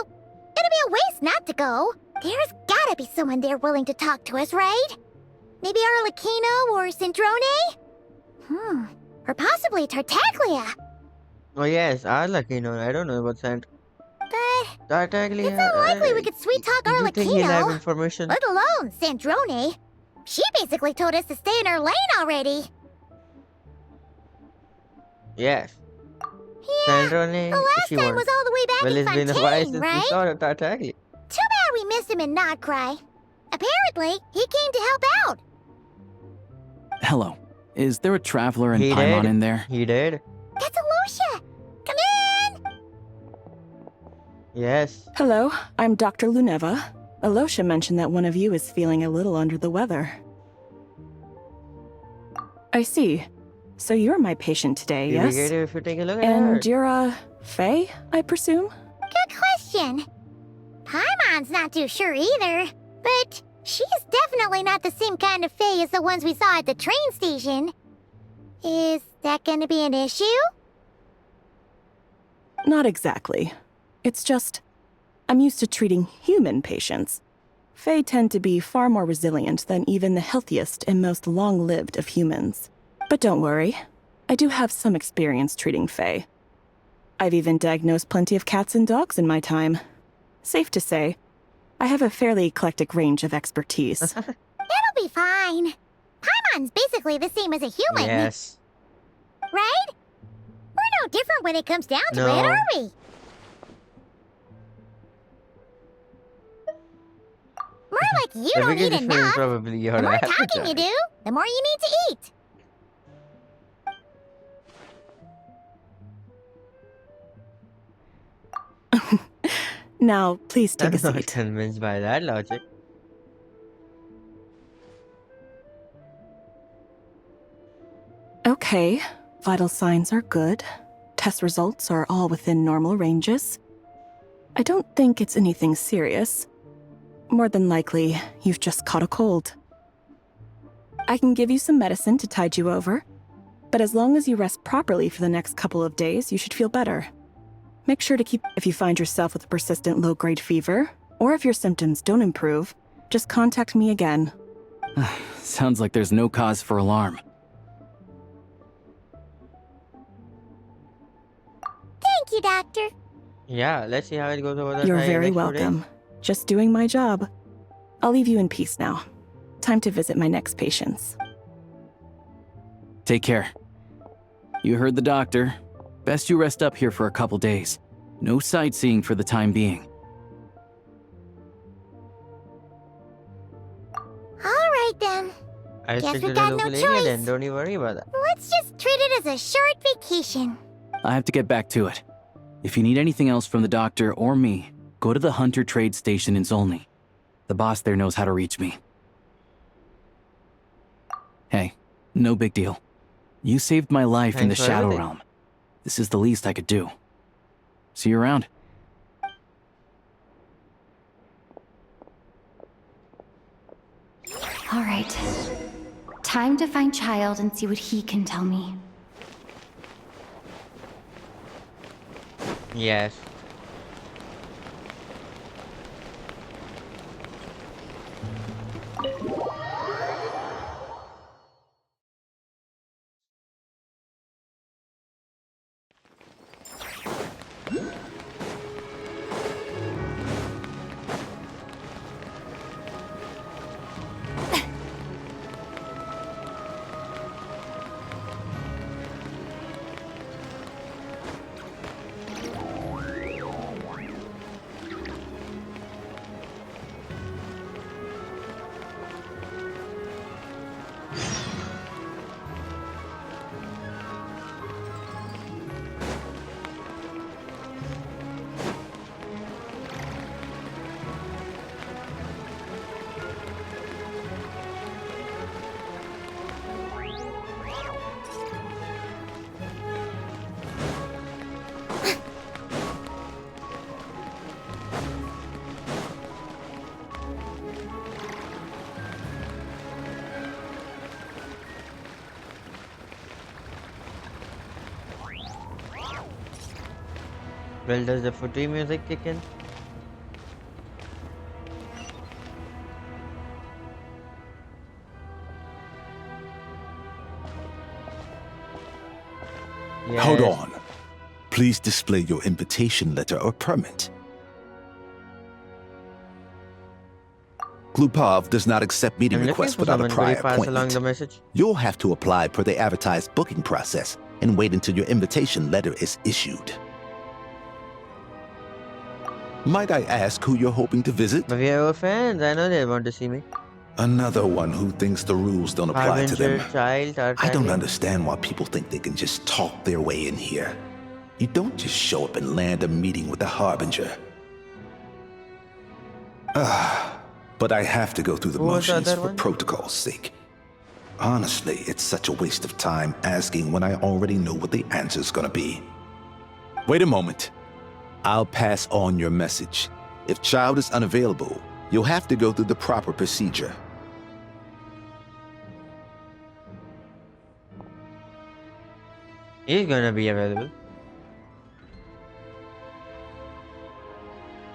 it'll be a waste not to go. There's gotta be someone there willing to talk to us, right? Maybe Arlecchino or Sindrone? Or possibly Tartaglia. Oh yes, I lucky no. I don't know about that. But Tartaglia. it's unlikely we could sweet-talk You think he'll have Arlecchino. information? Let alone Sandrone. She basically told us to stay in her lane already. Yes. Yeah, Sandrone, the last she time won't. was all the way back Well, in it's been a while Fontaine, since right? we saw Tartaglia. Too bad we missed him in Notcry. Apparently, he came to help out. Hello. Is there a traveler in He Paimon did. in there? He did. That's Aloysia. Come in! Yes. Hello, I'm Dr. Luneva. Aloysia mentioned that one of you is feeling a little under the weather. I see. So you're my patient today, You'll be yes? great if you take a look at her. And you're, Faye, I presume? Good question. Paimon's not too sure either, but she's definitely not the same kind of Fae as the ones we saw at the train station. Is that gonna be an issue? Not exactly. It's just, I'm used to treating human patients. Fae tend to be far more resilient than even the healthiest and most long-lived of humans. But don't worry, I do have some experience treating Fae. I've even diagnosed plenty of cats and dogs in my time. Safe to say, I have a fairly eclectic range of expertise. It'll be fine. Paimon's basically the same as a human. Yes. Right? We're no different when it comes down to No. it, are we? More like you The don't biggest eat difference is enough. probably your The more appetite. talking you do, the more you need to eat. Now, please take I'm a not seat. convinced by that logic. Okay, vital signs are good. Test results are all within normal ranges. I don't think it's anything serious. More than likely, you've just caught a cold. I can give you some medicine to tide you over, but as long as you rest properly for the next couple of days, you should feel better. Make sure to keep if you find yourself with a persistent low-grade fever, or if your symptoms don't improve, just contact me again. Sounds like there's no cause for alarm. Thank you, Doctor. Yeah, let's see how it goes over the You're next very 2 days. welcome. Just doing my job. I'll leave you in peace now. Time to visit my next patients. Take care. You heard the doctor. Best you rest up here for a couple days. No sightseeing for the time being. All right, then. I Guess still we to the got no local area then, choice. don't you worry about that. Let's just treat it as a short vacation. I have to get back to it. If you need anything else from the doctor or me, go to the Hunter Trade Station in Zolny. The boss there knows how to reach me. Hey, no big deal. You saved my life in the Thanks for Shadow everything. Realm. This is the least I could do. See you around. All right. Time to find Child and see what he can tell me. Yes. Well, does the footy music kick in? Hold Yes. on. Please display your invitation letter or permit. Glupov does not accept meeting I'm looking requests for without a someone. Could prior you pass along appointment. the message? You'll have to apply per the advertised booking process and wait until your invitation letter is issued. Might I ask who you're hoping to visit? But we are our fans. I know they want to see me. Another one who thinks the rules don't apply to them. Harbinger, Child, I don't Tartaglia. understand why people think they can just talk their way in here. You don't just show up and land a meeting with the Harbinger. But I have to go through the Who was the motions other for one? protocol's sake. Honestly, it's such a waste of time asking when I already know what the answer's gonna be. Wait a moment. I'll pass on your message. If Child is unavailable, you'll have to go through the proper procedure. He's gonna be available.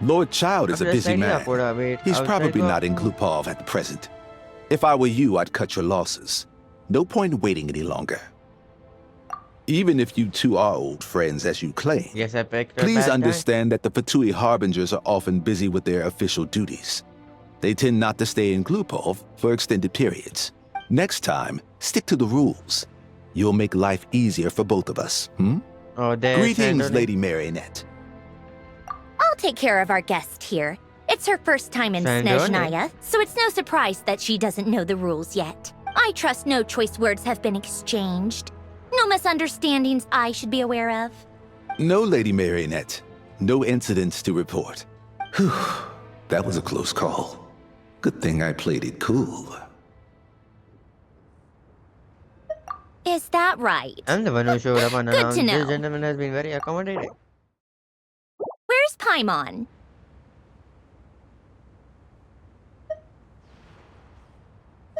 Lord Child is a Okay, busy slightly man. upward, wait, He's outside probably to not in Glupov at the present. If I were you, I'd cut your losses. No point waiting any longer. Even if you two are old friends as you claim, Yes, I picked a please bad guy. understand that the Fatui Harbingers are often busy with their official duties. They tend not to stay in Glupov for extended periods. Next time, stick to the rules. You'll make life easier for both of us, Oh, there's Greetings, Sandrine. Lady Marionette. I'll take care of our guest here. It's her first time in Sandrine. Snezhnaya, so it's no surprise that she doesn't know the rules yet. I trust no choice words have been exchanged. No misunderstandings I should be aware of. No, Lady Marionette. No incidents to report. Whew, that was a close call. Good thing I played it cool. Is that right? I'm the one who showed up Good to unannounced. know. This gentleman has been very accommodating. Where's Paimon?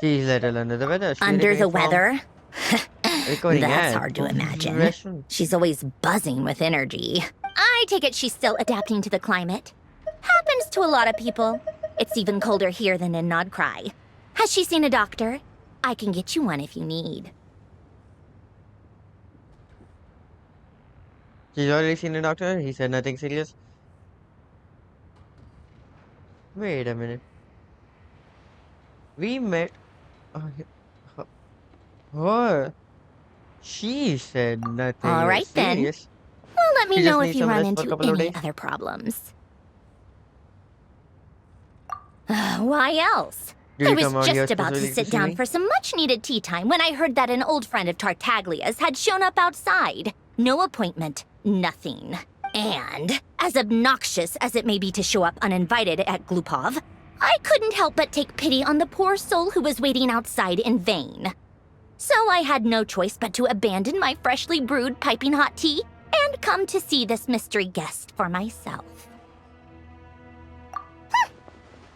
She's a little under the weather. She Under the recovered from weather? recording That's ad. hard to imagine. Restaurant. She's always buzzing with energy. I take it she's still adapting to the climate. Happens to a lot of people. It's even colder here than in Nodcry. Has she seen a doctor? I can get you one if you need. She's already seen a doctor. He said nothing serious. Wait a minute. We met. Her. She said nothing All right, then. serious. Well, let me She just know needs if you some run rest for a into couple of any days. other problems. Why else? Did I you was come out here just about to specifically sit to see down me? for some much-needed tea time when I heard that an old friend of Tartaglia's had shown up outside. No appointment, nothing. And, as obnoxious as it may be to show up uninvited at Glupov, I couldn't help but take pity on the poor soul who was waiting outside in vain. So I had no choice but to abandon my freshly brewed piping hot tea and come to see this mystery guest for myself.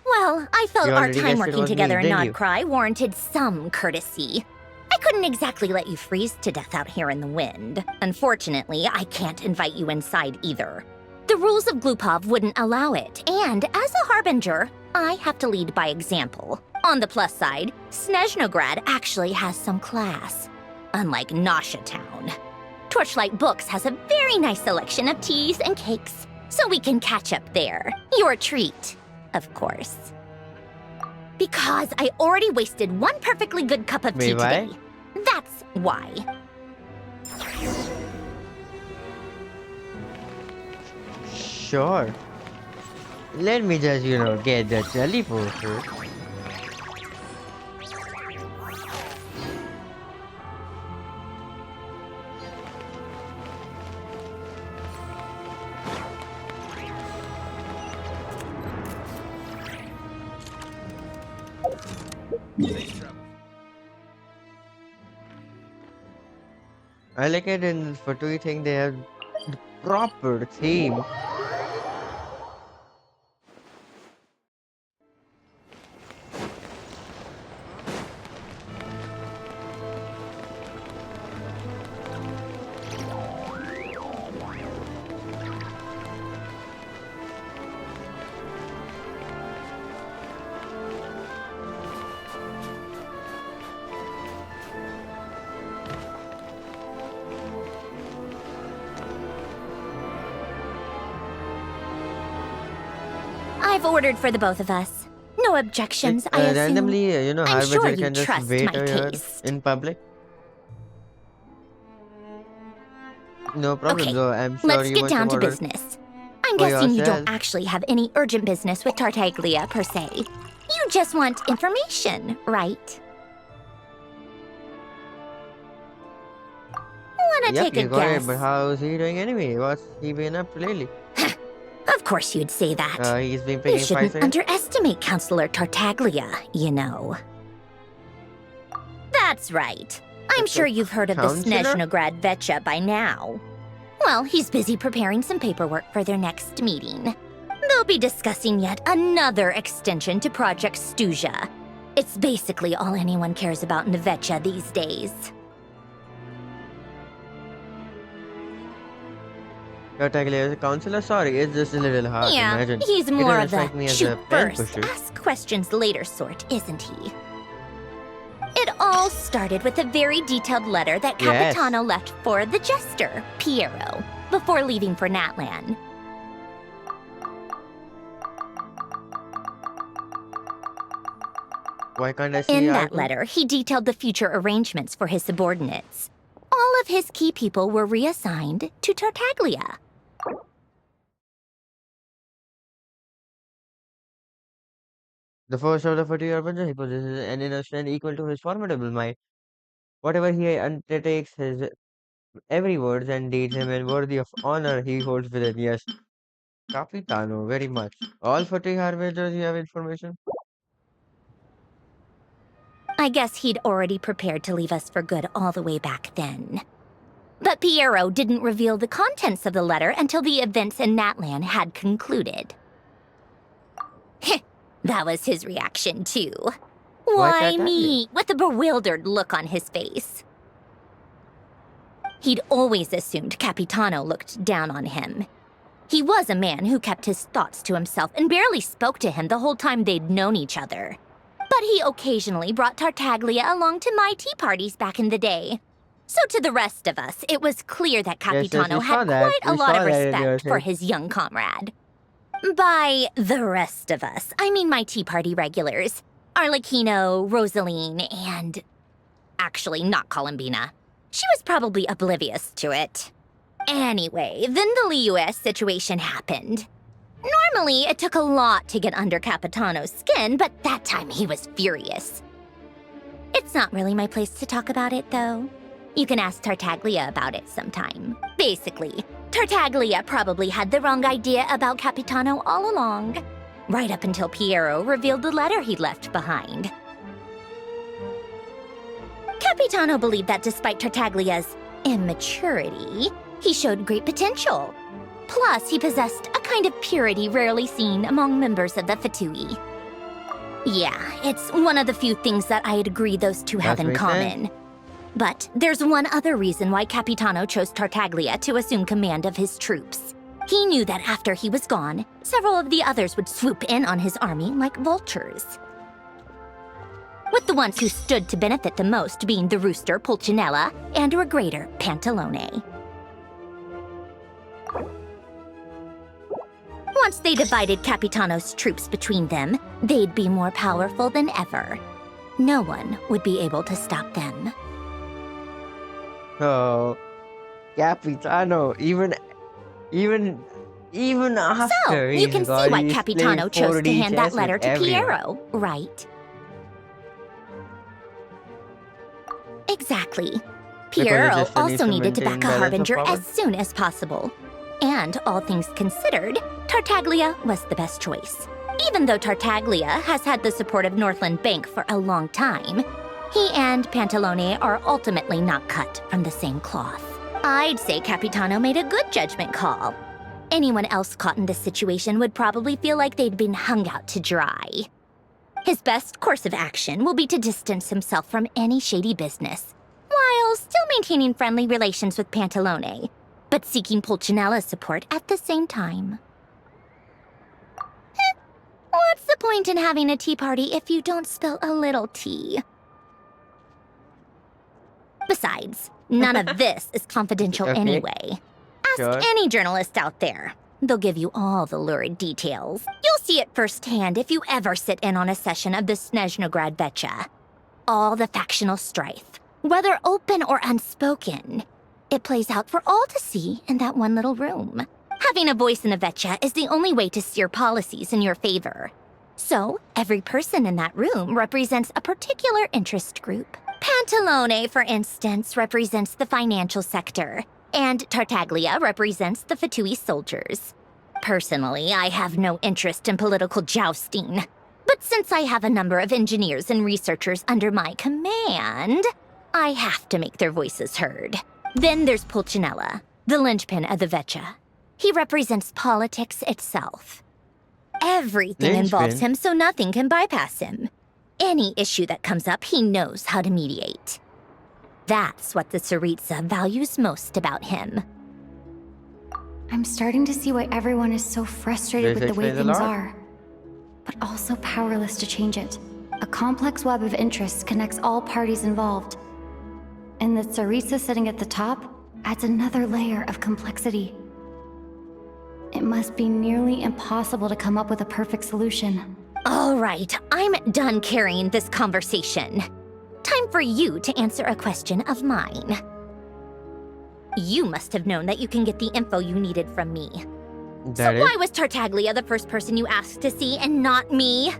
Well, I felt You our already time guessed it working was me, together in didn't you? Nodcry warranted some courtesy. I couldn't exactly let you freeze to death out here in the wind. Unfortunately, I can't invite you inside either. The rules of Glupov wouldn't allow it, and as a harbinger, I have to lead by example. On the plus side, Snezhnograd actually has some class, unlike Nosha Town. Torchlight Books has a very nice selection of teas and cakes, so we can catch up there. Your treat, of course. Because I already wasted one perfectly good cup of tea Wait, why? today. That's why. Sure. Let me just, get the telephone first. I like it in Fatui thing they have the proper theme. I've ordered for the both of us. No objections, I assume. Randomly, I'm Harbinger sure you can just trust wait my here taste. in public. No problem, Okay, though. I'm sure let's you get want down some to order business. I'm for guessing you don't yourself. actually have any urgent business with Tartaglia, per se. You just want information, right? Wanna Yep, take you a got guess? it, but how's he doing anyway? What's he been up to lately? Of course you'd say that. He's been You picking shouldn't fights again? underestimate Counselor Tartaglia, you know. That's right. I'm sure you've heard of the Counselor? Snezhnograd Vecha by now. Well, he's busy preparing some paperwork for their next meeting. They'll be discussing yet another extension to Project Stuzha. It's basically all anyone cares about in the Vecha these days. Tartaglia is a counselor? Sorry, it's just a little hard to Yeah, imagine. he's He more doesn't of the strike me as shoot a pen first, pusher. ask questions later sort, isn't he? It all started with a very detailed letter that Yes. Capitano left for the jester, Piero, before leaving for Natlan. Why can't I see In the that artwork? letter, he detailed the future arrangements for his subordinates. all of his key people were reassigned to Tartaglia. The first of the 40 Urban, he possesses an inner strength equal to his formidable might. Whatever he undertakes, his every word and deeds him and worthy of honor he holds within. Yes, Capitano, very much. All 40 Harbingers, you have information? I guess he'd already prepared to leave us for good all the way back then. But Piero didn't reveal the contents of the letter until the events in Natlan had concluded. That was his reaction, too. Why me? With a bewildered look on his face. He'd always assumed Capitano looked down on him. He was a man who kept his thoughts to himself and barely spoke to him the whole time they'd known each other. But he occasionally brought Tartaglia along to my tea parties back in the day. So to the rest of us, it was clear that Capitano had quite a lot of respect for his young comrade. By the rest of us, I mean my tea party regulars. Arlecchino, Rosaline, and... actually, not Columbina. She was probably oblivious to it. Anyway, then the Liues situation happened. Normally, it took a lot to get under Capitano's skin, but that time he was furious. It's not really my place to talk about it, though. You can ask Tartaglia about it sometime. Basically, Tartaglia probably had the wrong idea about Capitano all along, right up until Piero revealed the letter he'd left behind. Capitano believed that despite Tartaglia's immaturity, he showed great potential. Plus, he possessed a kind of purity rarely seen among members of the Fatui. Yeah, it's one of the few things that I'd agree those two have in common. But there's one other reason why Capitano chose Tartaglia to assume command of his troops. He knew that after he was gone, several of the others would swoop in on his army like vultures. With the ones who stood to benefit the most being the rooster Pulcinella and Regrator Pantalone. Once they divided Capitano's troops between them, they'd be more powerful than ever. No one would be able to stop them. Oh, Capitano, even after So, you can see why Capitano chose to hand that letter to Piero, right? Exactly. Piero also needed to back a Harbinger as soon as possible. And all things considered, Tartaglia was the best choice. Even though Tartaglia has had the support of Northland Bank for a long time, he and Pantalone are ultimately not cut from the same cloth. I'd say Capitano made a good judgment call. Anyone else caught in this situation would probably feel like they'd been hung out to dry. His best course of action will be to distance himself from any shady business, while still maintaining friendly relations with Pantalone, but seeking Pulcinella's support at the same time. What's the point in having a tea party if you don't spill a little tea? Besides, none of this is confidential anyway. Ask any journalist out there. They'll give you all the lurid details. You'll see it firsthand if you ever sit in on a session of the Snezhnaya Vecha. All the factional strife, whether open or unspoken, it plays out for all to see in that one little room. Having a voice in the Vecha is the only way to steer policies in your favor. So, every person in that room represents a particular interest group. Pantalone, for instance, represents the financial sector, and Tartaglia represents the Fatui soldiers. Personally, I have no interest in political jousting. But since I have a number of engineers and researchers under my command, I have to make their voices heard. Then there's Pulcinella, the linchpin of the Vecha. He represents politics itself. Everything involves him, so nothing can bypass him. Any issue that comes up, he knows how to mediate. That's what the Tsaritsa values most about him. I'm starting to see why everyone is so frustrated with the way things are, but also powerless to change it. A complex web of interests connects all parties involved. And the Tsaritsa sitting at the top adds another layer of complexity. It must be nearly impossible to come up with a perfect solution. All right, I'm done carrying this conversation. Time for you to answer a question of mine. You must have known that you can get the info you needed from me. So That is why was Tartaglia the first person you asked to see and not me?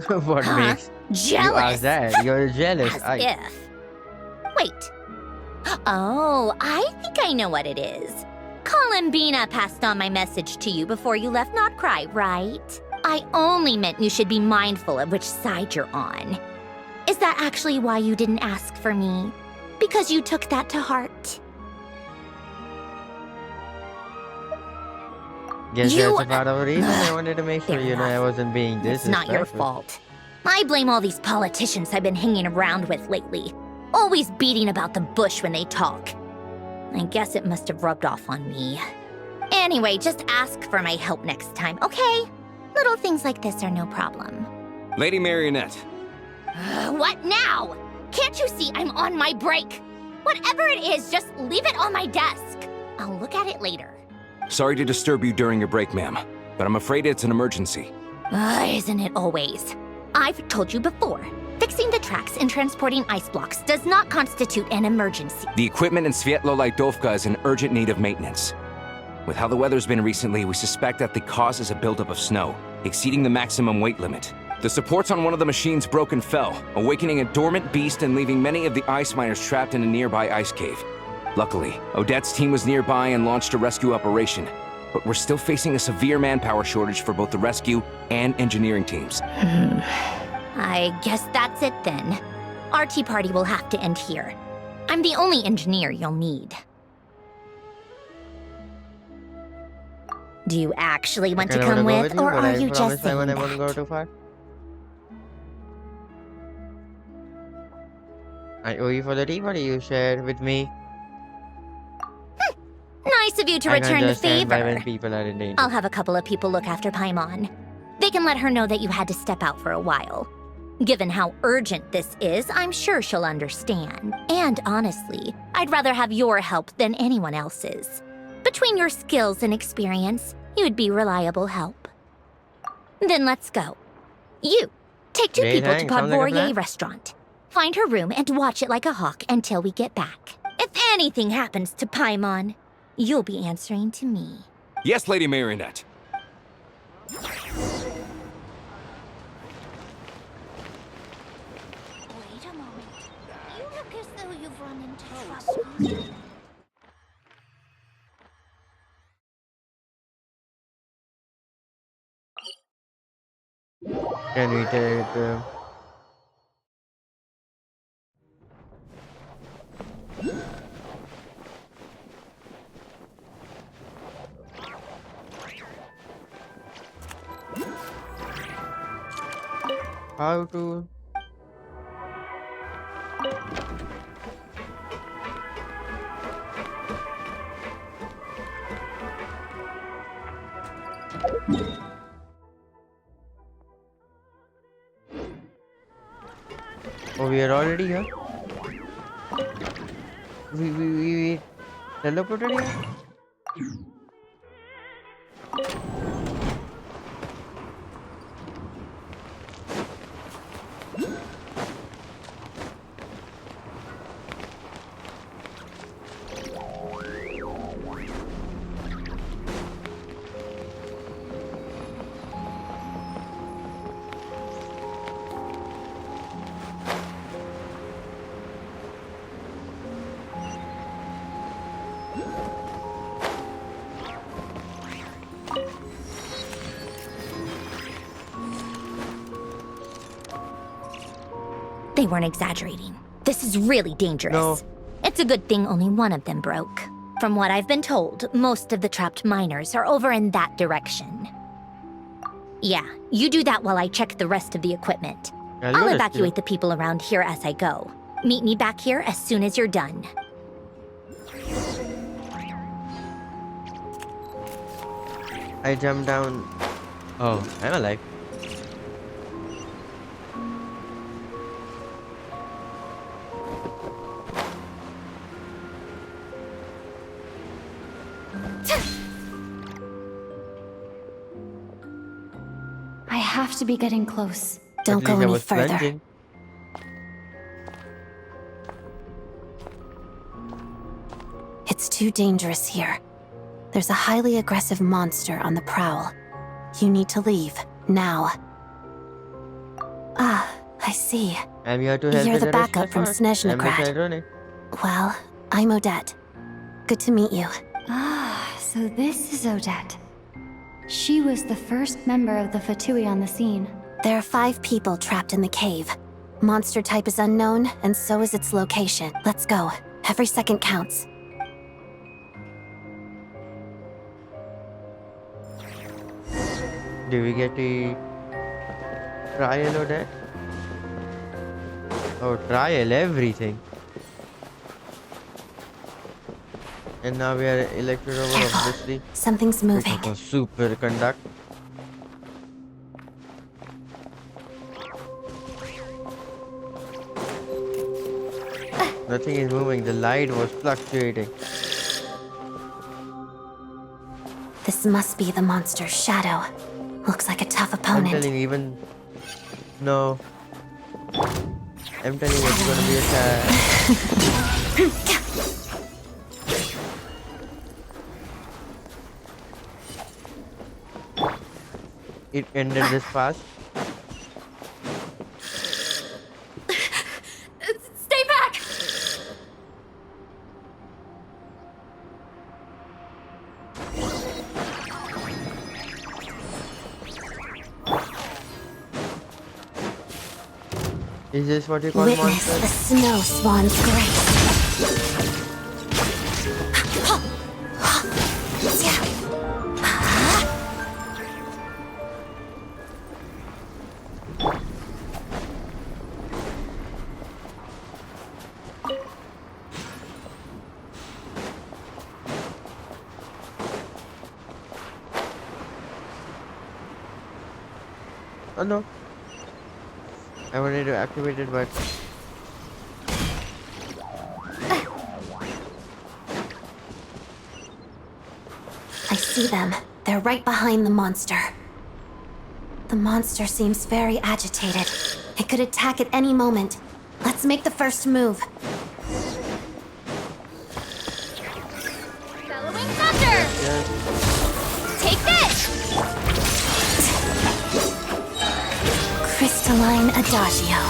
what Huh? makes you Jealous? ask that? You're jealous. As if. Wait. Oh, I think I know what it is. Columbina passed on my message to you before you left Not Cry, right? I only meant you should be mindful of which side you're on. Is that actually why you didn't ask for me? Because you took that to heart? Guess You- that's a part of the reason I wanted to make sure Fair I enough. wasn't being It's not your disrespectful. fault. I blame all these politicians I've been hanging around with lately. Always beating about the bush when they talk. I guess it must have rubbed off on me. Anyway, just ask for my help next time, okay? Little things like this are no problem. Lady Marionette, What now? Can't you see I'm on my break? Whatever it is, just leave it on my desk. I'll look at it later. sorry to disturb you during your break, ma'am, but I'm afraid it's an emergency. Isn't it always? I've told you before. Fixing the tracks and transporting ice blocks does not constitute an emergency. The equipment in Svietlo-Laidovka is in urgent need of maintenance. With how the weather's been recently, we suspect that the cause is a buildup of snow, exceeding the maximum weight limit. The supports on one of the machines broke and fell, awakening a dormant beast and leaving many of the ice miners trapped in a nearby ice cave. Luckily, Odette's team was nearby and launched a rescue operation, but we're still facing a severe manpower shortage for both the rescue and engineering teams. I guess that's it then. Our tea party will have to end here. I'm the only engineer you'll need. Do you actually want to I kinda come wanna go with, you, or but are I you promise just I saying wouldn't that? go too far. I owe you for the tea party you shared with me. Nice of you to I can return the just stand by favor. when people are in danger. I'll have a couple of people look after Paimon. They can let her know that you had to step out for a while. Given how urgent this is, I'm sure she'll understand. And honestly, I'd rather have your help than anyone else's. Between your skills and experience, you'd be reliable help. Then let's go. You, take two Okay, people to thanks. Sounds like a Podbourrier plan. restaurant. Find her room and watch it like a hawk until we get back. If anything happens to Paimon, you'll be answering to me. Yes, Lady Marionette. Wait a moment. You look as though you've run into trouble. Can we take how to Oh, we are already here. We teleported here. They weren't exaggerating. This is really dangerous. No. It's a good thing only one of them broke. From what I've been told, most of the trapped miners are over in that direction. Yeah, you do that while I check the rest of the equipment. Yeah, I'll look at evacuate the people around here as I go. Meet me back here as soon as you're done. I jumped down. Oh, I'm alive. I have to be getting close. Don't At go least I any was further. plunging. It's too dangerous here. There's a highly aggressive monster on the prowl. You need to leave, now. Ah, I see. I'm here to help You're with the backup from rescue effort. I'm Snezhnagrad. Michael. Well, I'm Odette. Good to meet you. Ah, so this is Odette. She was the first member of the Fatui on the scene. There are 5 people trapped in the cave. Monster type is unknown, and so is its location. Let's go. Every second counts. Do we get to trial or that? Oh, trial everything. And now we are elected over, obviously. Something's moving. Superconduct. Nothing is moving. The light was fluctuating. This must be the monster's shadow. Looks like a tough I'm opponent. telling you, even... No. I'm telling you, it's gonna be a sad. It ended this fast. Stay back! Is this what you call Witness monster? the snow swan's grace. Oh no. I wanted to activate it, but I see them. They're right behind the monster. The monster seems very agitated. It could attack at any moment. Let's make the first move. Bellowing thunder! Take this! Crystalline adagio.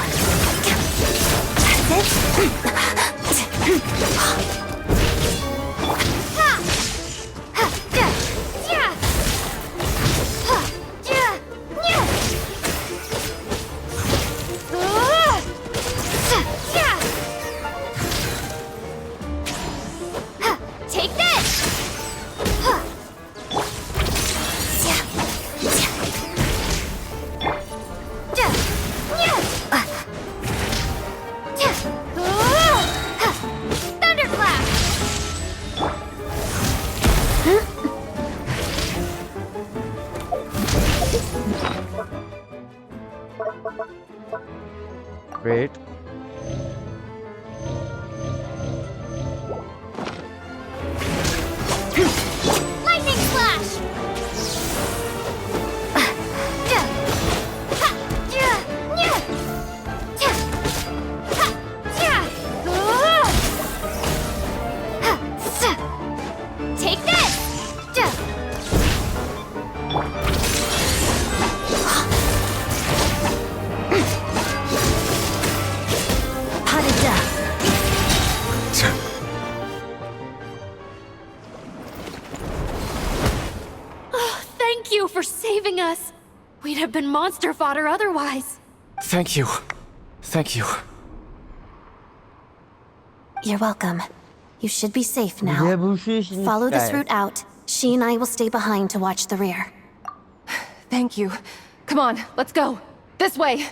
That's it. Take this! Thunderclap! great. Lightning slash! Take this! Oh, thank you for saving us. We'd have been monster fodder otherwise. Thank you. Thank you. You're welcome. You should be safe now. Revolution Follow this style. route out. She and I will stay behind to watch the rear. Thank you. Come on, let's go. This way.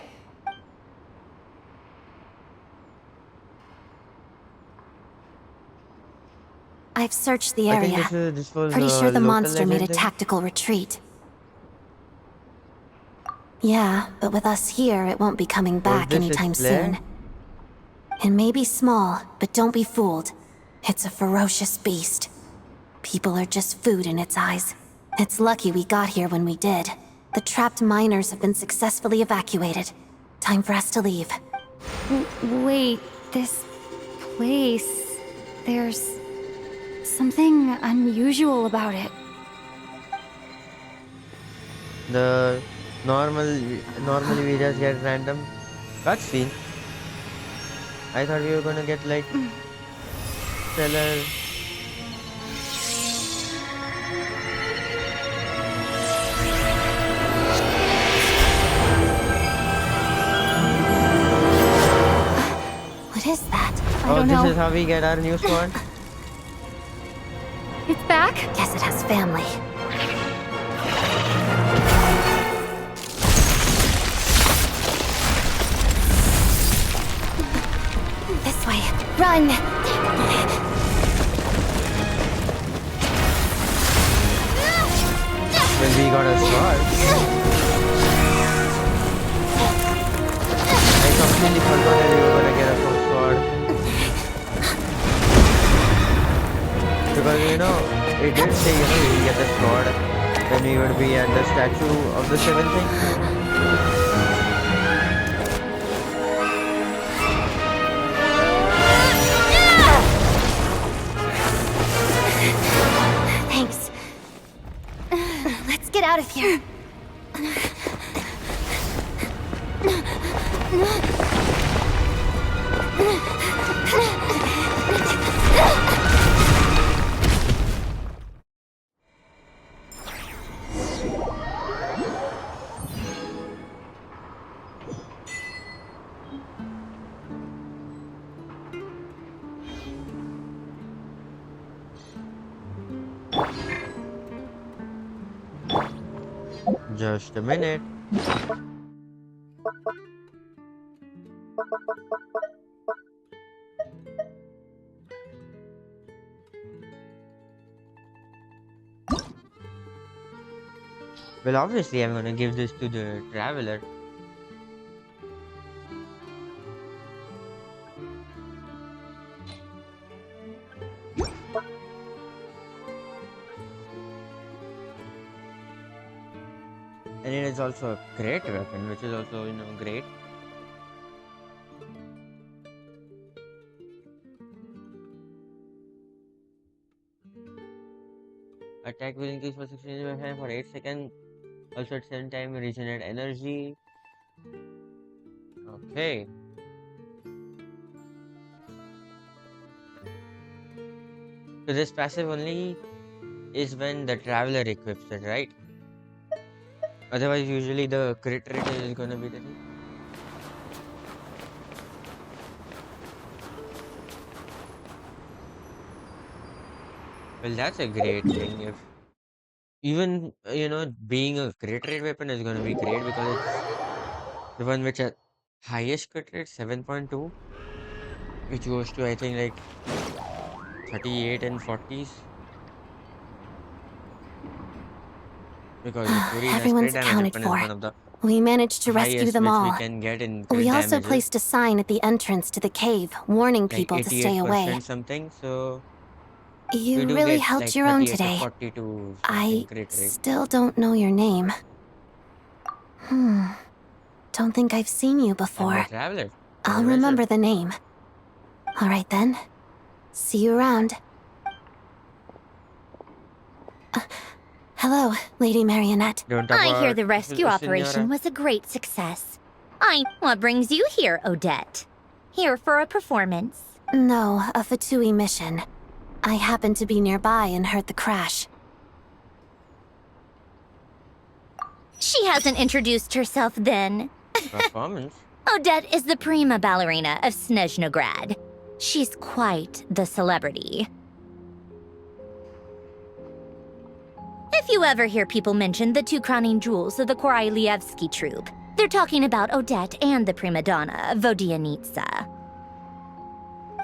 I've searched the I think area. this was Pretty sure the local monster made a legend thing. tactical retreat. Yeah, but with us here, it won't be coming back this anytime its lair? soon. It may be small, but don't be fooled. It's a ferocious beast. People are just food in its eyes. It's lucky we got here when we did. The trapped miners have been successfully evacuated. Time for us to leave. Wait, this place... There's something unusual about it. The normally we just get random cutscene. I thought we were gonna get like stellar. What is that? I don't know. This is how we get our new sword. It's back? Guess it has family. This way. Run! Well, we got a sword. I completely forgot that we were gonna get a full sword. Because it did say you will get the sword when we would be at the statue of the seven thing. Thanks. Let's get out of here. Just a minute. Well, obviously, I'm gonna give this to the traveler. And it is also a great weapon, which is also, great. Attack will increase for 16% for 8 seconds. Also at same time regenerate energy. Okay. So this passive only is when the traveler equips it, right? Otherwise, usually the crit rate is gonna be the thing. Well, that's a great thing. If even being a crit rate weapon is gonna be great because it's the one which has highest crit rate 7.2, which goes to I think like 38 and 40s. Because the Fury has Everyone's crit damage accounted weapon is for. one of the We managed to rescue highest them which all. we can get in We crit also damages, placed a sign at the entrance to the cave, warning like people to stay away. 88% something. So we You do really get held like your own 38 to today. 42 I something crit rate. still don't know your name. Don't think I've seen you I'm before. a traveler. I'll remember the name. All right then. See you around. Hello, Lady Marionette. Don't talk I hear about the rescue operation Senora. was a great success. What brings you here, Odette? Here for a performance? No, a Fatui mission. I happened to be nearby and heard the crash. She hasn't introduced herself then. Performance? Odette is the prima ballerina of Snezhnograd. She's quite the celebrity. If you ever hear people mention the two crowning jewels of the Korailievsky troupe, they're talking about Odette and the prima donna, Vodianitsa.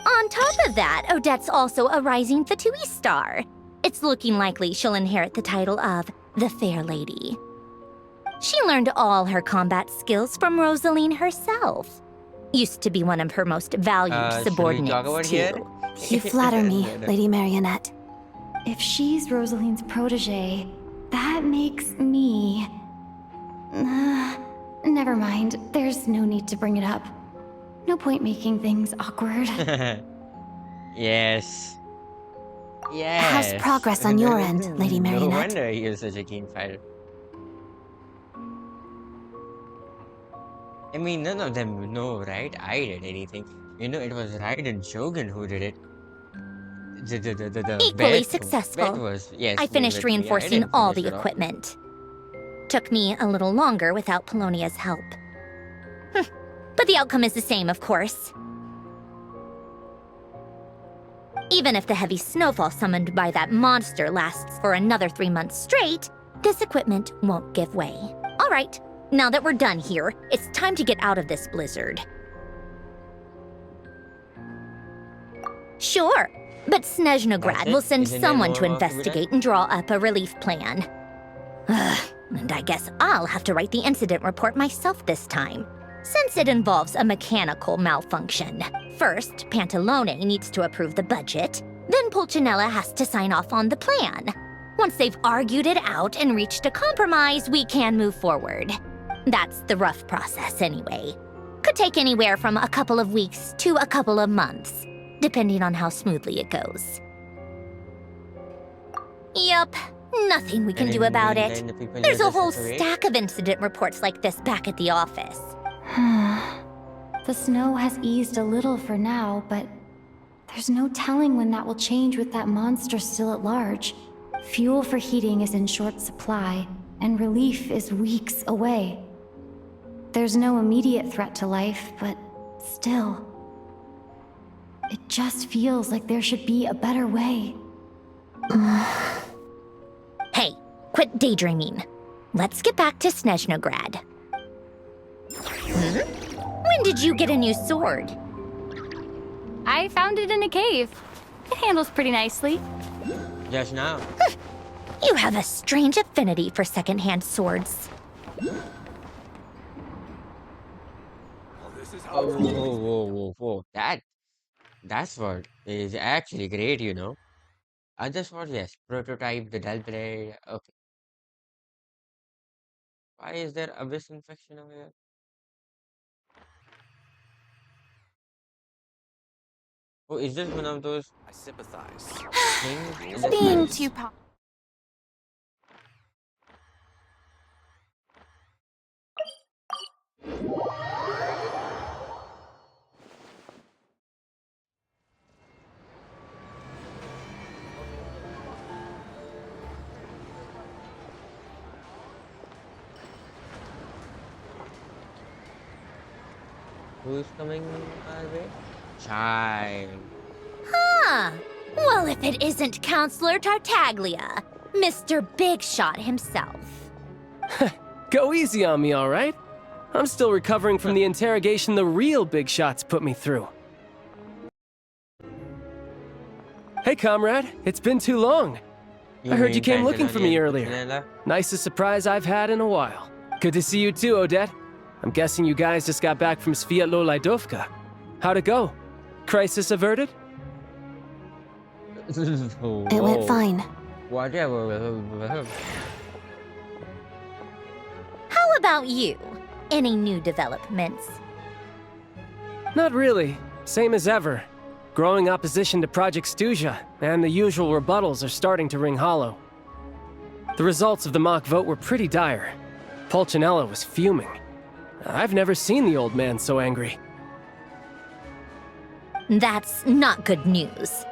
On top of that, Odette's also a rising Fatui star. It's looking likely she'll inherit the title of the Fair Lady. She learned all her combat skills from Rosaline herself. Used to be one of her most valued Should we subordinates, talk about too. here? You flatter me, No. Lady Marionette. If she's Rosaline's protege, that makes me... never mind. There's no need to bring it up. No point making things awkward. Yes. Yes. How's progress on your end, Lady No Marionette? wonder he is such a keen fighter. I mean, none of them know, right? I did anything. You know, it was Raiden Shogun who did it. The Equally bet successful. was, yes, I made finished with me. I reinforcing didn't all finish the it off. equipment. Took me a little longer without Polonia's help. But the outcome is the same, of course. Even if the heavy snowfall summoned by that monster lasts for another 3 months straight, this equipment won't give way. All right, now that we're done here, it's time to get out of this blizzard. Sure, but Snezhnograd will send Isn't there someone more to work to be done? investigate and draw up a relief plan. And I guess I'll have to write the incident report myself this time, since it involves a mechanical malfunction. First, Pantalone needs to approve the budget, then Pulcinella has to sign off on the plan. Once they've argued it out and reached a compromise, we can move forward. That's the rough process anyway. Could take anywhere from a couple of weeks to a couple of months, depending on how smoothly it goes. Yup, nothing we can And do in about the it. meantime, the people There's a just whole have to wait. stack of incident reports like this back at the office. The snow has eased a little for now, but there's no telling when that will change with that monster still at large. Fuel for heating is in short supply, and relief is weeks away. There's no immediate threat to life, but still. It just feels like there should be a better way. Hey, quit daydreaming. Let's get back to Snezhnograd. When did you get a new sword? I found it in a cave. It handles pretty nicely. Just now. You have a strange affinity for secondhand swords. Oh, whoa. That's what is actually great, you know. Other sword, yes. Prototype, the dull blade. Okay. Why is there abyss infection over here? Oh, is this one of those I sympathize. things in the Being sky? too po- Who's coming our way? Child. Huh. Well, if it isn't Counselor Tartaglia, Mr. Big Shot himself. Go easy on me, all right? I'm still recovering from the interrogation the real big shots put me through. Hey, comrade. It's been too long. I heard you came looking for me earlier. Nicest surprise I've had in a while. Good to see you too, Odette. I'm guessing you guys just got back from Sviatlo Lajdovka. How'd it go? Crisis averted? It went fine. Whatever. How about you? Any new developments? Not really. Same as ever. Growing opposition to Project Stuja, and the usual rebuttals are starting to ring hollow. The results of the mock vote were pretty dire. Pulcinella was fuming. I've never seen the old man so angry. That's not good news.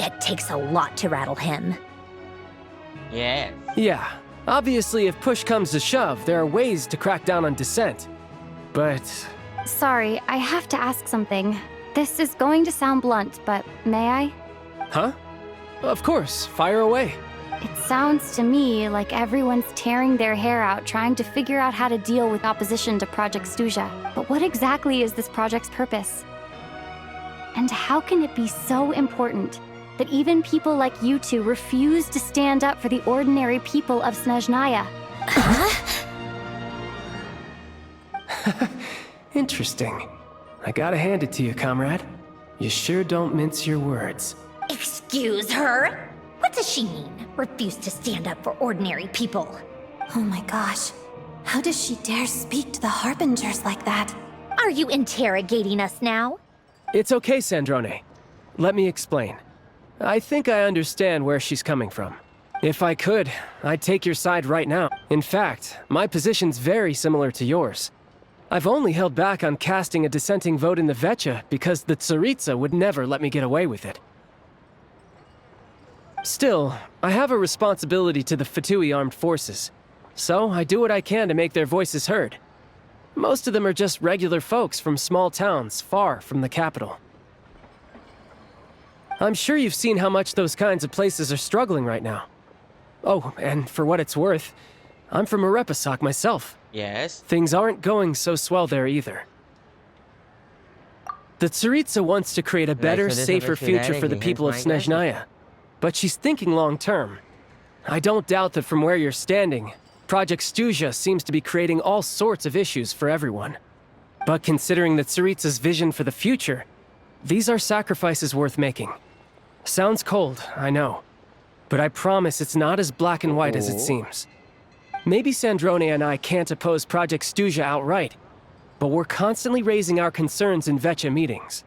It takes a lot to rattle him. Yeah. Yeah, obviously if push comes to shove, there are ways to crack down on dissent. But... Sorry, I have to ask something. This is going to sound blunt, but may I? Huh? Of course, fire away. It sounds to me like everyone's tearing their hair out trying to figure out how to deal with opposition to Project Stuja. But what exactly is this project's purpose? And how can it be so important that even people like you two refuse to stand up for the ordinary people of Snezhnaya? Interesting. I gotta hand it to you, comrade. You sure don't mince your words. Excuse her? What does she mean? Refuse to stand up for ordinary people. Oh my gosh. How does she dare speak to the Harbingers like that? Are you interrogating us now? It's okay, Sandrone. Let me explain. I think I understand where she's coming from. If I could, I'd take your side right now. In fact, my position's very similar to yours. I've only held back on casting a dissenting vote in the Vetcha because the Tsaritsa would never let me get away with it. Still, I have a responsibility to the Fatui armed forces, so I do what I can to make their voices heard. Most of them are just regular folks from small towns far from the capital. I'm sure you've seen how much those kinds of places are struggling right now. Oh, and for what it's worth, I'm from Arepasak myself. Yes? Things aren't going so swell there either. The Tsaritsa wants to create a better, so this safer affects you future for the directly, people of hence my question. Snezhnaya. But she's thinking long term. I don't doubt that from where you're standing, Project Stuja seems to be creating all sorts of issues for everyone. But considering the Tsaritsa's vision for the future, these are sacrifices worth making. Sounds cold, I know. But I promise it's not as black and white as it seems. Maybe Sandrone and I can't oppose Project Stuja outright, but we're constantly raising our concerns in Vetcha meetings.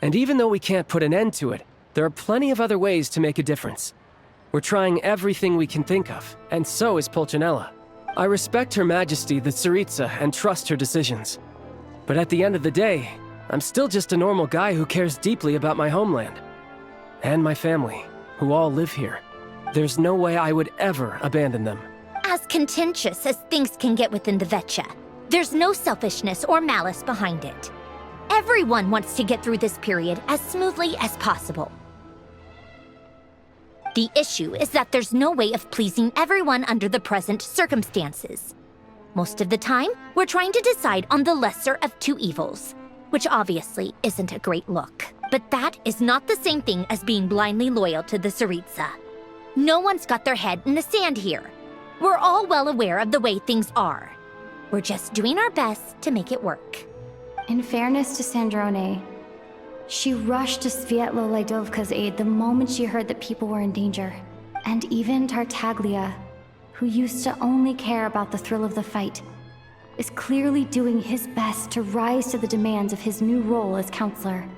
And even though we can't put an end to it, there are plenty of other ways to make a difference. We're trying everything we can think of, and so is Pulcinella. I respect Her Majesty the Tsaritsa and trust her decisions. But at the end of the day, I'm still just a normal guy who cares deeply about my homeland. And my family, who all live here. There's no way I would ever abandon them. As contentious as things can get within the Vetcha, there's no selfishness or malice behind it. Everyone wants to get through this period as smoothly as possible. The issue is that there's no way of pleasing everyone under the present circumstances. Most of the time, we're trying to decide on the lesser of two evils, which obviously isn't a great look. But that is not the same thing as being blindly loyal to the Tsaritsa. No one's got their head in the sand here. We're all well aware of the way things are. We're just doing our best to make it work. In fairness to Sandrone, she rushed to Svietlo Laidovka's aid the moment she heard that people were in danger. And even Tartaglia, who used to only care about the thrill of the fight, is clearly doing his best to rise to the demands of his new role as counselor.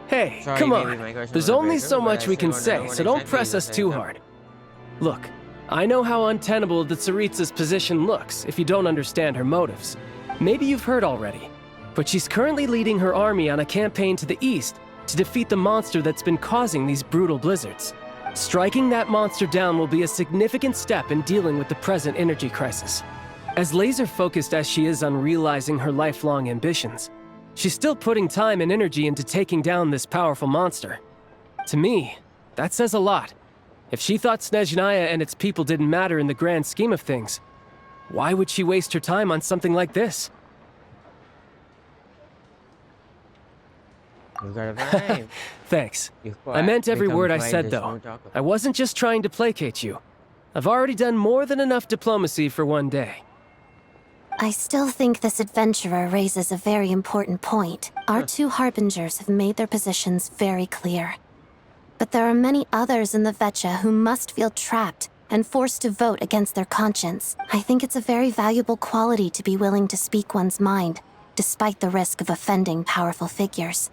Hey, Sorry, come maybe on. my question There's was a only bit so rude, but much I we still can wanna know say, what so don't exactly press you us were too saying. hard. Look, I know how untenable the Tsaritsa's position looks if you don't understand her motives. Maybe you've heard already, but she's currently leading her army on a campaign to the east to defeat the monster that's been causing these brutal blizzards. Striking that monster down will be a significant step in dealing with the present energy crisis. As laser-focused as she is on realizing her lifelong ambitions, she's still putting time and energy into taking down this powerful monster. To me, that says a lot. If she thought Snezhnaya and its people didn't matter in the grand scheme of things, why would she waste her time on something like this? You got a vibe. Thanks. You've I meant every become word I quite said, the though. smooth talker. I wasn't just trying to placate you. I've already done more than enough diplomacy for one day. I still think this adventurer raises a very important point. Our two harbingers have made their positions very clear. But there are many others in the Vetcha who must feel trapped and forced to vote against their conscience. I think it's a very valuable quality to be willing to speak one's mind, despite the risk of offending powerful figures.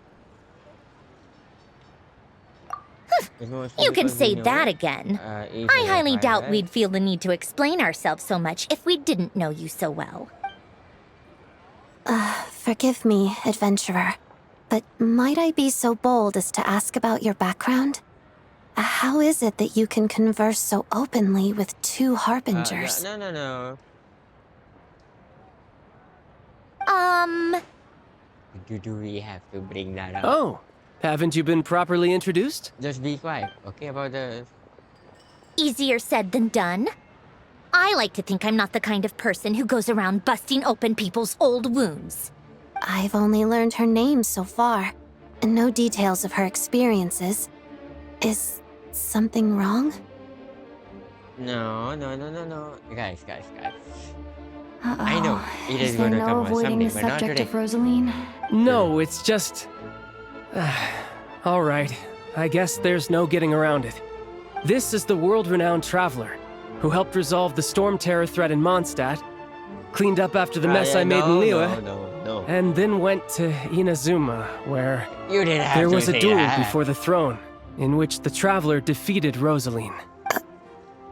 You can say that again. I highly doubt we'd feel the need to explain ourselves so much if we didn't know you so well. Forgive me, adventurer, but might I be so bold as to ask about your background? How is it that you can converse so openly with two harbingers? No. Do we have to bring that up? Oh, haven't you been properly introduced? Just be quiet, okay, about the... Easier said than done. I like to think I'm not the kind of person who goes around busting open people's old wounds. I've only learned her name so far, and no details of her experiences. Is something wrong? No. Guys. Uh-oh. I know it is going to there come no on avoiding someday, the but not subject today. of Rosaline? No, it's just... All right, I guess there's no getting around it. This is the world-renowned traveler, who helped resolve the storm terror threat in Mondstadt, cleaned up after the mess I made in Liyue, no. and then went to Inazuma, where You didn't have there to was a say duel that. before the throne, in which the Traveler defeated Rosaline.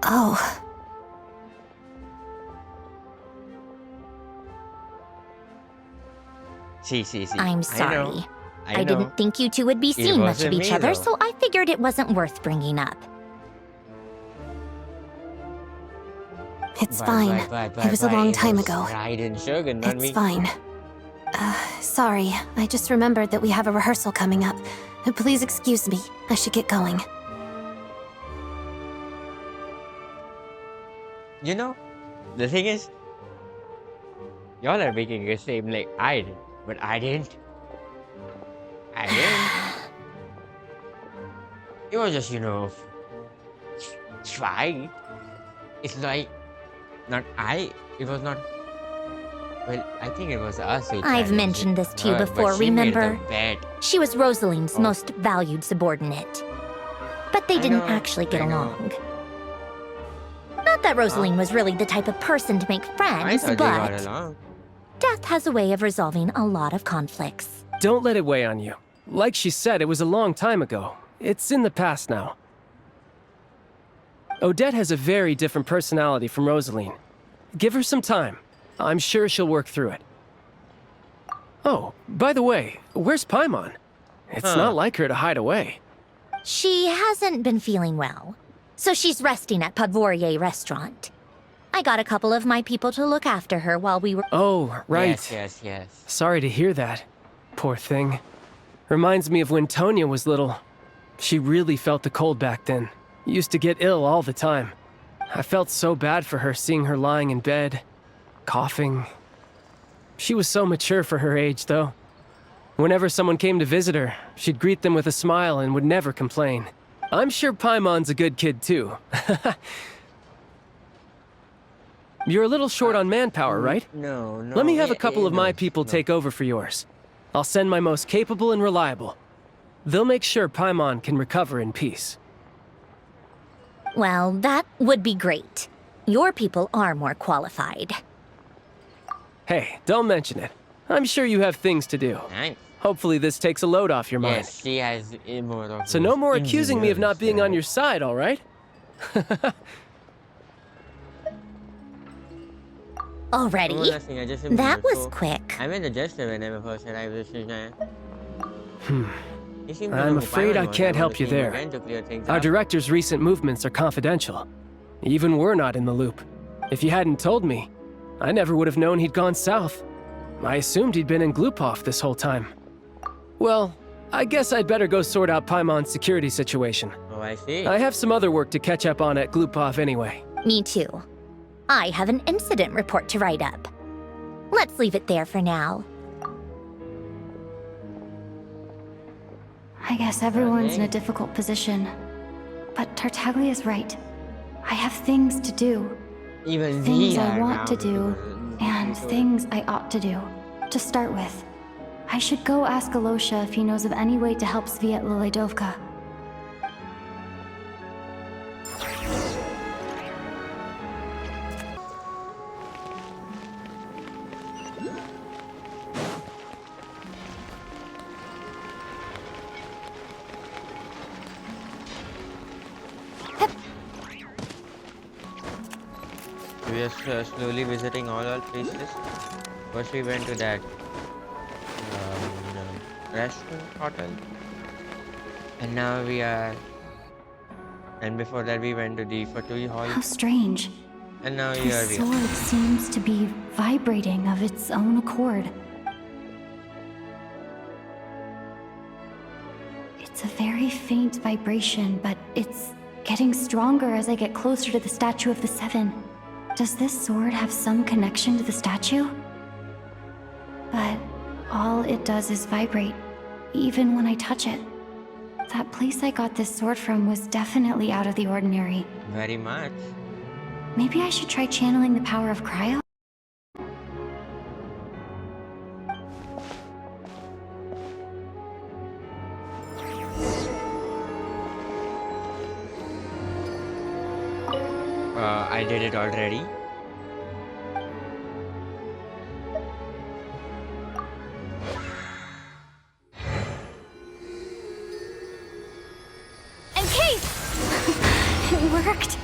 Oh. See. I'm I sorry. know. I didn't think you two would be seeing much of wasn't each me, other, though. so I figured it wasn't worth bringing up. It's fine. It was a long time ago. Raiden Shogun, not It's me. fine. Sorry. I just remembered that we have a rehearsal coming up. Please excuse me. I should get going. You know, the thing is, y'all are making it seem like I did, but I didn't. I didn't. It was just, try. It's like, it was not, well, I think it was us who I've challenged mentioned this to you her, before, but she made the remember? bet. She was Rosaline's most valued subordinate. But they didn't actually get along. Not that Rosaline was really the type of person to make I friends, thought they got but along. death has a way of resolving a lot of conflicts. Don't let it weigh on you. Like she said, it was a long time ago. It's in the past now. Odette has a very different personality from Rosaline. Give her some time. I'm sure she'll work through it. Oh, by the way, where's Paimon? It's not like her to hide away. She hasn't been feeling well, so she's resting at Podvorier restaurant. I got a couple of my people to look after her while we were— Oh, right. Yes. Sorry to hear that. Poor thing. Reminds me of when Tonya was little. She really felt the cold back then. Used to get ill all the time. I felt so bad for her seeing her lying in bed, coughing. She was so mature for her age, though. Whenever someone came to visit her, she'd greet them with a smile and would never complain. I'm sure Paimon's a good kid, too. You're a little short on manpower, right? No. Let me have a couple of my people take over for yours. I'll send my most capable and reliable. They'll make sure Paimon can recover in peace. Well, that would be great. Your people are more qualified. Hey, don't mention it. I'm sure you have things to do. Nice. Hopefully this takes a load off your mind. Yes, she has more of So no more accusing me of not being on your side, all right? Already? Oh, nothing, I just That was so- quick. I meant to just when I first arrived at Snezhnaya. You seem to know I'm who afraid Paimon I was. can't want help to you see him there. again to clear things Our up. director's recent movements are confidential. Even we're not in the loop. If you hadn't told me, I never would have known he'd gone south. I assumed he'd been in Glupov this whole time. Well, I guess I'd better go sort out Paimon's security situation. Oh, I see. I have some other work to catch up on at Glupov anyway. Me too. I have an incident report to write up. Let's leave it there for now. I guess everyone's in a difficult position. But Tartaglia's right. I have things to do. Even Things we I are want now to do, and things I ought to do. To start with, I should go ask Alosha if he knows of any way to help Sviet Liledovka. We are slowly visiting all places. First we went to that restaurant, hotel. And now we are... And before that we went to the Fatui Hall. How strange. And now The here we are. sword seems to be vibrating of its own accord. It's a very faint vibration, but it's getting stronger as I get closer to the Statue of the Seven. Does this sword have some connection to the statue? But all it does is vibrate, even when I touch it. That place I got this sword from was definitely out of the ordinary. Very much. Maybe I should try channeling the power of cryo? I did it already. worked.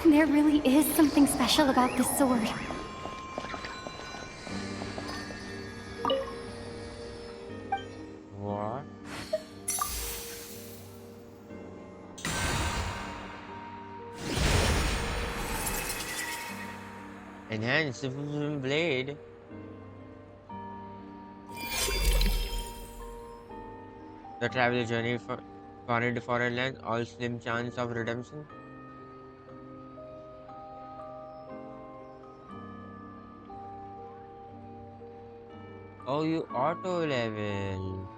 There really is something special about this sword. What? Enhanced blade. The travel journey for foreign to foreign land, all slim chance of redemption. Oh, you auto level.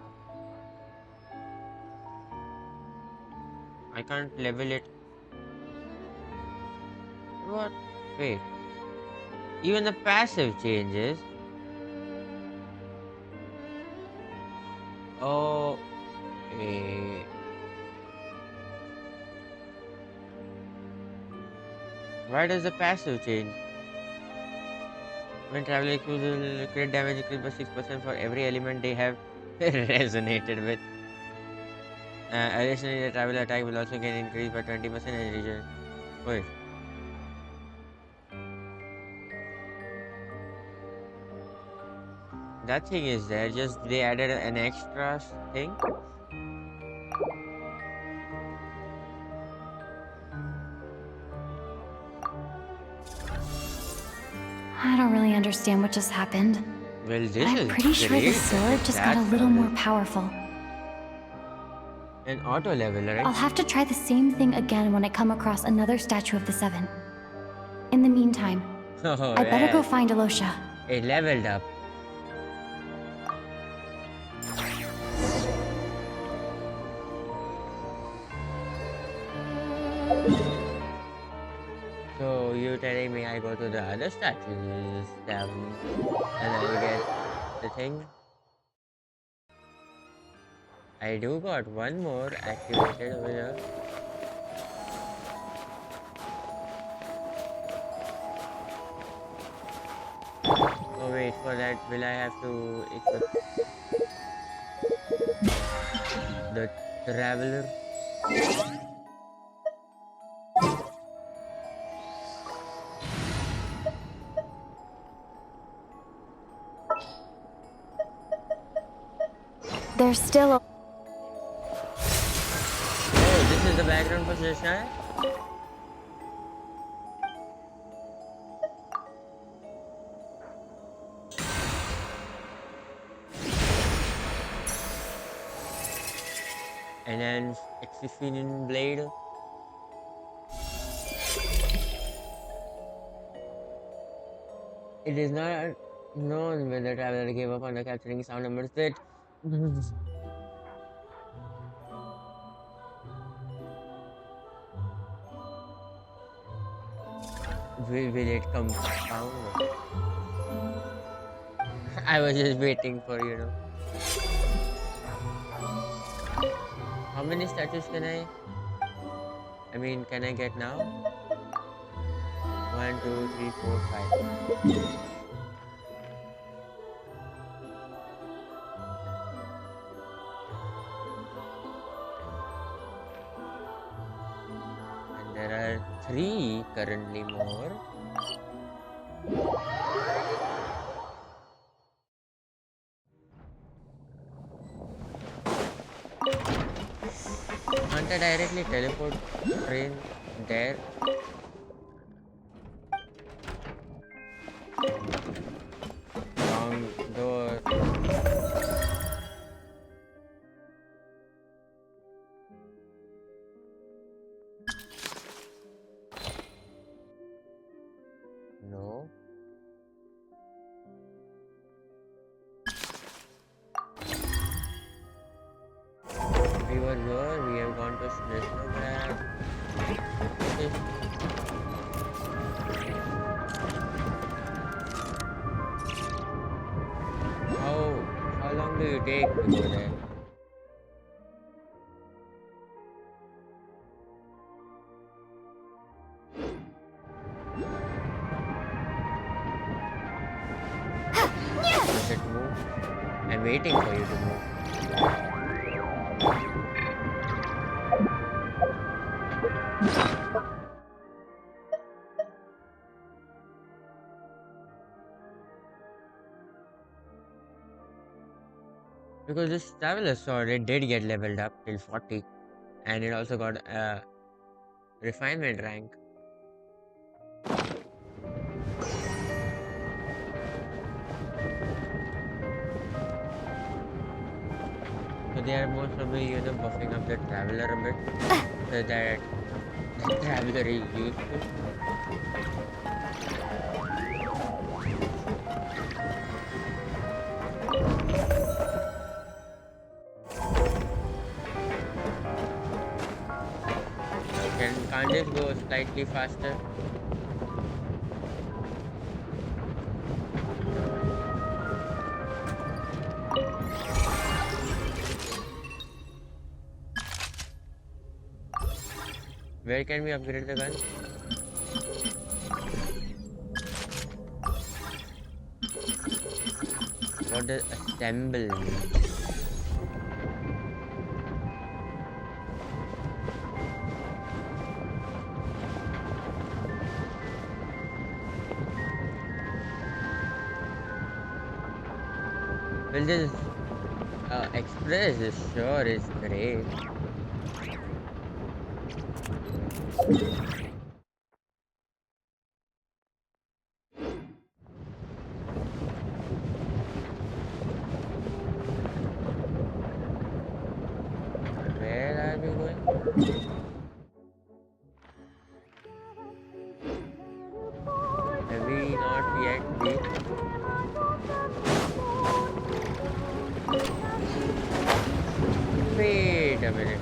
I can't level it. What? Wait. Even the passive changes. Oh, eh. Why does the passive change? When traveler uses crit damage increased by 6% for every element they have resonated with. Additionally, the traveler attack will also get increased by 20% in region. Wait. That thing is there, just they added an extra thing. I don't really understand what just happened. Well, But this I'm is pretty sure great. the sword just got a little more powerful. An auto level, right? I'll have to try the same thing again when I come across another statue of the Seven. In the meantime, Oh, I better go yes. find Alosha. It leveled up. So you're telling me I go to the other statues and I'll get the thing? I do got one more activated over here. Oh wait, for that will I have to equip the traveler? There's still a... Oh, this is the background for Snezhnaya? Enhanced Exifinian blade. It is not known when the traveler gave up on the capturing sound numbers that will it compound? I was just waiting for How many statues can can I get now? 1, 2, 3, 4, 5. And there are 3 currently more. Can't I directly teleport train there? Wrong door. No. We were here, we have gone to Snezhnaya. How long do you take to go there? Does it move? I'm waiting for you to move. Because this traveler sword, it did get leveled up till 40, and it also got a refinement rank. So they are most probably, buffing up the traveler a bit so that the traveler is useful. Can't this go slightly faster? Where can we upgrade the gun? What does assemble mean? Well, this express this sure is great. Where are we going? Have we not yet reached? Wait a minute.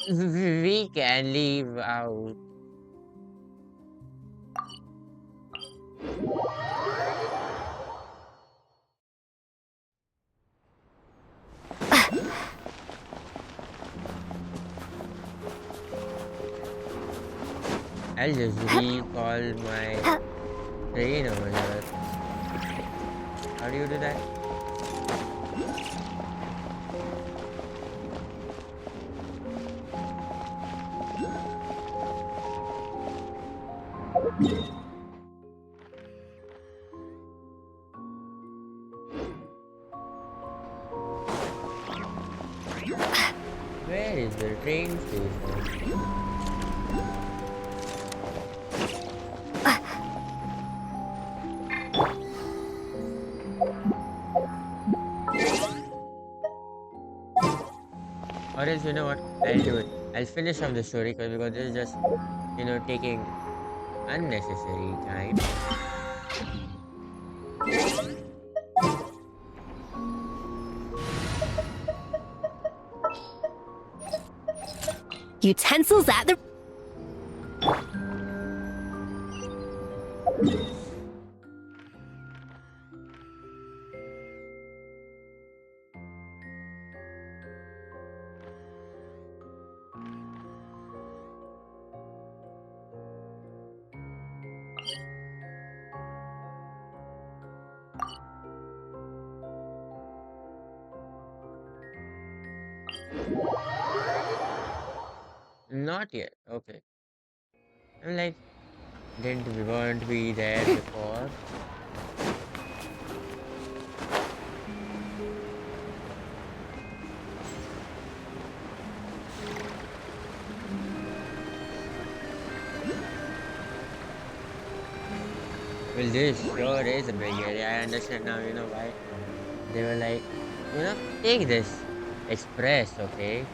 We can leave out. I'll just recall my train over here. How do you do that? Where is the train station? Or else, you know what? I'll do it. I'll finish off the story because this is just, taking unnecessary time. Utensils at the... Not yet. Okay. I'm like, didn't we weren't we there before? Well, this sure is a big area. I understand now, why they were like, take this express, okay?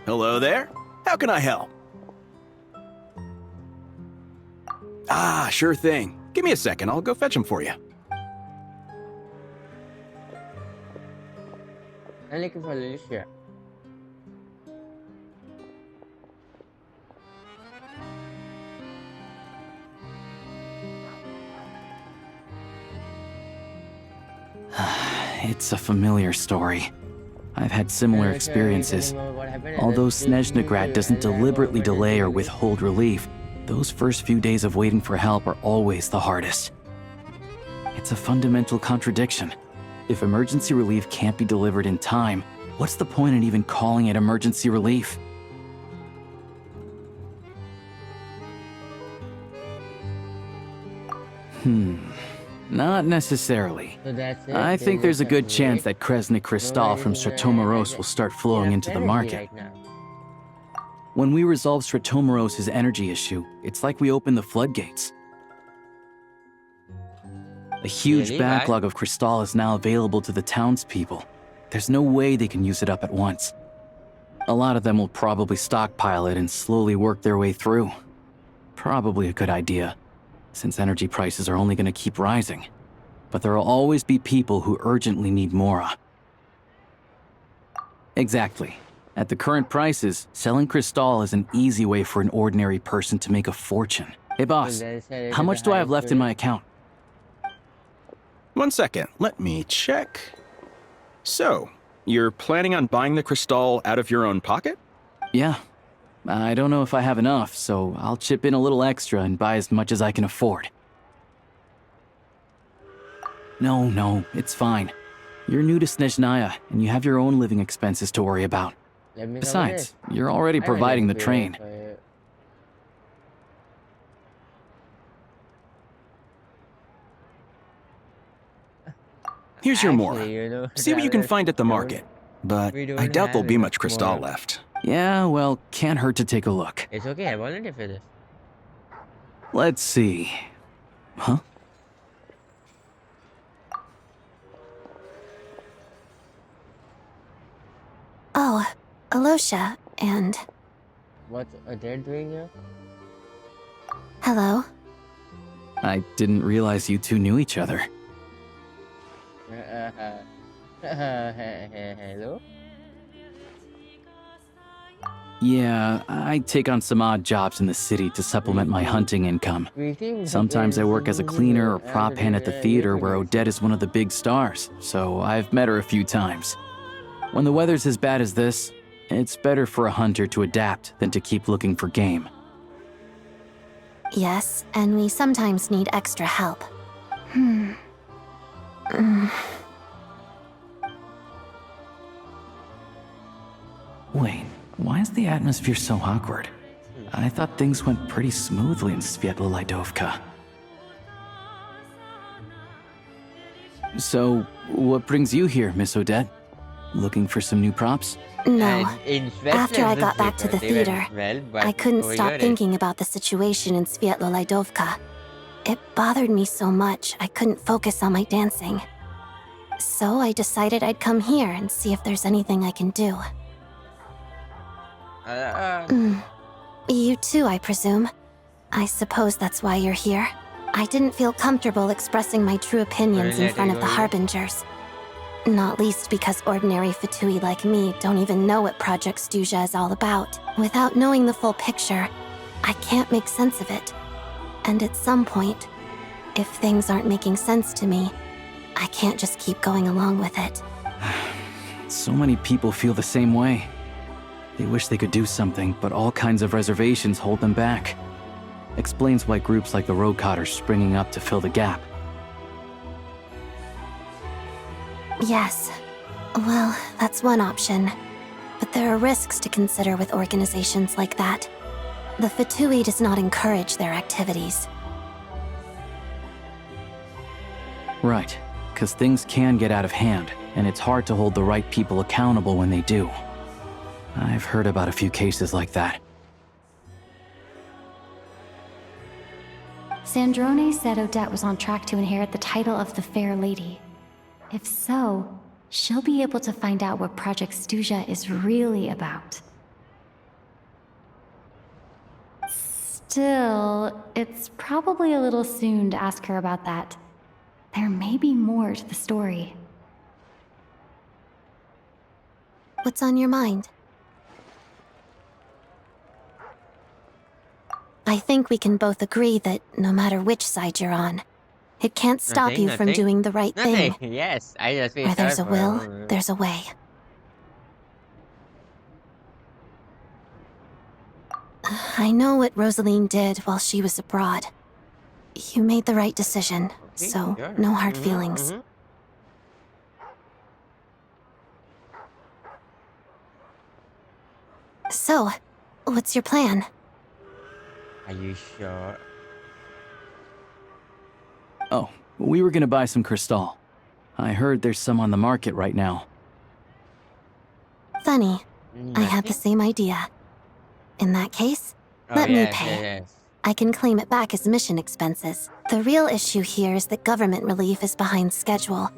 Hello there. How can I help? Ah, sure thing. Give me a second. I'll go fetch him for you. I'm looking for Alicia. It's a familiar story. I've had similar experiences. Although Snezhnagrad doesn't deliberately delay or withhold relief, those first few days of waiting for help are always the hardest. It's a fundamental contradiction. If emergency relief can't be delivered in time, what's the point in even calling it emergency relief? Not necessarily. So that's it. I think there's a good chance that that Kresnik Kristall from Stratomaros will start flowing into the market. Right now. When we resolve Stratomaros' energy issue, it's like we open the floodgates. A huge Really? backlog of Kristall is now available to the townspeople. There's no way they can use it up at once. A lot of them will probably stockpile it and slowly work their way through. Probably a good idea, since energy prices are only going to keep rising. But there will always be people who urgently need Mora. Exactly. At the current prices, selling Kristall is an easy way for an ordinary person to make a fortune. Hey boss, how much do I have left in my account? 1 second, let me check. So, you're planning on buying the Kristall out of your own pocket? Yeah. I don't know if I have enough, so I'll chip in a little extra and buy as much as I can afford. No, it's fine. You're new to Snezhnaya, and you have your own living expenses to worry about. Besides, you're already providing the train. Here's your Mora. Actually, See what you can find at the market. But we don't I doubt have there'll be enough much Kristall Mora. left. Yeah, well, can't hurt to take a look. It's okay, I volunteer for this. Let's see. Huh? Oh, Alosha, and What's Adair doing here? hello. I didn't realize you two knew each other. Hello? Yeah, I take on some odd jobs in the city to supplement my hunting income. Sometimes I work as a cleaner or prop hand at the theater where Odette is one of the big stars, so I've met her a few times. When the weather's as bad as this, it's better for a hunter to adapt than to keep looking for game. Yes, and we sometimes need extra help. Wait, why is the atmosphere so awkward? I thought things went pretty smoothly in Sviatla Lidovka. So, what brings you here, Miss Odette? Looking for some new props? No. In After I got back to the they went theater, well, but I couldn't over stop here thinking about the situation in Sviatla Lidovka. It bothered me so much I couldn't focus on my dancing. So I decided I'd come here and see if there's anything I can do. You too, I presume. I suppose that's why you're here. I didn't feel comfortable expressing my true opinions in front of the Harbingers. Not least because ordinary Fatui like me don't even know what Project Stuja is all about. Without knowing the full picture, I can't make sense of it. And at some point, if things aren't making sense to me, I can't just keep going along with it. So many people feel the same way. They wish they could do something, but all kinds of reservations hold them back. Explains why groups like the Rokot are springing up to fill the gap. Yes. Well, that's one option. But there are risks to consider with organizations like that. The Fatui does not encourage their activities. Right, because things can get out of hand, and it's hard to hold the right people accountable when they do. I've heard about a few cases like that. Sandrone said Odette was on track to inherit the title of the Fair Lady. If so, she'll be able to find out what Project Stuja is really about. Still, it's probably a little soon to ask her about that. There may be more to the story. What's on your mind? I think we can both agree that no matter which side you're on, It can't stop Nothing, you from nothing. doing the right Nothing. thing. Yes, I just feel Where there's a sorry for a will, moment. there's a way. I know what Rosaline did while she was abroad. You made the right decision, Okay, so sure. no hard feelings. So, what's your plan? Are you sure? Oh, we were gonna buy some crystal. I heard there's some on the market right now. Funny. I had the Nothing? same idea. In that case, Oh, let me yes, pay. yes. I can claim it back as mission expenses. The real issue here is that government relief is behind schedule.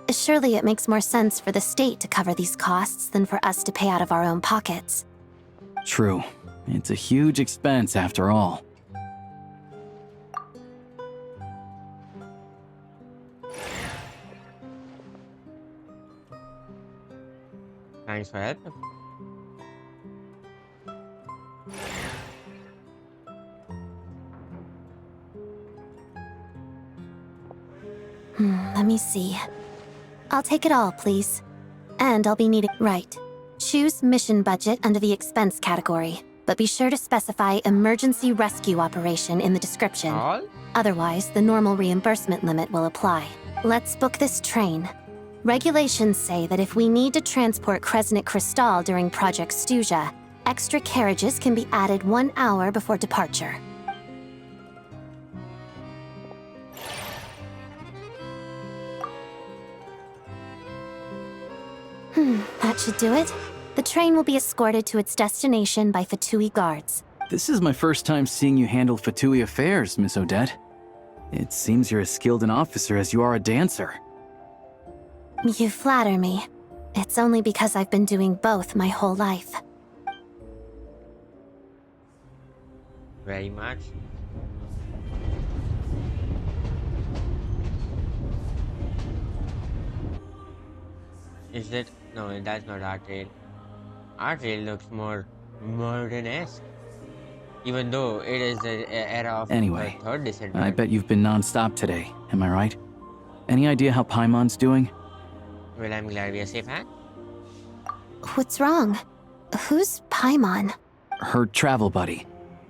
Surely it makes more sense for the state to cover these costs than for us to pay out of our own pockets. True. It's a huge expense after all. Thanks for help. Let me see. I'll take it all, please. And I'll be needing... Right. Choose mission budget under the expense category, but be sure to specify emergency rescue operation in the description. All? Otherwise, the normal reimbursement limit will apply. Let's book this train. Regulations say that if we need to transport Kresnik Crystal during Project Stuja, extra carriages can be added 1 hour before departure. That should do it. The train will be escorted to its destination by Fatui guards. This is my first time seeing you handle Fatui affairs, Miss Odette. It seems you're as skilled an officer as you are a dancer. You flatter me. It's only because I've been doing both my whole life. Very much. Is it? No, that's not art rail. Art rail looks more modern-esque. Even though it is the era of Anyway, the third descent. I bet you've been non-stop today, am I right? Any idea how Paimon's doing? Well, I'm glad we are safe, huh? What's wrong? Who's Paimon? Her travel buddy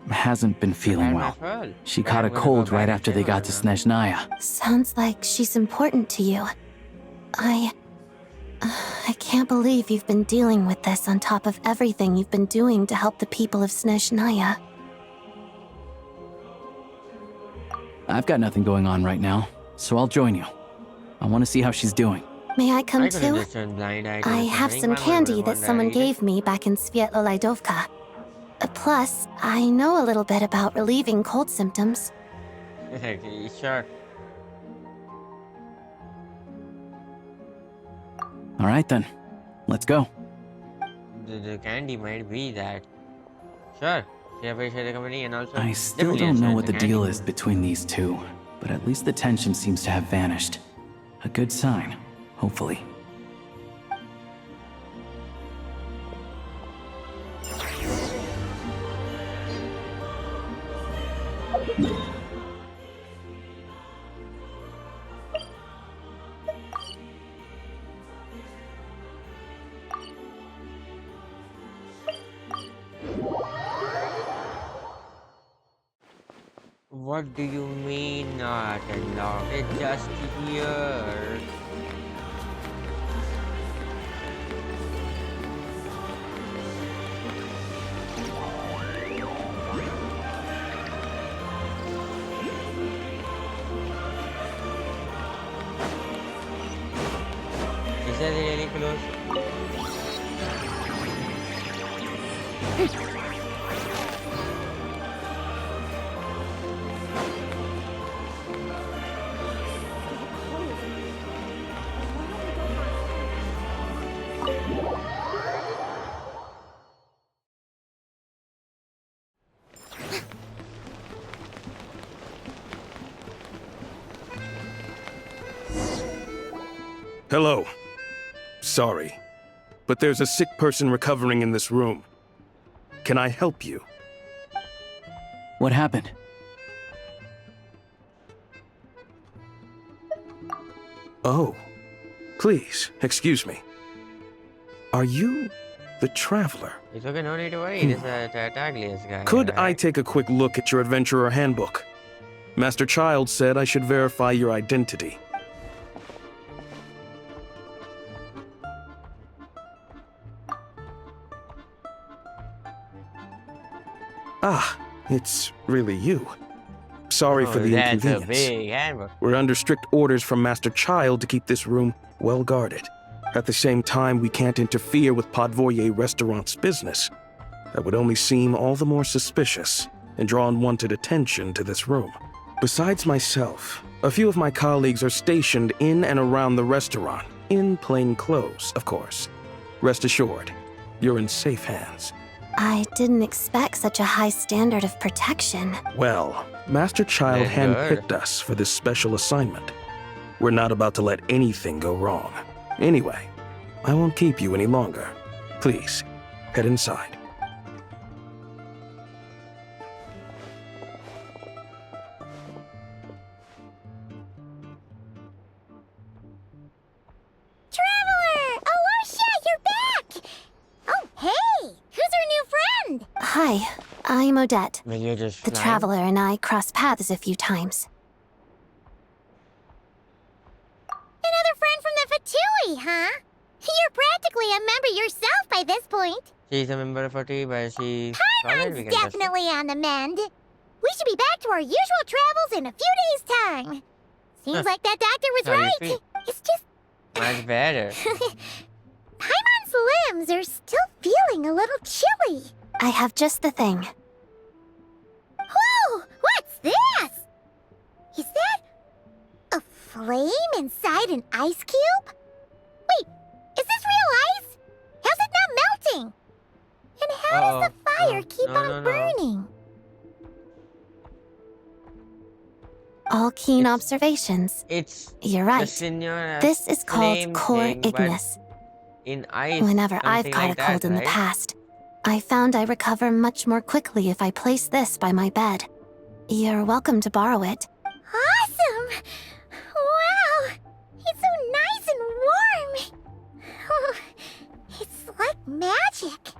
hasn't been feeling well. She caught a cold right after they got to Snezhnaya. Sounds like she's important to you. I can't believe you've been dealing with this on top of everything you've been doing to help the people of Snezhnaya. I've got nothing going on right now, so I'll join you. I want to see how she's doing. May I come I could too? understand blind eye. I have some candy that someone gave me back in Svietlolaidovka. Plus, I know a little bit about relieving cold symptoms. Sure. All right then, let's go. The candy might be that. Sure. Share the company and also. I still don't know what the deal is between these two, but at least the tension seems to have vanished. A good sign, hopefully. What do you mean not unlocked? It's just here. Is that really close? Hello. Sorry, but there's a sick person recovering in this room. Can I help you? What happened? Oh, please, excuse me. Are you the traveler? It's okay, no need to worry. This is the ugliest guy. Could I right? take a quick look at your adventurer handbook? Master Child said I should verify your identity. Ah, it's really you. Sorry for the That's a inconvenience. big handbook. We're under strict orders from Master Child to keep this room well guarded. At the same time, we can't interfere with Podvoye Restaurant's business. That would only seem all the more suspicious and draw unwanted attention to this room. Besides myself, a few of my colleagues are stationed in and around the restaurant, in plain clothes, of course. Rest assured, you're in safe hands. I didn't expect such a high standard of protection. Well, Master Child handpicked us for this special assignment. We're not about to let anything go wrong. Anyway, I won't keep you any longer. Please, head inside. Traveler! Alicia, you're back! Oh, hey! Who's our new friend? Hi, I'm Odette. Will you just The fly? Traveler and I crossed paths a few times. Another friend from the Fatui, huh? You're practically a member yourself by this point. She's a member of our team, but she's Paimon's definitely on the mend. We should be back to our usual travels in a few days' time. Seems Huh. like that doctor was How do you right. feel? It's just much better. Paimon's limbs are still feeling a little chilly. I have just the thing. Whoa! What's this? Is that a flame inside an ice cube? Wait, is this real ice? How's it not melting? And how does the fire keep on burning? All keen observations. It's You're the right. Senora This is called flame core thing, but ignis. in ice. Whenever I've something caught like a cold that, in the right? past, I found I recover much more quickly if I place this by my bed. You're welcome to borrow it. Awesome! Wow! It's so nice and warm! Oh, it's like magic.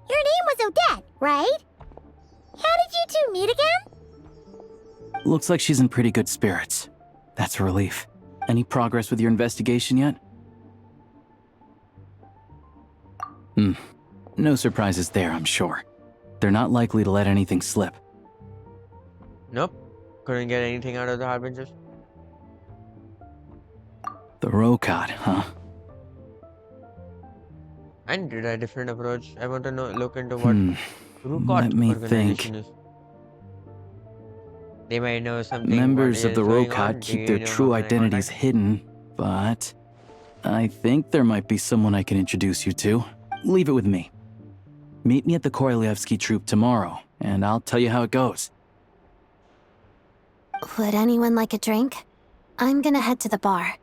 Your name was Odette, right? How did you two meet again? Looks like she's in pretty good spirits. That's a relief. Any progress with your investigation yet? No surprises there, I'm sure. They're not likely to let anything slip. Nope. Couldn't get anything out of the Harbingers. The Rokad, huh? I did a different approach. I want to look into what Rukot Let me organization think. is. They might know something. Members what of the is going Rokad on. Do keep you their know true how can I identities contact? hidden, but I think there might be someone I can introduce you to. Leave it with me. Meet me at the Korolyevsky troop tomorrow, and I'll tell you how it goes. Would anyone like a drink? I'm gonna head to the bar.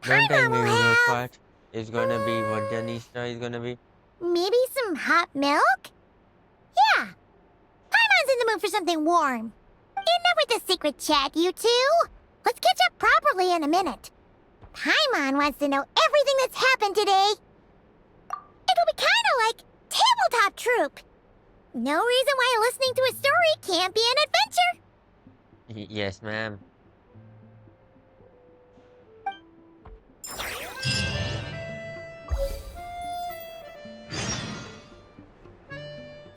Don't tell me Rukot is gonna be what Janista is gonna be. Maybe some hot milk? Yeah. Paimon's in the mood for something warm. Enough with the secret chat, you two. Let's catch up properly in a minute. Paimon wants to know everything that's happened today. It'll be kind of like tabletop troop. No reason why listening to a story can't be an adventure. Yes, ma'am.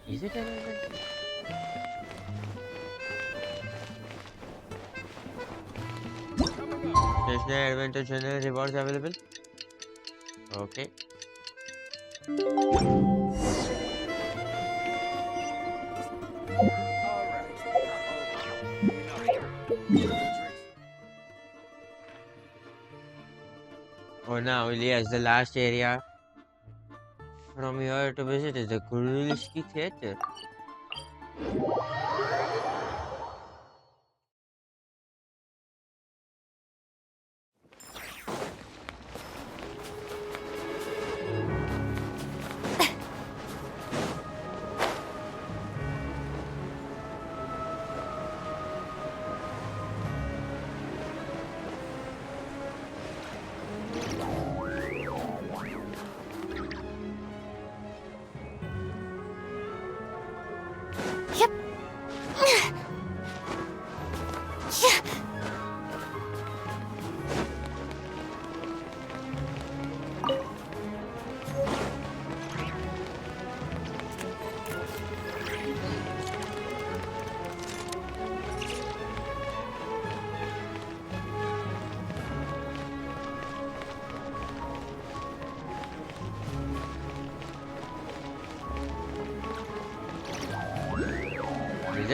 Is it an adventure? Snezhnaya adventure channel rewards available. Okay. Oh, now, yes, the last area from here to visit is the Korolyevsky Theater.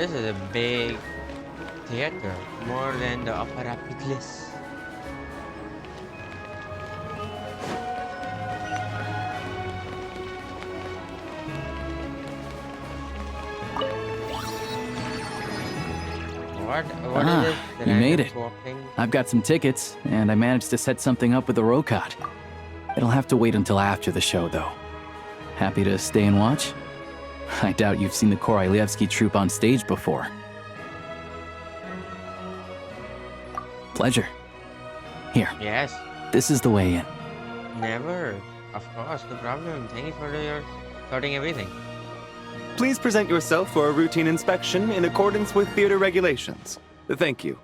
this is a big theater, more than the Opera Piclis. What is this? The You made random it. swap thing? I've got some tickets, and I managed to set something up with the Rokot. It'll have to wait until after the show, though. Happy to stay and watch? I doubt you've seen the Korolyevsky troupe on stage before. Pleasure. Here. Yes. This is the way in. Never. Of course, no problem. Thank you for your sorting everything. Please present yourself for a routine inspection in accordance with theater regulations. Thank you.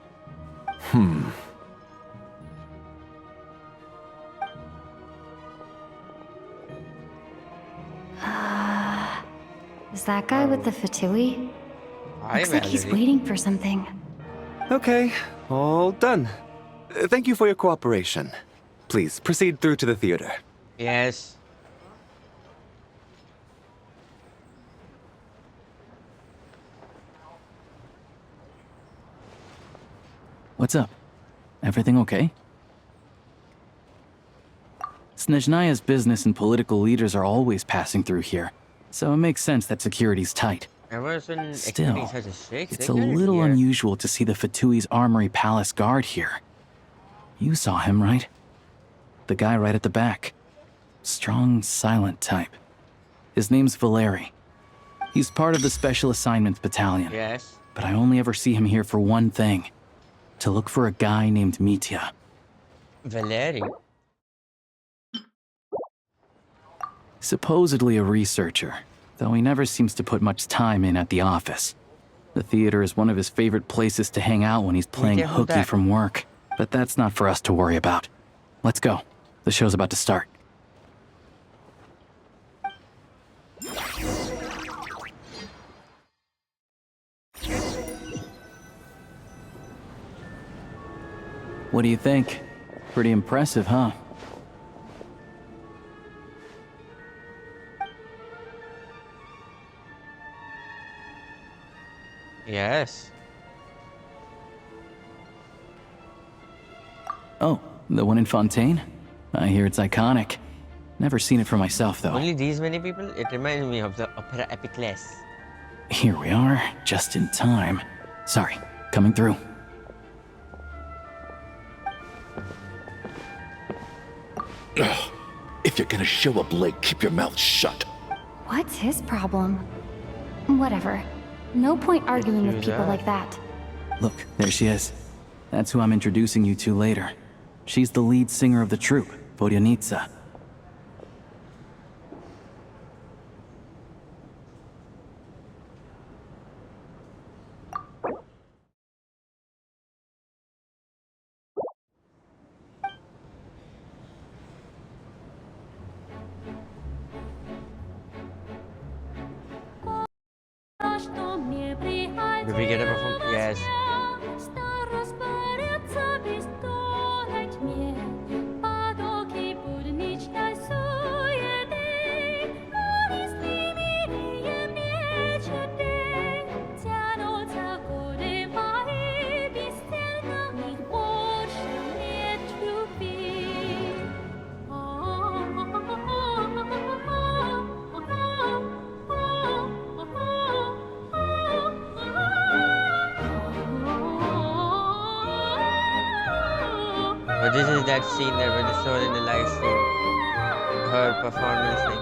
Is that guy with the fatui? Looks like he's waiting for something. Okay, all done. Thank you for your cooperation. Please proceed through to the theater. Yes. What's up? Everything okay? Snezhnaya's business and political leaders are always passing through here, so it makes sense that security's tight. I wasn't expecting Still, such a strict it's a security little here. unusual to see the Fatui's Armory Palace guard here. You saw him, right? The guy right at the back. Strong, silent type. His name's Valeri. He's part of the Special Assignments Battalion. Yes. But I only ever see him here for one thing. To look for a guy named Mitya. Valeri. Supposedly a researcher, though he never seems to put much time in at the office. The theater is one of his favorite places to hang out when he's playing Mitya, who's hooky that? from work. But that's not for us to worry about. Let's go. The show's about to start. What do you think? Pretty impressive, huh? Yes. Oh, the one in Fontaine? I hear it's iconic. Never seen it for myself, though. Only these many people? It reminds me of the Opera Epicles. Here we are, just in time. Sorry, coming through. If you're gonna show up late, keep your mouth shut. What's his problem? Whatever. No point arguing with people like that. Look, there she is. That's who I'm introducing you to later. She's the lead singer of the troupe, Vodyanitsa. Did we get a perform? Yes. But this is that scene that was shown in the live stream. Her performance thing.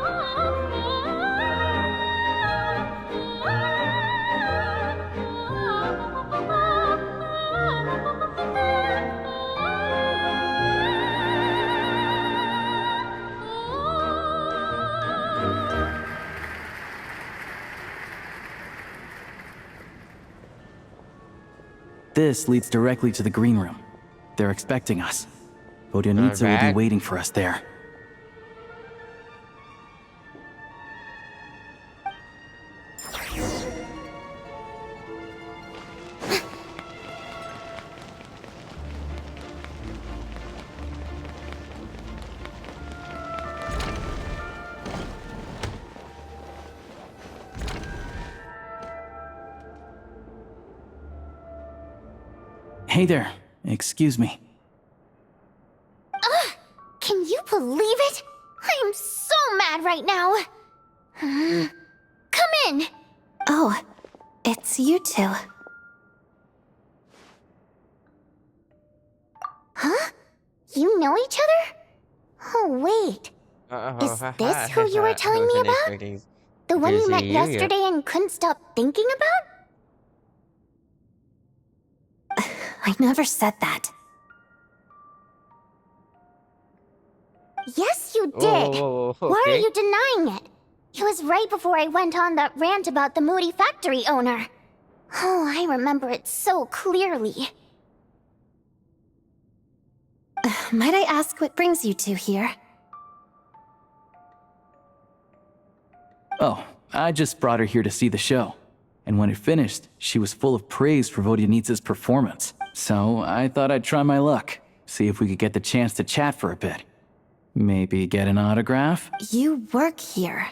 This leads directly to the green room. They're expecting us. Vodyanitsa will be bad. waiting for us there. Hey there. Excuse me. Ugh! Can you believe it? I am so mad right now. Come in. Oh, it's you two. Huh? You know each other? Oh, wait. Is this who you were telling me about? The one you met yesterday and couldn't stop thinking about? I never said that. Yes, you did. Oh, Why are okay. you denying it? It was right before I went on that rant about the moody factory owner. Oh, I remember it so clearly. Might I ask what brings you two here? Oh, I just brought her here to see the show. And when it finished, she was full of praise for Vodyanitsa's performance. So I thought I'd try my luck, see if we could get the chance to chat for a bit. Maybe get an autograph? You work here.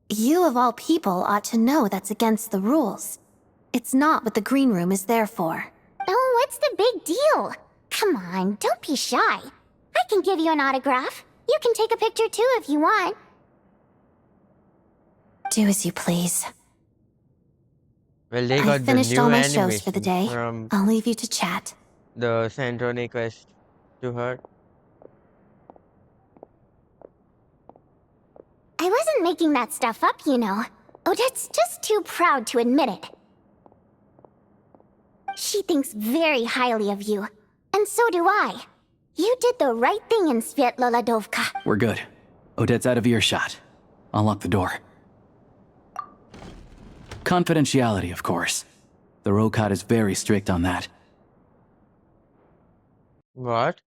You of all people ought to know that's against the rules. It's not what the green room is there for. Oh, what's the big deal? Come on, don't be shy. I can give you an autograph. You can take a picture too if you want. Do as you please. Well, they got I've finished the new all my shows for the animation day. from I'll leave you to chat. the Santoni quest to her. I wasn't making that stuff up, you know. Odette's just too proud to admit it. She thinks very highly of you. And so do I. You did the right thing in Svietloladovka. We're good. Odette's out of earshot. I'll lock the door. Confidentiality, of course. The Rokat is very strict on that. What?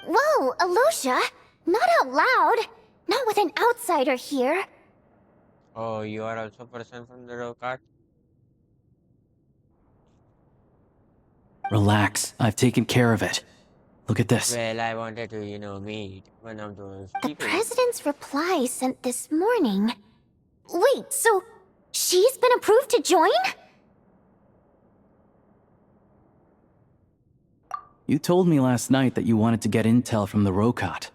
Whoa, Alosia! Not out loud! Not with an outsider here. Oh, you are also a person from the Rokat? Relax. I've taken care of it. Look at this. Well, I wanted to, meet one of those The people. president's reply sent this morning. Wait, so she's been approved to join? You told me last night that you wanted to get intel from the Rokat.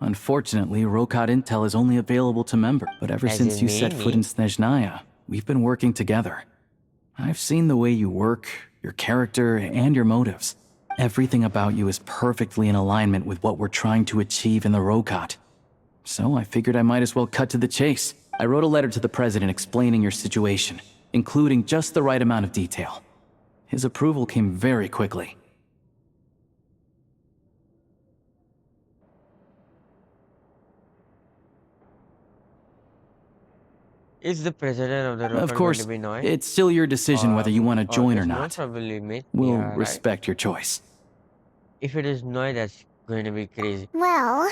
Unfortunately, Rokat intel is only available to members. But ever As since in you me, set foot me? in Snezhnaya, we've been working together. I've seen the way you work, your character, and your motives. Everything about you is perfectly in alignment with what we're trying to achieve in the Rokat. So I figured I might as well cut to the chase. I wrote a letter to the president explaining your situation, including just the right amount of detail. His approval came very quickly. Is the president of the Rokat Of going course, to be Noi? it's still your decision whether you want to join or it's not. most probably me. We'll Yeah, right? respect your choice. If it is Noi, that's going to be crazy. Well,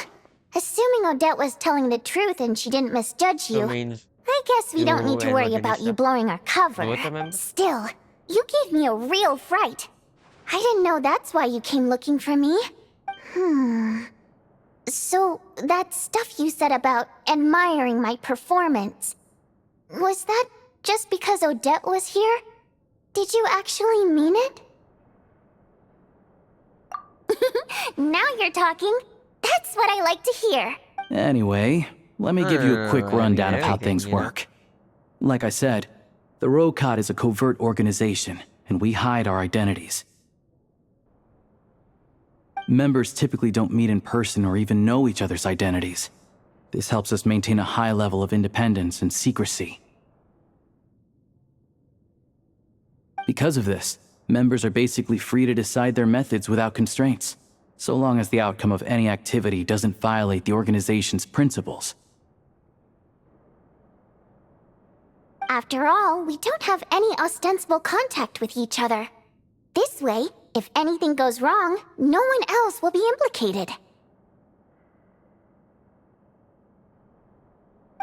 assuming Odette was telling the truth and she didn't misjudge you, So means I guess we don't you need to and worry about you Vodyanitsa blowing our cover. both remember? Still, you gave me a real fright. I didn't know that's why you came looking for me. So, that stuff you said about admiring my performance, was that just because Odette was here? Did you actually mean it? Now you're talking. That's what I like to hear. Anyway, let me give you a quick rundown of how things work. Like I said, the Rokat is a covert organization, and we hide our identities. Members typically don't meet in person or even know each other's identities. This helps us maintain a high level of independence and secrecy. Because of this, members are basically free to decide their methods without constraints, so long as the outcome of any activity doesn't violate the organization's principles. After all, we don't have any ostensible contact with each other. This way, if anything goes wrong, no one else will be implicated.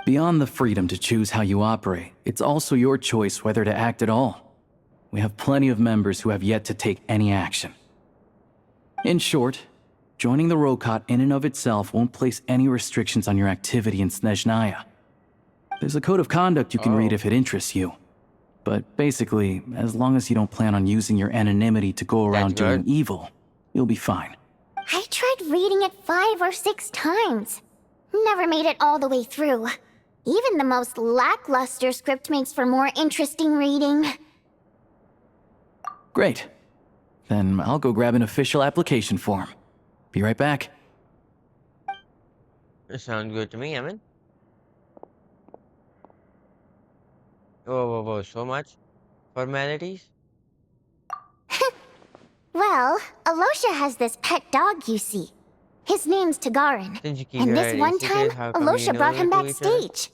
Beyond the freedom to choose how you operate, it's also your choice whether to act at all. We have plenty of members who have yet to take any action. In short, joining the Rokat in and of itself won't place any restrictions on your activity in Snezhnaya. There's a code of conduct you can read if it interests you. But basically, as long as you don't plan on using your anonymity to go around doing evil, you'll be fine. I tried reading it 5 or 6 times. Never made it all the way through. Even the most lackluster script makes for more interesting reading. Great. Then I'll go grab an official application form. Be right back. Sounds good to me, Emin. Whoa, so much formalities? Well, Alosha has this pet dog, you see. His name's Tagarin. Since you keep And your this one secret, time, how come you Alosha know brought him to each other? backstage.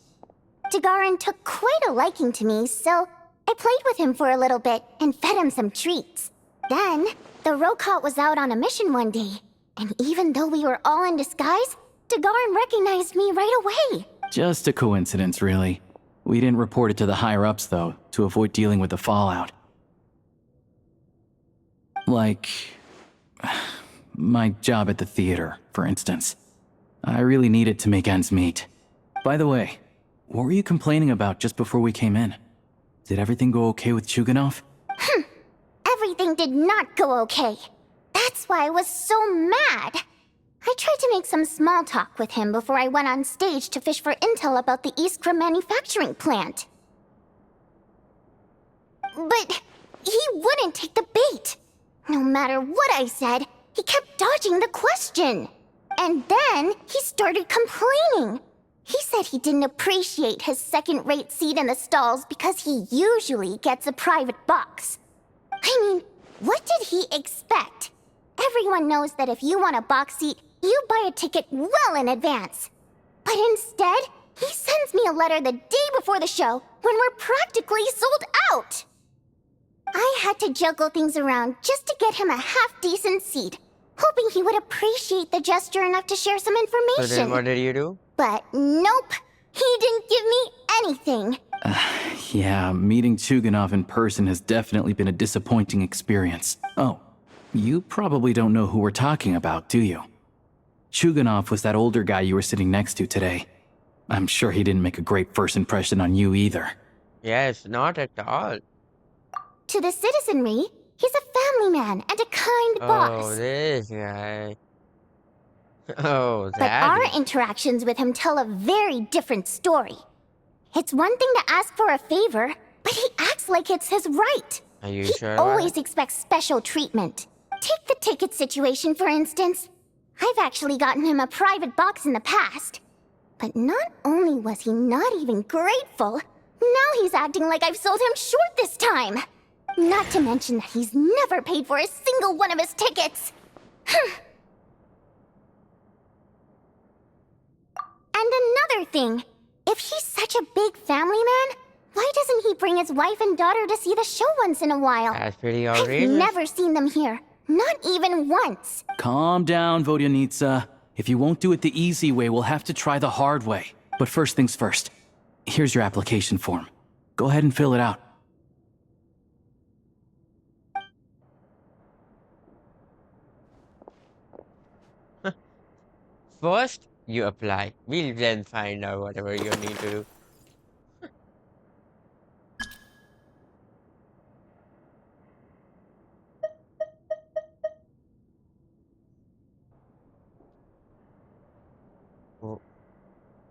Tagarin took quite a liking to me, so I played with him for a little bit and fed him some treats. Then, the Rokot was out on a mission one day, and even though we were all in disguise, Tagarin recognized me right away. Just a coincidence, really. We didn't report it to the higher-ups, though, to avoid dealing with the fallout. Like... my job at the theater, for instance. I really needed to make ends meet. By the way, what were you complaining about just before we came in? Did everything go okay with Chuganov? Everything did not go okay. That's why I was so mad. I tried to make some small talk with him before I went on stage to fish for intel about the Iskra manufacturing plant. But he wouldn't take the bait. No matter what I said, he kept dodging the question. And then he started complaining. He said he didn't appreciate his second-rate seat in the stalls because he usually gets a private box. I mean, what did he expect? Everyone knows that if you want a box seat, you buy a ticket well in advance. But instead, he sends me a letter the day before the show when we're practically sold out. I had to juggle things around just to get him a half-decent seat, hoping he would appreciate the gesture enough to share some information. So then what did you do? But nope, he didn't give me anything. Yeah, meeting Chuganov in person has definitely been a disappointing experience. Oh, you probably don't know who we're talking about, do you? Chuganov was that older guy you were sitting next to today. I'm sure he didn't make a great first impression on you either. Yes, not at all. To the citizenry, he's a family man and a kind boss. Oh, this guy. Oh, But that. our interactions with him tell a very different story. It's one thing to ask for a favor, but he acts like it's his right. Are you He sure about always expects special treatment. Take the ticket situation, for instance. I've actually gotten him a private box in the past. But not only was he not even grateful, now he's acting like I've sold him short this time. Not to mention that he's never paid for a single one of his tickets. And another thing, if he's such a big family man, why doesn't he bring his wife and daughter to see the show once in a while? That's pretty I've outrageous. never seen them here, not even once. Calm down, Vodyanitsa. If you won't do it the easy way, we'll have to try the hard way. But first things first. Here's your application form. Go ahead and fill it out. First, you apply. We'll then find out whatever you need to do.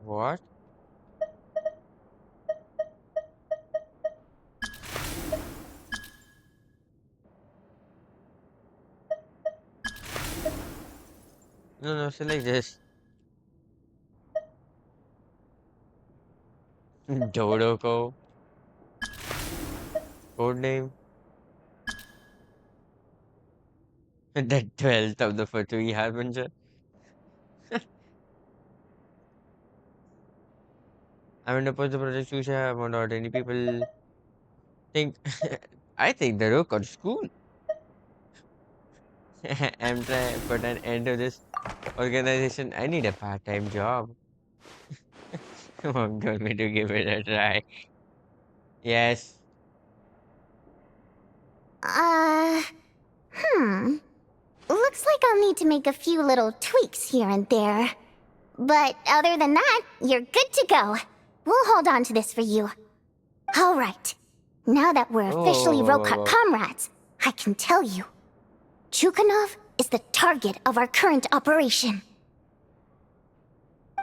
What? No, select this. Dodoko. Code name. The 12th of the Fatui Harbinger. I mean, oppose the project Susha among ordinary people think. I think the Rook or school. I'm trying to put an end to this organization. I need a part-time job. Mom told me to give it a try. Yes. Looks like I'll need to make a few little tweaks here and there. But other than that, you're good to go. We'll hold on to this for you. All right. Now that we're officially whoa, Rokot comrades, I can tell you, Chukhanov is the target of our current operation.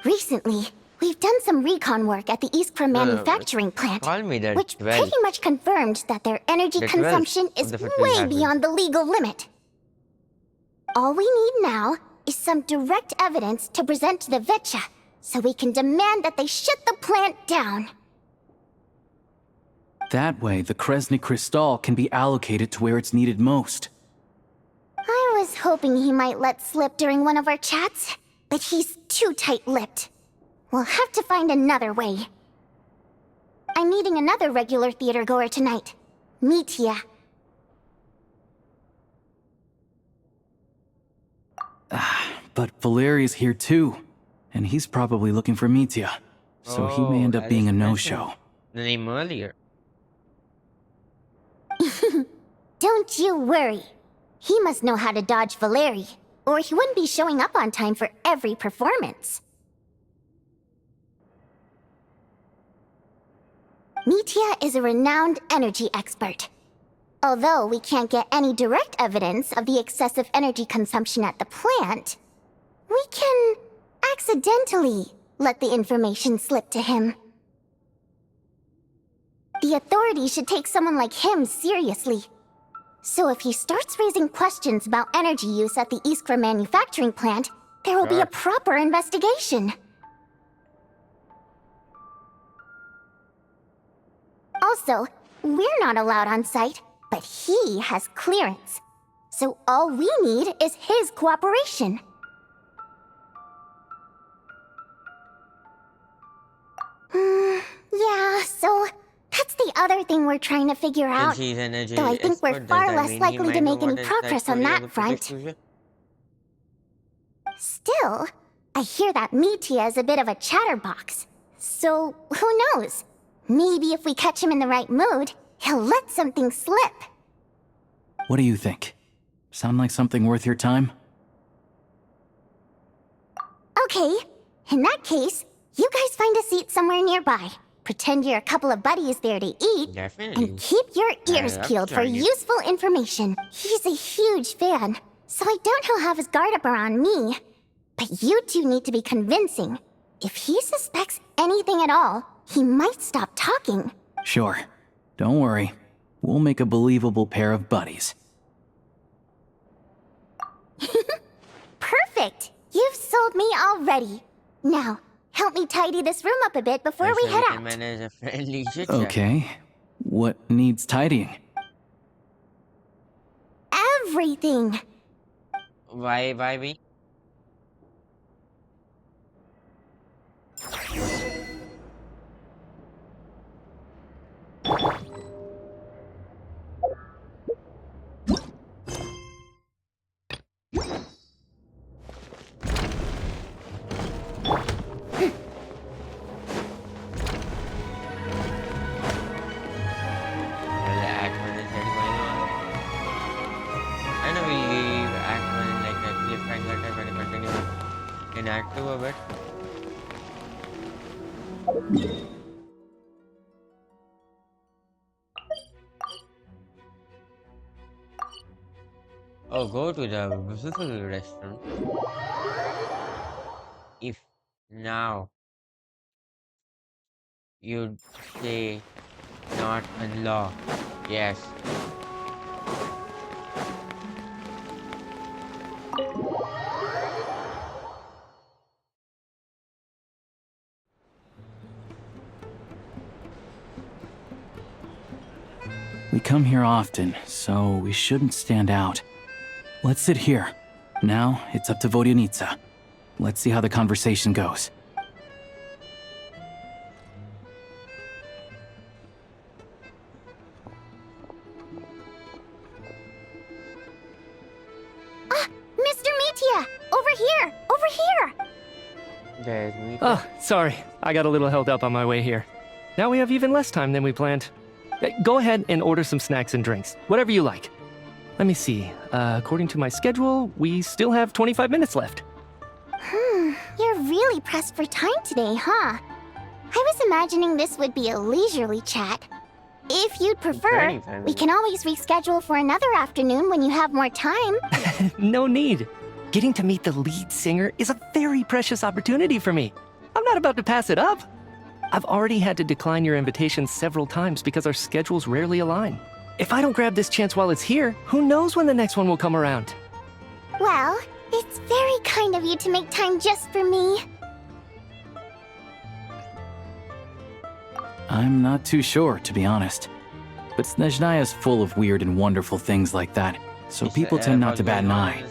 Recently, we've done some recon work at the Iskra manufacturing plant, Call me the which 12th. pretty much confirmed that their energy The 12th consumption of is the factory way happened. beyond the legal limit. All we need now is some direct evidence to present to the Vetcha, so we can demand that they shut the plant down. That way, the Kresny Crystal can be allocated to where it's needed most. I was hoping he might let slip during one of our chats, but he's too tight-lipped. We'll have to find another way. I'm meeting another regular theater-goer tonight, Mitya. But Valeri's here too, and he's probably looking for Mitya, so he may end up being a no-show. The name earlier. Don't you worry. He must know how to dodge Valeri, or he wouldn't be showing up on time for every performance. Mitya is a renowned energy expert. Although we can't get any direct evidence of the excessive energy consumption at the plant, we can accidentally let the information slip to him. The authorities should take someone like him seriously. So if he starts raising questions about energy use at the Iskra manufacturing plant, there will be a proper investigation. Also, we're not allowed on site, but he has clearance. So all we need is his cooperation. Yeah, so that's the other thing we're trying to figure out. Since he's energy Though I think we're expert, far does that less mean he likely might to know make any what is progress on actually that of the front. exposure? Still, I hear that Mitya is a bit of a chatterbox. So, who knows? Maybe if we catch him in the right mood, he'll let something slip. What do you think? Sound like something worth your time? Okay, in that case, you guys find a seat somewhere nearby. Pretend you're a couple of buddies there to eat. Definitely. And keep your ears love peeled for trying it. useful information. He's a huge fan, so I doubt he'll have his guard up around me. But you two need to be convincing. If he suspects anything at all, he might stop talking. Sure. Don't worry. We'll make a believable pair of buddies. Perfect! You've sold me already. Now, help me tidy this room up a bit before we head out. Man is a friendly chit-chat. Okay. What needs tidying? Everything! Why me? Inactive a bit. Oh, go to the beautiful restaurant. If now you'd say not unlocked, yes. We come here often, so we shouldn't stand out. Let's sit here. Now, it's up to Vodyanitsa. Let's see how the conversation goes. Mr. Mitya! Over here! Over here! There's me. Oh, sorry. I got a little held up on my way here. Now we have even less time than we planned. Go ahead and order some snacks and drinks, whatever you like. Let me see. According to my schedule, we still have 25 minutes left. You're really pressed for time today, huh? I was imagining this would be a leisurely chat. If you'd prefer, Very funny. we can always reschedule for another afternoon when you have more time. No need. Getting to meet the lead singer is a very precious opportunity for me. I'm not about to pass it up. I've already had to decline your invitation several times because our schedules rarely align. If I don't grab this chance while it's here, who knows when the next one will come around? Well, it's very kind of you to make time just for me. I'm not too sure, to be honest. But Snezhnaya is full of weird and wonderful things like that, so people tend not to bat an eye.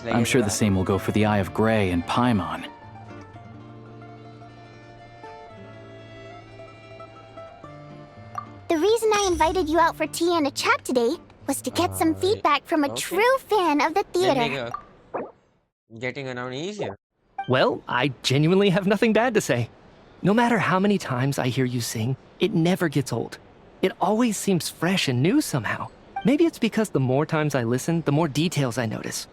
I'm sure the same will go for the Eye of Grey and Paimon. The reason I invited you out for tea and a chat today was to get some feedback from a true fan of the theater. Getting around easier. Well, I genuinely have nothing bad to say. No matter how many times I hear you sing, it never gets old. It always seems fresh and new somehow. Maybe it's because the more times I listen, the more details I notice.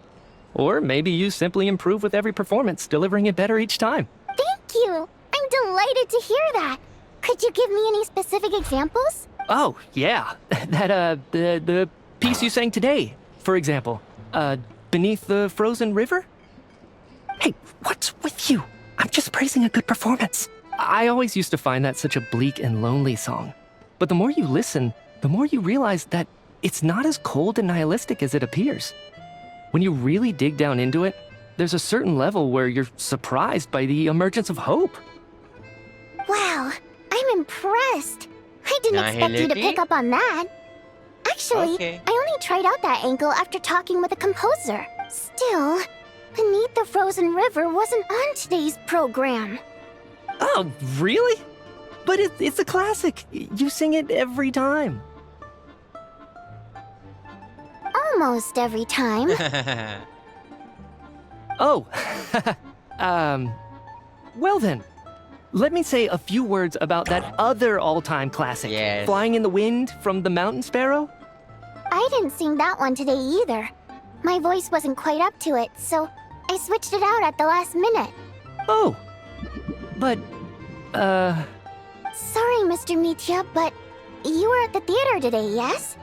Or maybe you simply improve with every performance, delivering it better each time. Thank you! I'm delighted to hear that! Could you give me any specific examples? Oh, yeah. The piece you sang today, for example. Beneath the Frozen River? Hey, what's with you? I'm just praising a good performance. I always used to find that such a bleak and lonely song. But the more you listen, the more you realize that it's not as cold and nihilistic as it appears. When you really dig down into it, there's a certain level where you're surprised by the emergence of hope. Wow, I'm impressed. I didn't expect you to pick up on that. Actually, I only tried out that angle after talking with a composer. Still, Beneath the Frozen River wasn't on today's program. Oh, really? But it's a classic. You sing it every time. Almost every time. Oh, well then. Let me say a few words about that other all-time classic, Flying in the Wind from the Mountain Sparrow. I didn't sing that one today either. My voice wasn't quite up to it, so I switched it out at the last minute. Oh, but, Sorry, Mr. Mitya, but you were at the theater today, yes?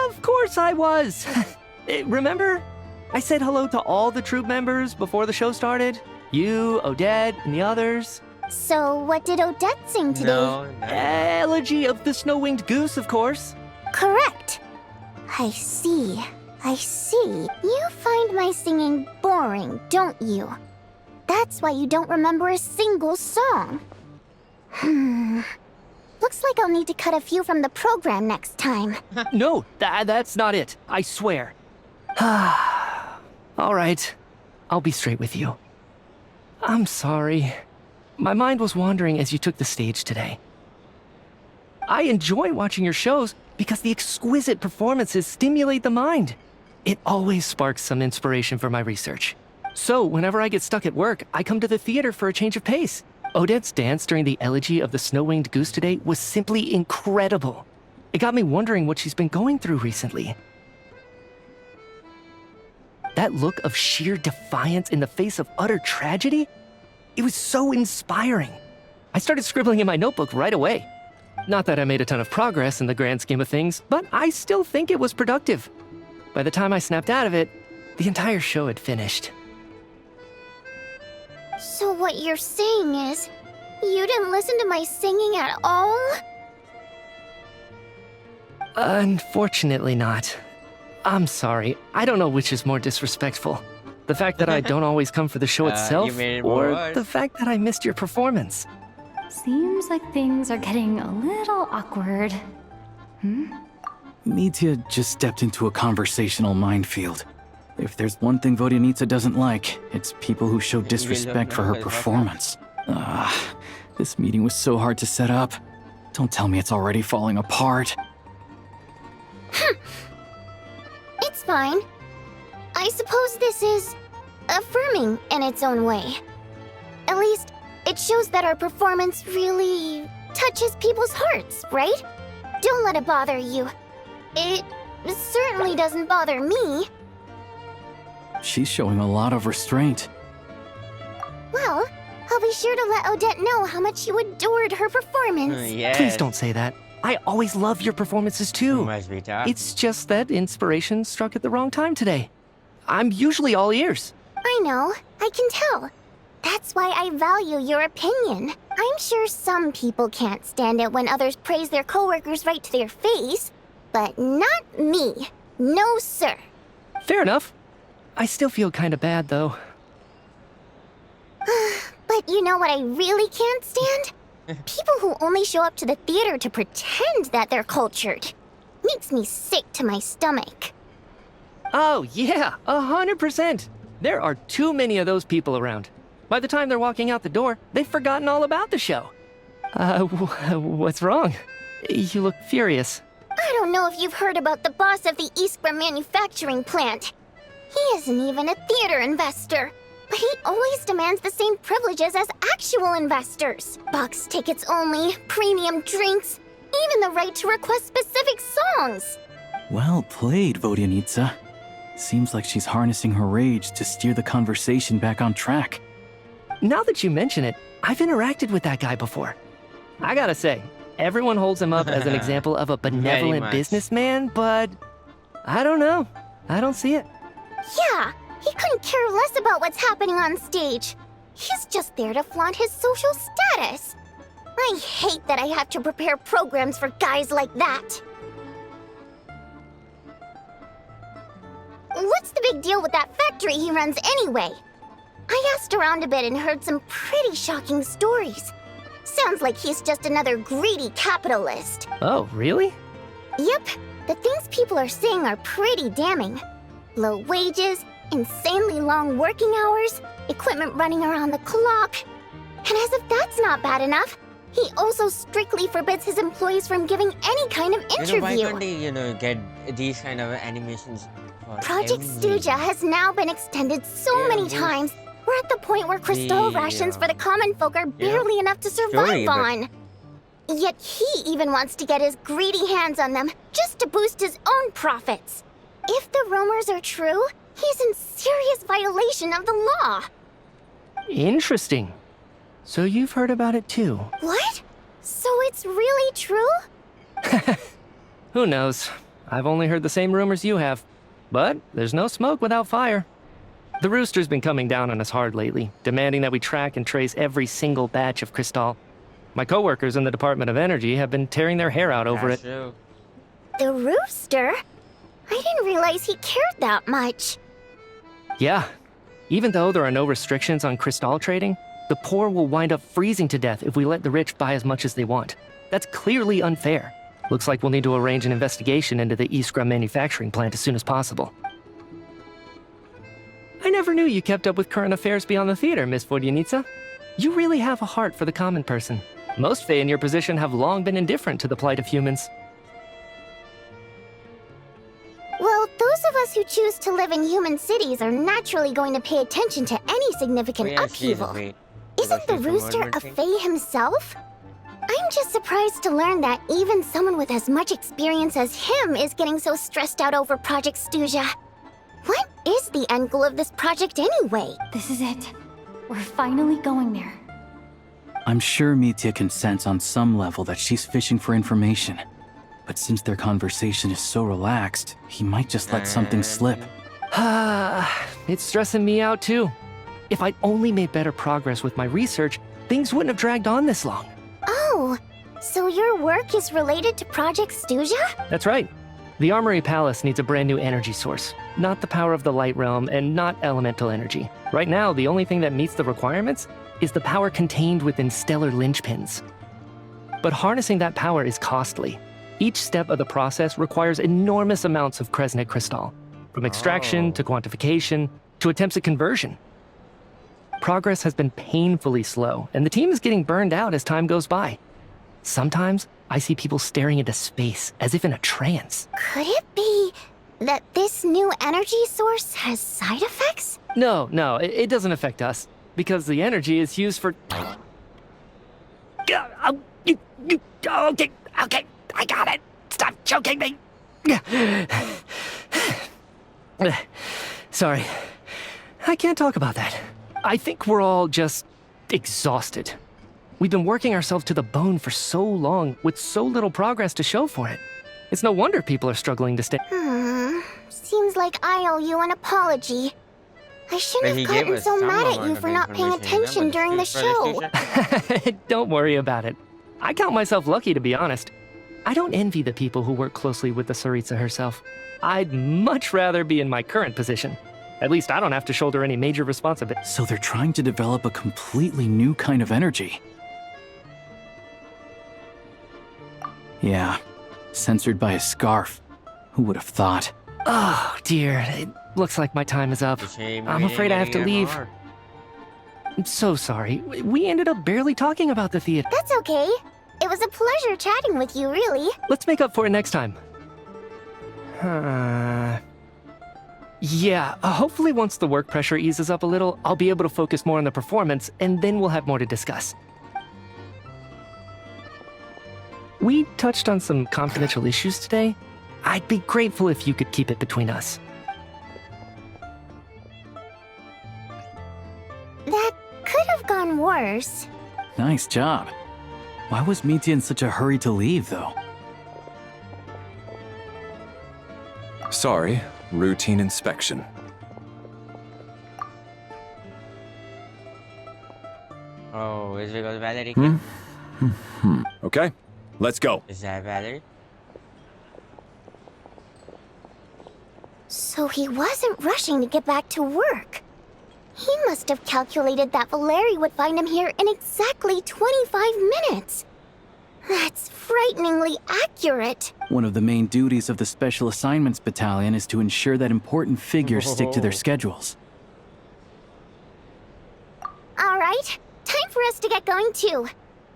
Of course I was. Remember? I said hello to all the troupe members before the show started. You, Odette, and the others. So what did Odette sing today? Elegy of the Snow-Winged Goose, of course. Correct. I see. You find my singing boring, don't you? That's why you don't remember a single song. Looks like I'll need to cut a few from the program next time. No, that's not it. I swear. All right. I'll be straight with you. I'm sorry. My mind was wandering as you took the stage today. I enjoy watching your shows because the exquisite performances stimulate the mind. It always sparks some inspiration for my research. So, whenever I get stuck at work, I come to the theater for a change of pace. Odette's dance during the elegy of the Snow-Winged Goose today was simply incredible. It got me wondering what she's been going through recently. That look of sheer defiance in the face of utter tragedy? It was so inspiring. I started scribbling in my notebook right away. Not that I made a ton of progress in the grand scheme of things, but I still think it was productive. By the time I snapped out of it, the entire show had finished. So what you're saying is, you didn't listen to my singing at all? Unfortunately not. I'm sorry. I don't know which is more disrespectful. The fact that I don't always come for the show itself, or the fact that I missed your performance. Seems like things are getting a little awkward. Mitya just stepped into a conversational minefield. If there's one thing Vodyanica doesn't like, it's people who show disrespect for her performance. This meeting was so hard to set up. Don't tell me it's already falling apart. It's fine. I suppose this is affirming in its own way. At least, it shows that our performance really touches people's hearts, right? Don't let it bother you. It certainly doesn't bother me. She's showing a lot of restraint. Well, I'll be sure to let Odette know how much you adored her performance. Please don't say that. I always love your performances too. Must be tough. It's just that inspiration struck at the wrong time today. I'm usually all ears. I know, I can tell. That's why I value your opinion. I'm sure some people can't stand it when others praise their coworkers right to their face, but not me. No, sir. Fair enough. I still feel kinda bad, though. But you know what I really can't stand? People who only show up to the theater to pretend that they're cultured. Makes me sick to my stomach. Oh, yeah, 100%. There are too many of those people around. By the time they're walking out the door, they've forgotten all about the show. What's wrong? You look furious. I don't know if you've heard about the boss of the Iskra manufacturing plant. He isn't even a theater investor, but he always demands the same privileges as actual investors. Box tickets only, premium drinks, even the right to request specific songs. Well played, Vodyanitsa. Seems like she's harnessing her rage to steer the conversation back on track. Now that you mention it, I've interacted with that guy before. I gotta say, everyone holds him up as an example of a benevolent businessman, but I don't know. I don't see it. Yeah, he couldn't care less about what's happening on stage. He's just there to flaunt his social status. I hate that I have to prepare programs for guys like that. What's the big deal with that factory he runs anyway? I asked around a bit and heard some pretty shocking stories. Sounds like he's just another greedy capitalist. Oh, really? Yep, the things people are saying are pretty damning. Low wages, insanely long working hours, equipment running around the clock. And as if that's not bad enough, he also strictly forbids his employees from giving any kind of interview. Why can't they, get these kind of animations for Project every- Stuja has now been extended so many times. We're at the point where crystal rations for the common folk are barely enough to survive on. Yet he even wants to get his greedy hands on them just to boost his own profits. If the rumors are true, he's in serious violation of the law. Interesting. So you've heard about it too. What? So it's really true? Who knows? I've only heard the same rumors you have. But there's no smoke without fire. The Rooster's been coming down on us hard lately, demanding that we track and trace every single batch of Crystal. My coworkers in the Department of Energy have been tearing their hair out over it. The Rooster? I didn't realize he cared that much. Yeah. Even though there are no restrictions on Crystal trading, the poor will wind up freezing to death if we let the rich buy as much as they want. That's clearly unfair. Looks like we'll need to arrange an investigation into the Iskra manufacturing plant as soon as possible. I never knew you kept up with current affairs beyond the theater, Miss Vodyanitsa. You really have a heart for the common person. Most Fae in your position have long been indifferent to the plight of humans. Well, those of us who choose to live in human cities are naturally going to pay attention to any significant upheaval. Isn't the Rooster a Fae himself? I'm just surprised to learn that even someone with as much experience as him is getting so stressed out over Project Stuja. What is the end goal of this project anyway? This is it. We're finally going there. I'm sure Mitya can sense on some level that she's fishing for information. But since their conversation is so relaxed, he might just let something slip. It's stressing me out too. If I'd only made better progress with my research, things wouldn't have dragged on this long. Oh, so your work is related to Project Stuja? That's right. The Armory Palace needs a brand new energy source. Not the power of the Light Realm and not elemental energy. Right now, the only thing that meets the requirements is the power contained within stellar linchpins. But harnessing that power is costly. Each step of the process requires enormous amounts of Kresnik crystal, from extraction to quantification to attempts at conversion. Progress has been painfully slow, and the team is getting burned out as time goes by. Sometimes, I see people staring into space as if in a trance. Could it be that this new energy source has side effects? No, it doesn't affect us, because the energy is used for... Okay, I got it. Stop choking me. Sorry, I can't talk about that. I think we're all just exhausted. We've been working ourselves to the bone for so long, with so little progress to show for it. It's no wonder people are struggling to stay. Seems like I owe you an apology. I shouldn't have gotten so mad at you for not paying attention during the show. Don't worry about it. I count myself lucky, to be honest. I don't envy the people who work closely with the Tsaritsa herself. I'd much rather be in my current position. At least I don't have to shoulder any major responsibility. So they're trying to develop a completely new kind of energy. Yeah, censored by a scarf. Who would have thought? Oh, dear. It looks like my time is up. I'm afraid I have to leave. I'm so sorry. We ended up barely talking about the theater. That's okay. It was a pleasure chatting with you, really. Let's make up for it next time. Yeah, hopefully once the work pressure eases up a little, I'll be able to focus more on the performance, and then we'll have more to discuss. We touched on some confidential issues today. I'd be grateful if you could keep it between us. That could have gone worse. Nice job. Why was Mitya in such a hurry to leave, though? Sorry, routine inspection. Oh, is it because Valerie came? Okay, let's go. Is that Valerie? So he wasn't rushing to get back to work. He must have calculated that Valeri would find him here in exactly 25 minutes. That's frighteningly accurate. One of the main duties of the Special Assignments Battalion is to ensure that important figures stick to their schedules. All right, time for us to get going too.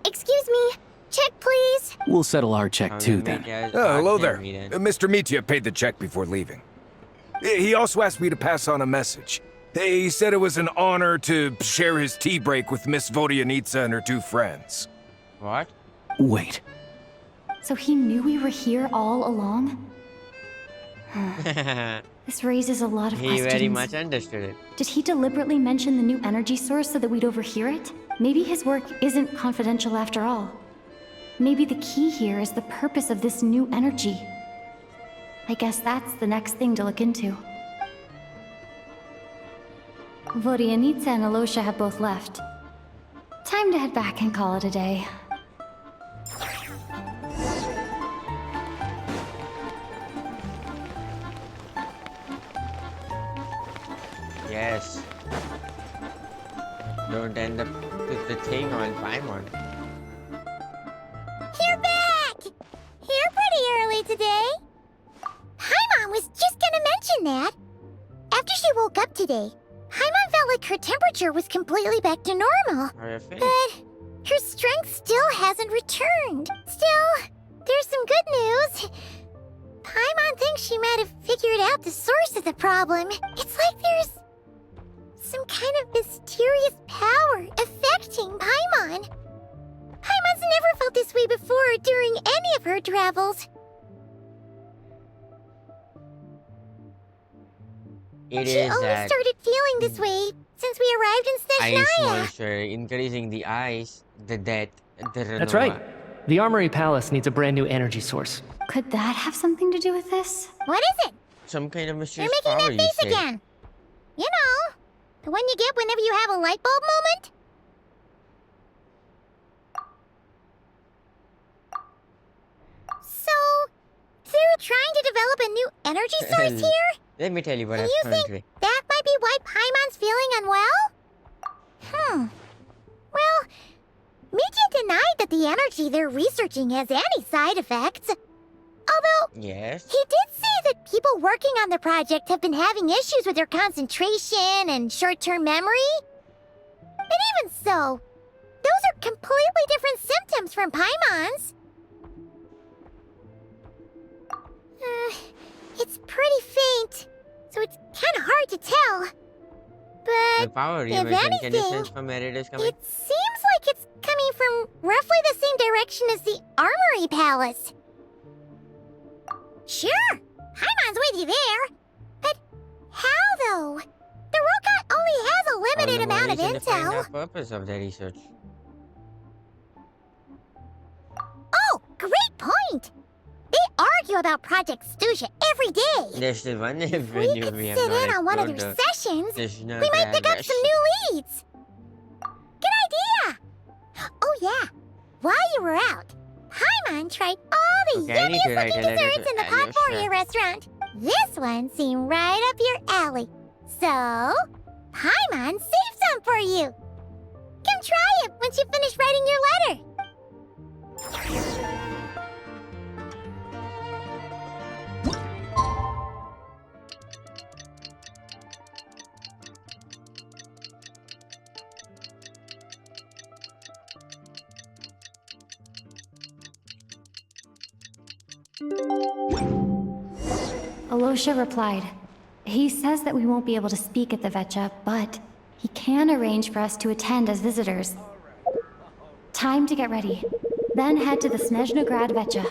Excuse me, check please. We'll settle our check too, then. Hello there. Mr. Mitya paid the check before leaving. He also asked me to pass on a message. He said it was an honor to share his tea break with Miss Vodyanitsa and her two friends. What? Wait. So he knew we were here all along? This raises a lot of He questions. very much understood it. Did he deliberately mention the new energy source so that we'd overhear it? Maybe his work isn't confidential after all. Maybe the key here is the purpose of this new energy. I guess that's the next thing to look into. Vodyanitsa and Alosha have both left. Time to head back and call it a day. Yes. Don't end up with the thing on Paimon. You're back! Here pretty early today. Paimon was just gonna mention that. After she woke up today, Paimon felt like her temperature was completely back to normal. But her strength still hasn't returned. Still, there's some good news. Paimon thinks she might have figured out the source of the problem. It's like there's some kind of mysterious power affecting Paimon. Paimon's never felt this way before during any of her travels. It She is only that started feeling this way since we arrived in ice Snezhnaya. monster increasing the ice, the death, the That's right. The Armory Palace needs a brand new energy source. Could that have something to do with this? What is it? Some kind of You're mysterious making power, that you face say. again. You know, the one you get whenever you have a light bulb moment? So, they're trying to develop a new energy source here? Let me tell you what And I you found think today. that might be why Paimon's feeling unwell? Well, Mitya denied that the energy they're researching has any side effects. Although, Yes. he did say that people working on the project have been having issues with their concentration and short-term memory. But even so, those are completely different symptoms from Paimon's. It's pretty faint, so it's kind of hard to tell. The But power if even can you anything, sense from where it is coming? it seems like it's coming from roughly the same direction as the Armory Palace. Sure, Paimon's with you there. But how, though? The robot only has a limited All the more amount of reason to find intel. the purpose of the research. about Project Stuja every day. There's still one If we venue could we have sit not in on one of explored their the sessions, Snezhnaya we might pick up some new leads. Good idea! Oh yeah, while you were out, Paimon tried all the Okay, I need to yummiest write a looking letter desserts to in the Alyosha. Podboria restaurant. This one seemed right up your alley. So, Paimon saved some for you. Come try it once you finish writing your letter. Alyosha replied. He says that we won't be able to speak at the Vetcha, but he can arrange for us to attend as visitors. Time to get ready. Then head to the Snezhnaya Vetcha.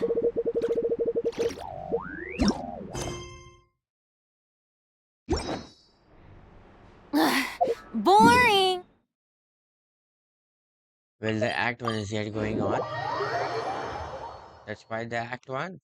Boring! Well, the Act 1 is yet going on. That's why the Act 1.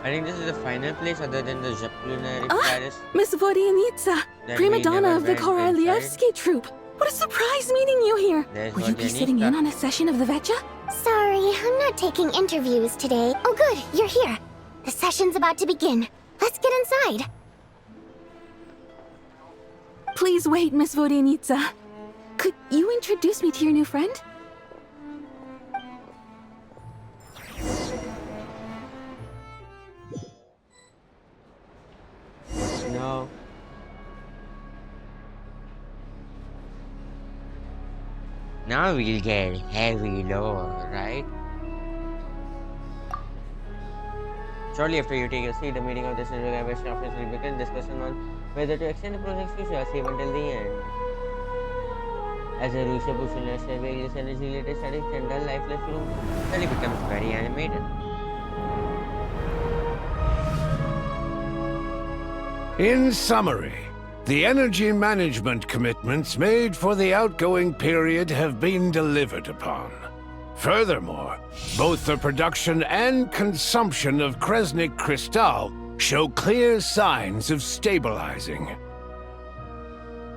I think this is the final place other than the Zepplinary Palace. Miss Vodyanitsa, That prima we donna never of the went inside. Korolievsky troupe. What a surprise meeting you here. There's Will you be sitting Vodyanitsa. in on a session of the Vetcha? Sorry, I'm not taking interviews today. Oh good, you're here. The session's about to begin. Let's get inside. Please wait, Miss Vodyanitsa. Could you introduce me to your new friend? No. Now we'll get heavy lore, right? Shortly after you take a seat, the meeting of the Snezhnaya Vetcha officially begins. Discussion on whether to extend the project's future, save until the end. As a Rusha Bhushana surveys energy-related statics and dull, lifeless room, suddenly becomes very animated. In summary, the energy management commitments made for the outgoing period have been delivered upon. Furthermore, both the production and consumption of Kresnik Crystal show clear signs of stabilizing.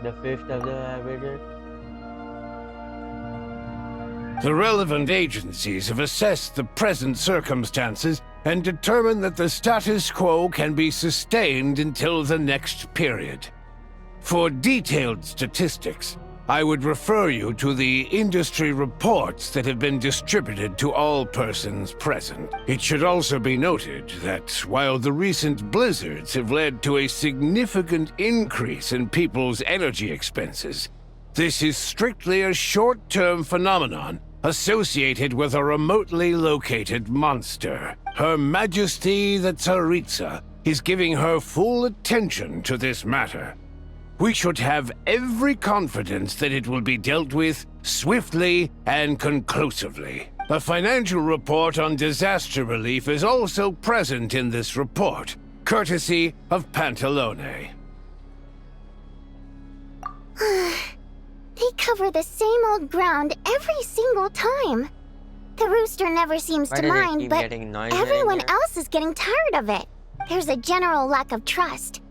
The fifth of the averages. The relevant agencies have assessed the present circumstances and determined that the status quo can be sustained until the next period. For detailed statistics, I would refer you to the industry reports that have been distributed to all persons present. It should also be noted that while the recent blizzards have led to a significant increase in people's energy expenses, this is strictly a short-term phenomenon associated with a remotely located monster. Her Majesty the Tsaritsa is giving her full attention to this matter. We should have every confidence that it will be dealt with swiftly and conclusively. A financial report on disaster relief is also present in this report, courtesy of Pantalone. They cover the same old ground every single time. The rooster never seems Why to does it mind, keep but getting noisier in everyone here? else is getting tired of it. There's a general lack of trust.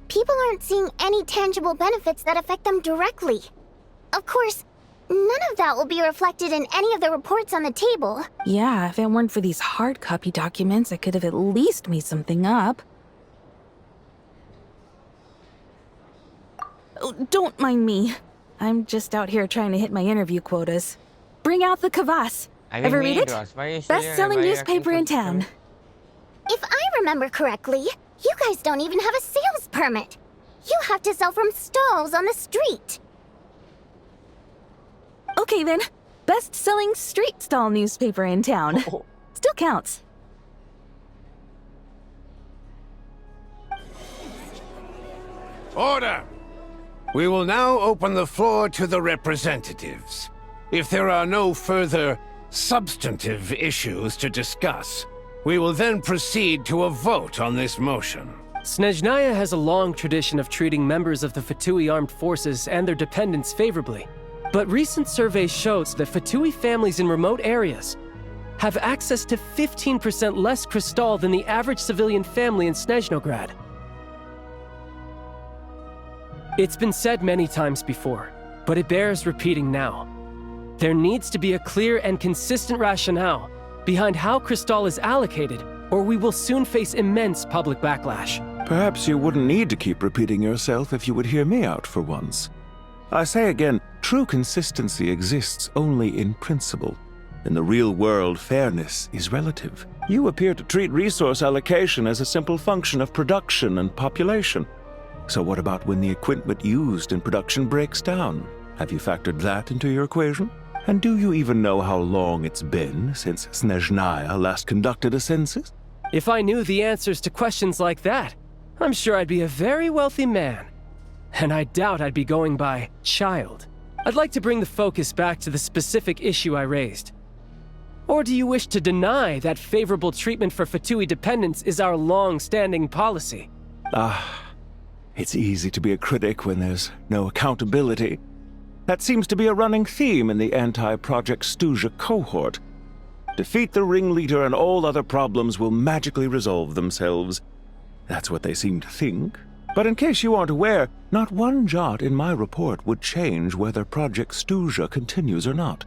People aren't seeing any tangible benefits that affect them directly. Of course, none of that will be reflected in any of the reports on the table. Yeah, if it weren't for these hard copy documents, I could have at least made something up. Oh, don't mind me. I'm just out here trying to hit my interview quotas. Bring out the kvass. Ever read it? Best-selling newspaper in town. If I remember correctly, you guys don't even have a sales permit. You have to sell from stalls on the street. Okay then, best-selling street stall newspaper in town. Still counts. Order! We will now open the floor to the representatives. If there are no further substantive issues to discuss, We will then proceed to a vote on this motion. Snezhnaya has a long tradition of treating members of the Fatui armed forces and their dependents favorably. But recent surveys shows that Fatui families in remote areas have access to 15% less crystal than the average civilian family in Snezhnograd. It's been said many times before, but it bears repeating now. There needs to be a clear and consistent rationale behind how crystal is allocated, or we will soon face immense public backlash. Perhaps you wouldn't need to keep repeating yourself if you would hear me out for once. I say again, true consistency exists only in principle. In the real world, fairness is relative. You appear to treat resource allocation as a simple function of production and population. So what about when the equipment used in production breaks down? Have you factored that into your equation? And do you even know how long it's been since Snezhnaya last conducted a census? If I knew the answers to questions like that, I'm sure I'd be a very wealthy man. And I doubt I'd be going by child. I'd like to bring the focus back to the specific issue I raised. Or do you wish to deny that favorable treatment for Fatui dependents is our long-standing policy? It's easy to be a critic when there's no accountability. That seems to be a running theme in the anti-Project Stuja cohort. Defeat the ringleader and all other problems will magically resolve themselves. That's what they seem to think. But in case you aren't aware, not one jot in my report would change whether Project Stuja continues or not.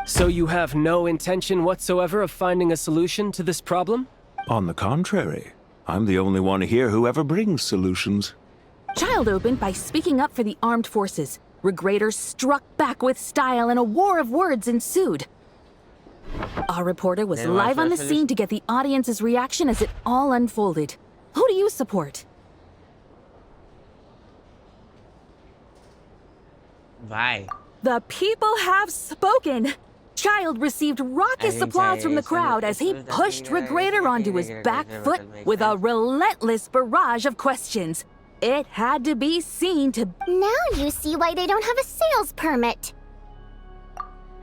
So you have no intention whatsoever of finding a solution to this problem? On the contrary, I'm the only one here who ever brings solutions. Child opened by speaking up for the armed forces. Regraders struck back with style and a war of words ensued. Our reporter was live on the scene to get the audience's reaction as it all unfolded. Who do you support? Why? The people have spoken! Child received raucous applause from the crowd as he pushed Regrader onto his back foot with a relentless barrage of questions. It had to be seen to... Now you see why they don't have a sales permit.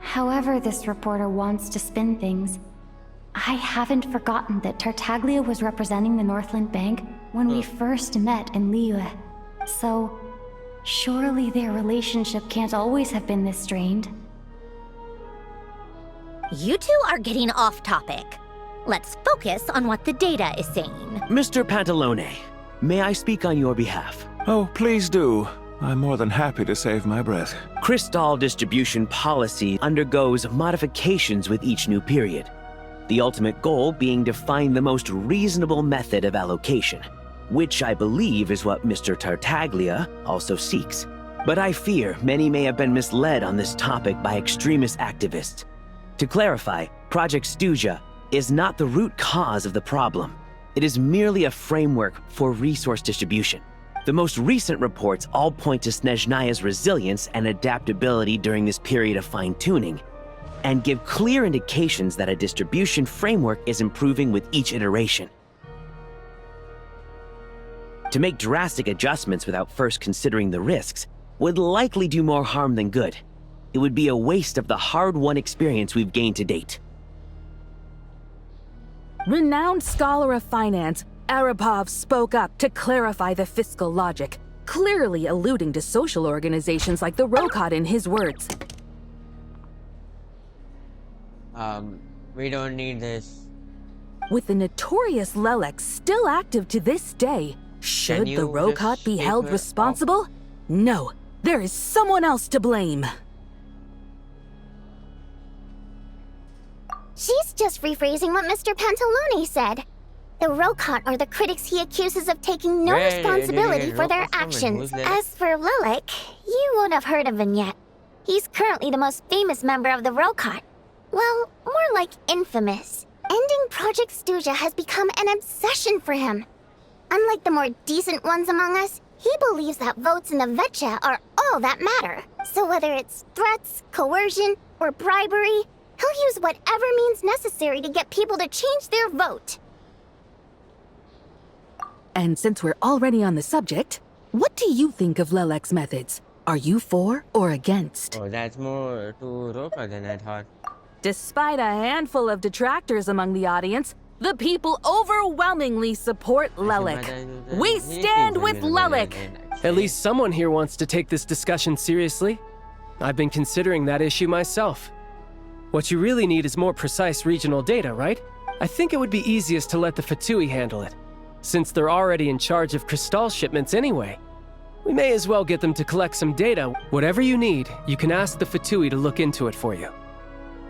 However this reporter wants to spin things, I haven't forgotten that Tartaglia was representing the Northland Bank when we first met in Liyue. So, surely their relationship can't always have been this strained. You two are getting off topic. Let's focus on what the data is saying. Mr. Pantalone, may I speak on your behalf? Oh, please do. I'm more than happy to save my breath. Crystal distribution policy undergoes modifications with each new period. The ultimate goal being to find the most reasonable method of allocation, which I believe is what Mr. Tartaglia also seeks. But I fear many may have been misled on this topic by extremist activists. To clarify, Project Stuja is not the root cause of the problem. It is merely a framework for resource distribution. The most recent reports all point to Snezhnaya's resilience and adaptability during this period of fine-tuning, and give clear indications that a distribution framework is improving with each iteration. To make drastic adjustments without first considering the risks would likely do more harm than good. It would be a waste of the hard-won experience we've gained to date. Renowned scholar of finance, Arapov spoke up to clarify the fiscal logic, clearly alluding to social organizations like the Rokot in his words. We don't need this. With the notorious Lelex still active to this day, should the Rokot be held responsible? No, there is someone else to blame. She's just rephrasing what Mr. Pantalone said. The Rokot are the critics he accuses of taking no responsibility for their actions. As for Lilac, you won't have heard of him yet. He's currently the most famous member of the Rokot. Well, more like infamous. Ending Project Stuja has become an obsession for him. Unlike the more decent ones among us, he believes that votes in the Vetcha are all that matter. So whether it's threats, coercion, or bribery, he'll use whatever means necessary to get people to change their vote. And since we're already on the subject, what do you think of Lelec's methods? Are you for or against? Oh, that's more to Roka than I thought. Despite a handful of detractors among the audience, the people overwhelmingly support Lelik. We stand with Lelik! At least someone here wants to take this discussion seriously. I've been considering that issue myself. What you really need is more precise regional data, right? I think it would be easiest to let the Fatui handle it, since they're already in charge of Crystal shipments anyway. We may as well get them to collect some data. Whatever you need, you can ask the Fatui to look into it for you.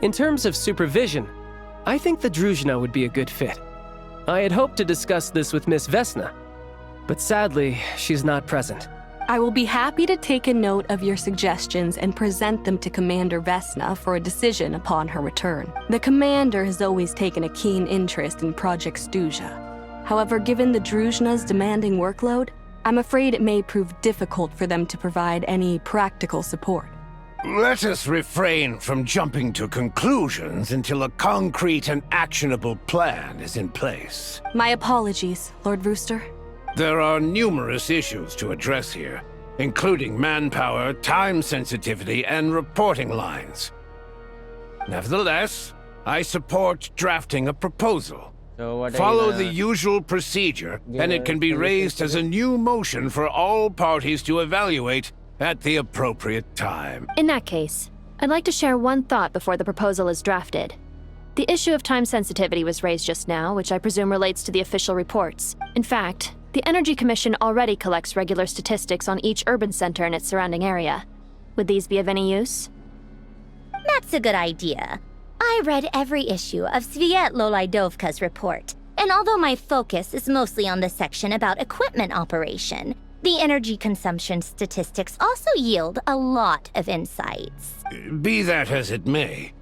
In terms of supervision, I think the Druzhna would be a good fit. I had hoped to discuss this with Miss Vesna, but sadly, she's not present. I will be happy to take a note of your suggestions and present them to Commander Vesna for a decision upon her return. The Commander has always taken a keen interest in Project Stuja. However, given the Druzhna's demanding workload, I'm afraid it may prove difficult for them to provide any practical support. Let us refrain from jumping to conclusions until a concrete and actionable plan is in place. My apologies, Lord Rooster. There are numerous issues to address here, including manpower, time sensitivity, and reporting lines. Nevertheless, I support drafting a proposal. Follow the usual procedure, and it can be raised as a new motion for all parties to evaluate at the appropriate time. In that case, I'd like to share one thought before the proposal is drafted. The issue of time sensitivity was raised just now, which I presume relates to the official reports. In fact, the Energy Commission already collects regular statistics on each urban center and its surrounding area. Would these be of any use? That's a good idea. I read every issue of Svietloslaidovka's report, and although my focus is mostly on the section about equipment operation, the energy consumption statistics also yield a lot of insights. Be that as it may,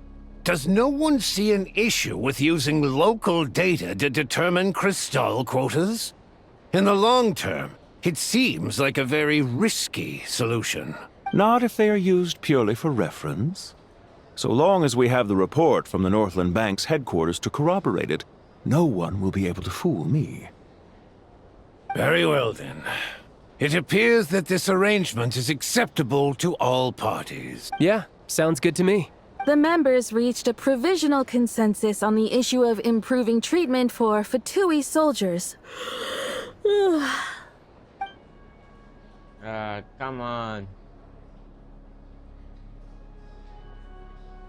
does no one see an issue with using local data to determine Crystal quotas? In the long term, it seems like a very risky solution. Not if they are used purely for reference. So long as we have the report from the Northland Bank's headquarters to corroborate it, no one will be able to fool me. Very well then. It appears that this arrangement is acceptable to all parties. Yeah, sounds good to me. The members reached a provisional consensus on the issue of improving treatment for Fatui soldiers. Come on.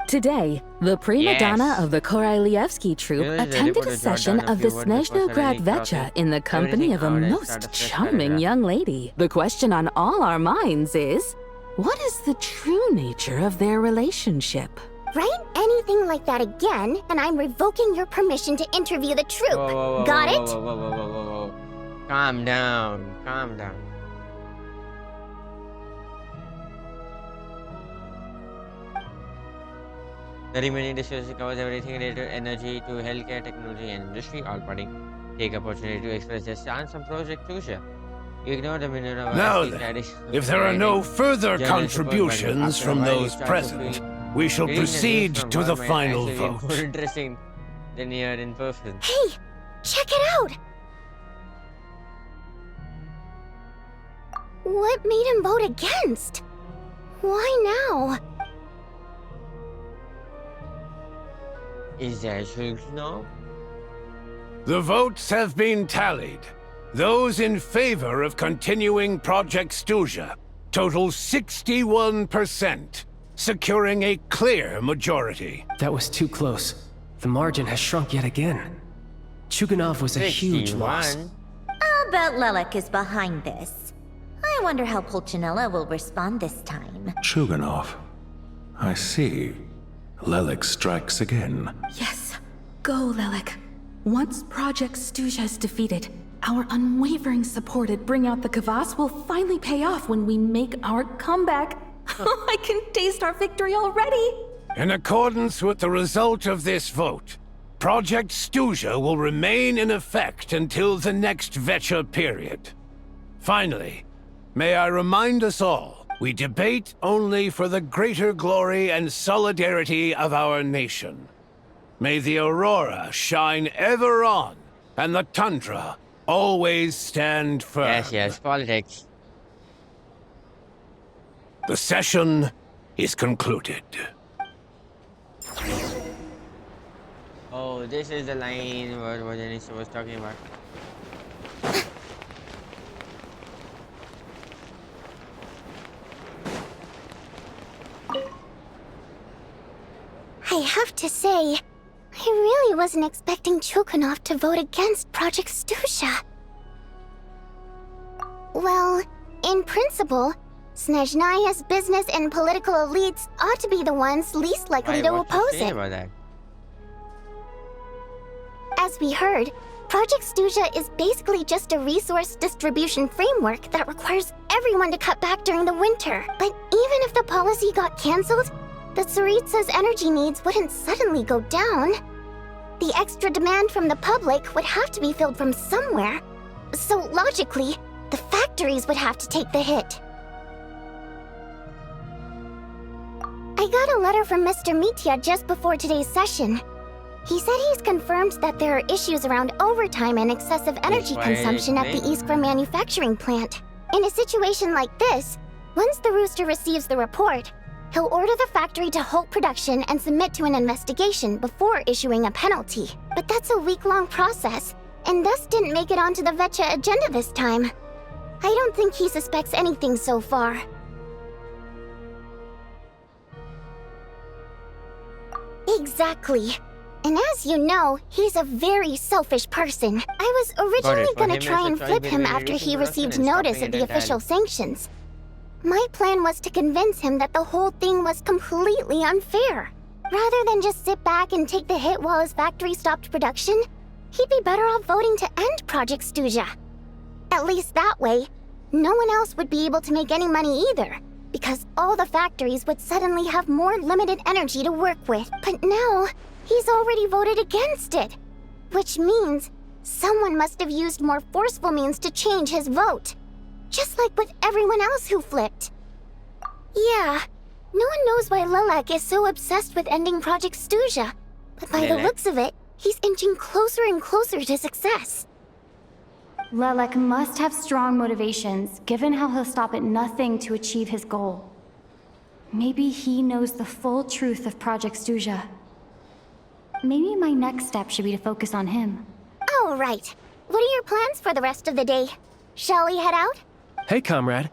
Today, the prima donna of the Korailievsky troupe attended a session of the Snezhnaya Vecha in the company of a most charming young lady. The question on all our minds is, what is the true nature of their relationship? Write anything like that again, and I'm revoking your permission to interview the troupe. Whoa, Got it? Whoa. Calm down. Calm down. The remaining discussion covers everything related to energy, to healthcare, technology, and industry. All parties take opportunity to express their stance on Project Tusha. You ignore the minute of Now then, if there are no further contributions from those present, we shall proceed to the final vote. More interesting than here in person. Hey, check it out! What made him vote against? Why now? Is there truth now? The votes have been tallied. Those in favor of continuing Project Stuja total 61%, securing a clear majority. That was too close. The margin has shrunk yet again. Chuganov was a huge loss. I'll bet Lelik is behind this. I wonder how Pulcinella will respond this time. Chuganov. I see. Lelik strikes again. Yes, go Lelik. Once Project Stuja is defeated, our unwavering support at Bring Out the Kvass will finally pay off when we make our comeback. I can taste our victory already! In accordance with the result of this vote, Project Stuja will remain in effect until the next Vecha period. Finally, may I remind us all, we debate only for the greater glory and solidarity of our nation. May the aurora shine ever on, and the tundra always stand firm. Yes, politics. The session is concluded. Oh, this is the line what Anissa was talking about. I have to say, I really wasn't expecting Chukunov to vote against Project Stusha. Well, in principle, Snezhnaya's business and political elites ought to be the ones least likely to oppose it. About that? As we heard, Project Stusha is basically just a resource distribution framework that requires everyone to cut back during the winter. But even if the policy got cancelled, the Tsaritsa's energy needs wouldn't suddenly go down. The extra demand from the public would have to be filled from somewhere. So logically, the factories would have to take the hit. I got a letter from Mr. Mitya just before today's session. He said he's confirmed that there are issues around overtime and excessive energy consumption at the Iskra manufacturing plant. In a situation like this, once the Rooster receives the report, he'll order the factory to halt production and submit to an investigation before issuing a penalty. But that's a week-long process, and thus didn't make it onto the Vetcha agenda this time. I don't think he suspects anything so far. Exactly. And as you know, he's a very selfish person. I was originally gonna try and flip him after he received notice of the official sanctions. My plan was to convince him that the whole thing was completely unfair. Rather than just sit back and take the hit while his factory stopped production, he'd be better off voting to end Project Stusha. At least that way, no one else would be able to make any money either, because all the factories would suddenly have more limited energy to work with. But now, he's already voted against it, which means someone must have used more forceful means to change his vote. Just like with everyone else who flipped. Yeah, no one knows why Lilac is so obsessed with ending Project Stusha, but by the looks of it, he's inching closer and closer to success. Lilac must have strong motivations, given how he'll stop at nothing to achieve his goal. Maybe he knows the full truth of Project Stusha. Maybe my next step should be to focus on him. Oh, right. What are your plans for the rest of the day? Shall we head out? Hey, comrade.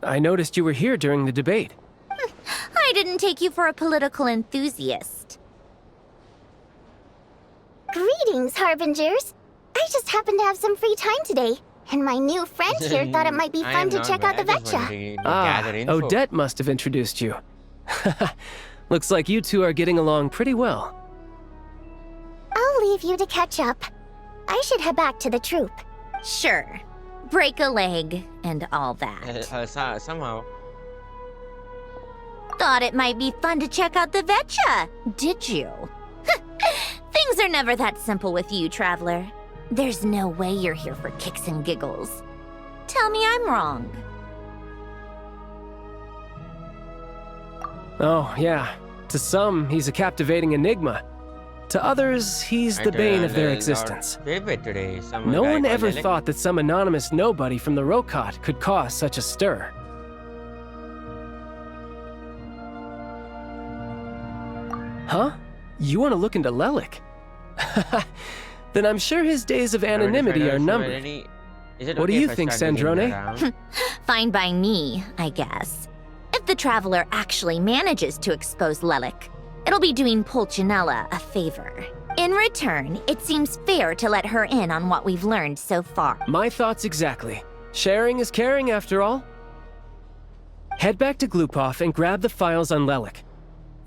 I noticed you were here during the debate. I didn't take you for a political enthusiast. Greetings, Harbingers. I just happened to have some free time today, and my new friend here thought it might be fun to check out the Vetcha. Odette must have introduced you. Looks like you two are getting along pretty well. I'll leave you to catch up. I should head back to the troop. Sure. Break a leg and all that. Somehow. Thought it might be fun to check out the Vetcha, did you? Things are never that simple with you, Traveler. There's no way you're here for kicks and giggles. Tell me I'm wrong. Oh, yeah. To some, he's a captivating enigma. To others, he's the bane of their existence. No one ever thought that some anonymous nobody from the Rokot could cause such a stir. Huh? You want to look into Lelik? Then I'm sure his days of anonymity are numbered. What do you think, Sandrone? Fine by me, I guess. If the Traveler actually manages to expose Lelik, it'll be doing Pulcinella a favor. In return, it seems fair to let her in on what we've learned so far. My thoughts exactly. Sharing is caring, after all. Head back to Glupov and grab the files on Lelik.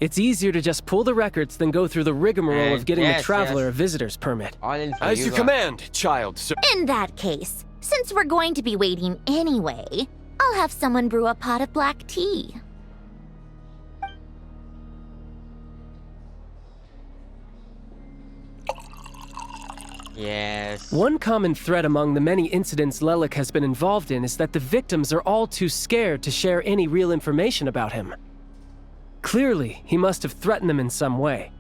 It's easier to just pull the records than go through the rigmarole of getting the Traveler a visitor's permit. As you command, child, sir. In that case, since we're going to be waiting anyway, I'll have someone brew a pot of black tea. Yes. One common thread among the many incidents Lelik has been involved in is that the victims are all too scared to share any real information about him. Clearly, he must have threatened them in some way.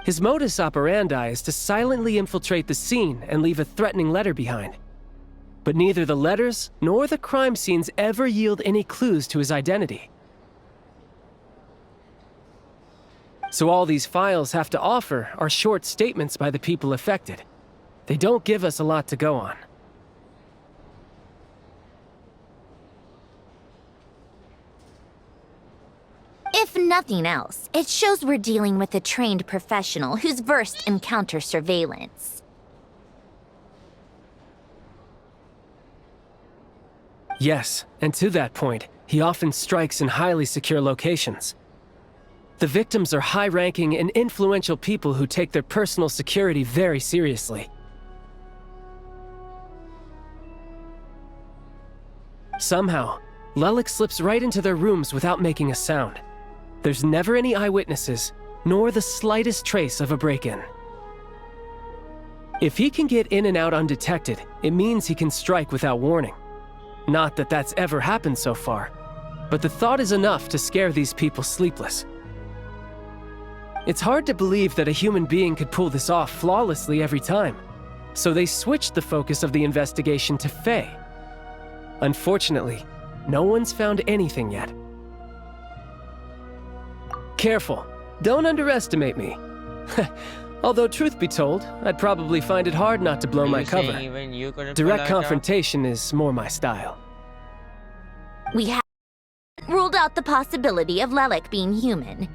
His modus operandi is to silently infiltrate the scene and leave a threatening letter behind. But neither the letters nor the crime scenes ever yield any clues to his identity. So all these files have to offer are short statements by the people affected. They don't give us a lot to go on. If nothing else, it shows we're dealing with a trained professional who's versed in counter-surveillance. Yes, and to that point, he often strikes in highly secure locations. The victims are high-ranking and influential people who take their personal security very seriously. Somehow, Lelik slips right into their rooms without making a sound. There's never any eyewitnesses, nor the slightest trace of a break-in. If he can get in and out undetected, it means he can strike without warning. Not that that's ever happened so far, but the thought is enough to scare these people sleepless. It's hard to believe that a human being could pull this off flawlessly every time, so they switched the focus of the investigation to Faye. Unfortunately, no one's found anything yet. Careful, don't underestimate me. Although truth be told, I'd probably find it hard not to blow my cover. Direct confrontation is more my style. We haven't ruled out the possibility of Lelik being human.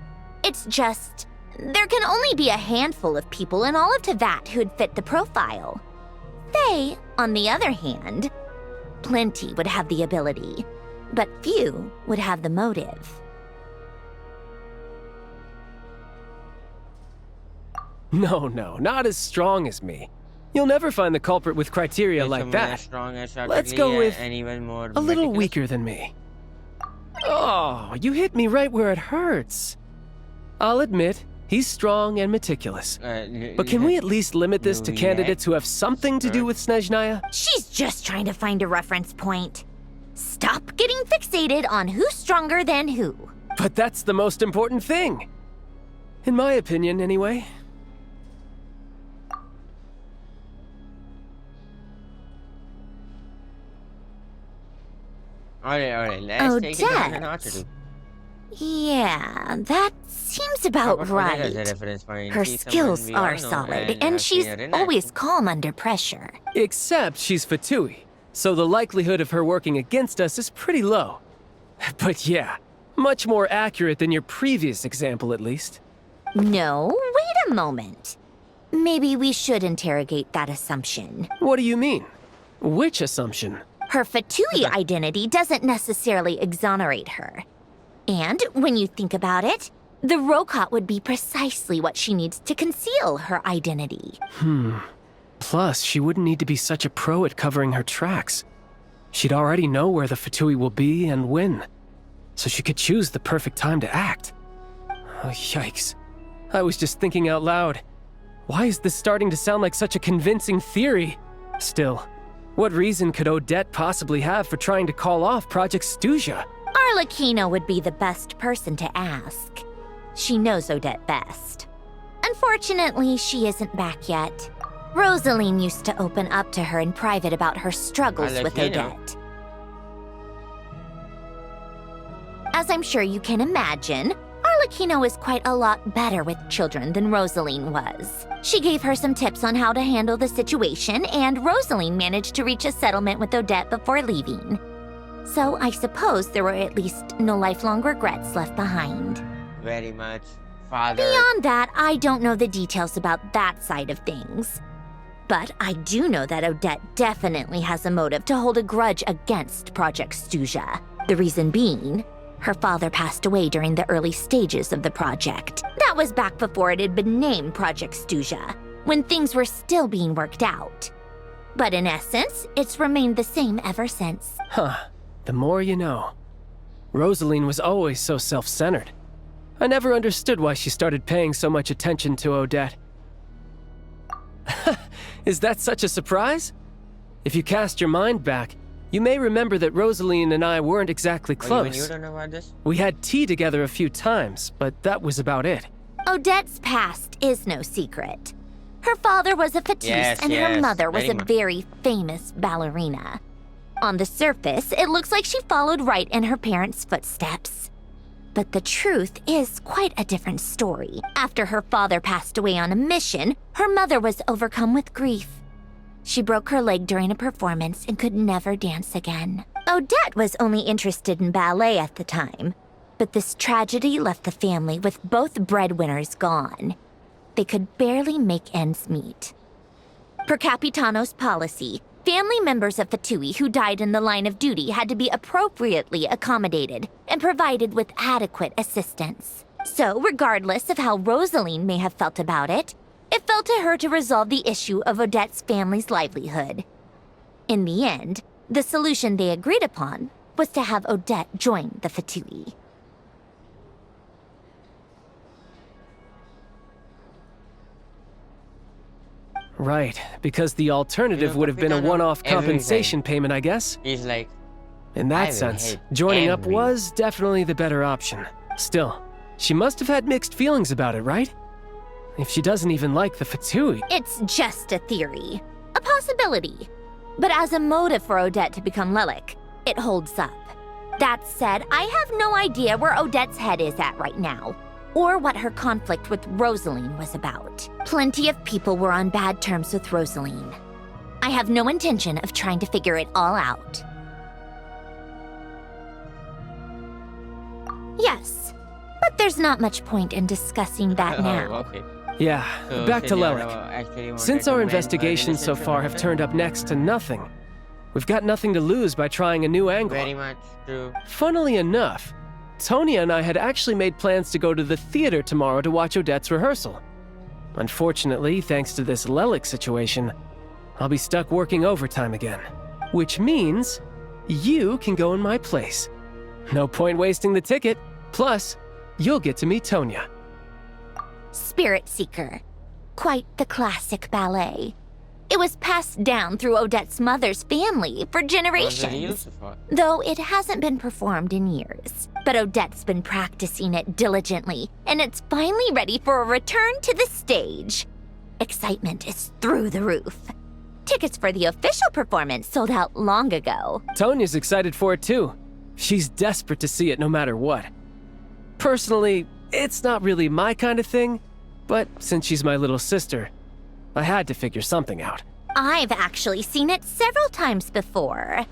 It's just, there can only be a handful of people in all of Teyvat who'd fit the profile. Faye, on the other hand, plenty would have the ability, but few would have the motive. No, not as strong as me. You'll never find the culprit with criteria like that. Let's go with a little weaker than me. Oh, you hit me right where it hurts. I'll admit, he's strong and meticulous. But can we at least limit this to candidates who have something to do with Snezhnaya? She's just trying to find a reference point. Stop getting fixated on who's stronger than who. But that's the most important thing. In my opinion, anyway. Alright, let's take it down and what to do. Yeah, that seems about right. Her skills are solid, and she's always calm under pressure. Except she's Fatui, so the likelihood of her working against us is pretty low. But yeah, much more accurate than your previous example, at least. No, wait a moment. Maybe we should interrogate that assumption. What do you mean? Which assumption? Her Fatui identity doesn't necessarily exonerate her. And when you think about it, the Rokot would be precisely what she needs to conceal her identity. Plus, she wouldn't need to be such a pro at covering her tracks. She'd already know where the Fatui will be and when, so she could choose the perfect time to act. Oh, yikes. I was just thinking out loud. Why is this starting to sound like such a convincing theory? Still, what reason could Odette possibly have for trying to call off Project Stuzha? Arlecchino would be the best person to ask. She knows Odette best. Unfortunately, she isn't back yet. Rosaline used to open up to her in private about her struggles with Odette. As I'm sure you can imagine, Arlecchino is quite a lot better with children than Rosaline was. She gave her some tips on how to handle the situation, and Rosaline managed to reach a settlement with Odette before leaving. So I suppose there were at least no lifelong regrets left behind. Very much. Father. Beyond that, I don't know the details about that side of things. But I do know that Odette definitely has a motive to hold a grudge against Project Stuzha. The reason being, her father passed away during the early stages of the project. That was back before it had been named Project Stuzha, when things were still being worked out. But in essence, it's remained the same ever since. The more you know. Rosaline was always so self-centered. I never understood why she started paying so much attention to Odette. Is that such a surprise? If you cast your mind back, you may remember that Rosaline and I weren't exactly close. You don't know about this? We had tea together a few times, but that was about it. Odette's past is no secret. Her father was a fetus, and her mother was a very famous ballerina. On the surface, it looks like she followed right in her parents' footsteps. But the truth is quite a different story. After her father passed away on a mission, her mother was overcome with grief. She broke her leg during a performance and could never dance again. Odette was only interested in ballet at the time, but this tragedy left the family with both breadwinners gone. They could barely make ends meet. Per Capitano's policy, family members of Fatui who died in the line of duty had to be appropriately accommodated and provided with adequate assistance. So, regardless of how Rosaline may have felt about it, it fell to her to resolve the issue of Odette's family's livelihood. In the end, the solution they agreed upon was to have Odette join the Fatui. Right, because the alternative would have been a one-off compensation payment, I guess. He's like, in that sense, joining up was definitely the better option. Still, she must have had mixed feelings about it, right? If she doesn't even like the Fatui. It's just a theory, a possibility. But as a motive for Odette to become Lelik, it holds up. That said, I have no idea where Odette's head is at right now, or what her conflict with Rosaline was about. Plenty of people were on bad terms with Rosaline. I have no intention of trying to figure it all out. Yes, but there's not much point in discussing that now. Okay. Yeah, So back to Senora Lelik. actually wanted Since to our mend her investigations so relationship far with have her. turned up next to nothing, we've got nothing to lose by trying a new angle. Very much true. Funnily enough, Tonya and I had actually made plans to go to the theater tomorrow to watch Odette's rehearsal. Unfortunately, thanks to this Lelik situation, I'll be stuck working overtime again. Which means you can go in my place. No point wasting the ticket. Plus, you'll get to meet Tonya. Spirit Seeker. Quite the classic ballet. It was passed down through Odette's mother's family for generations, though it hasn't been performed in years. But Odette's been practicing it diligently, and it's finally ready for a return to the stage. Excitement is through the roof. Tickets for the official performance sold out long ago. Tonya's excited for it too. She's desperate to see it no matter what. Personally, it's not really my kind of thing, but since she's my little sister, I had to figure something out. I've actually seen it several times before.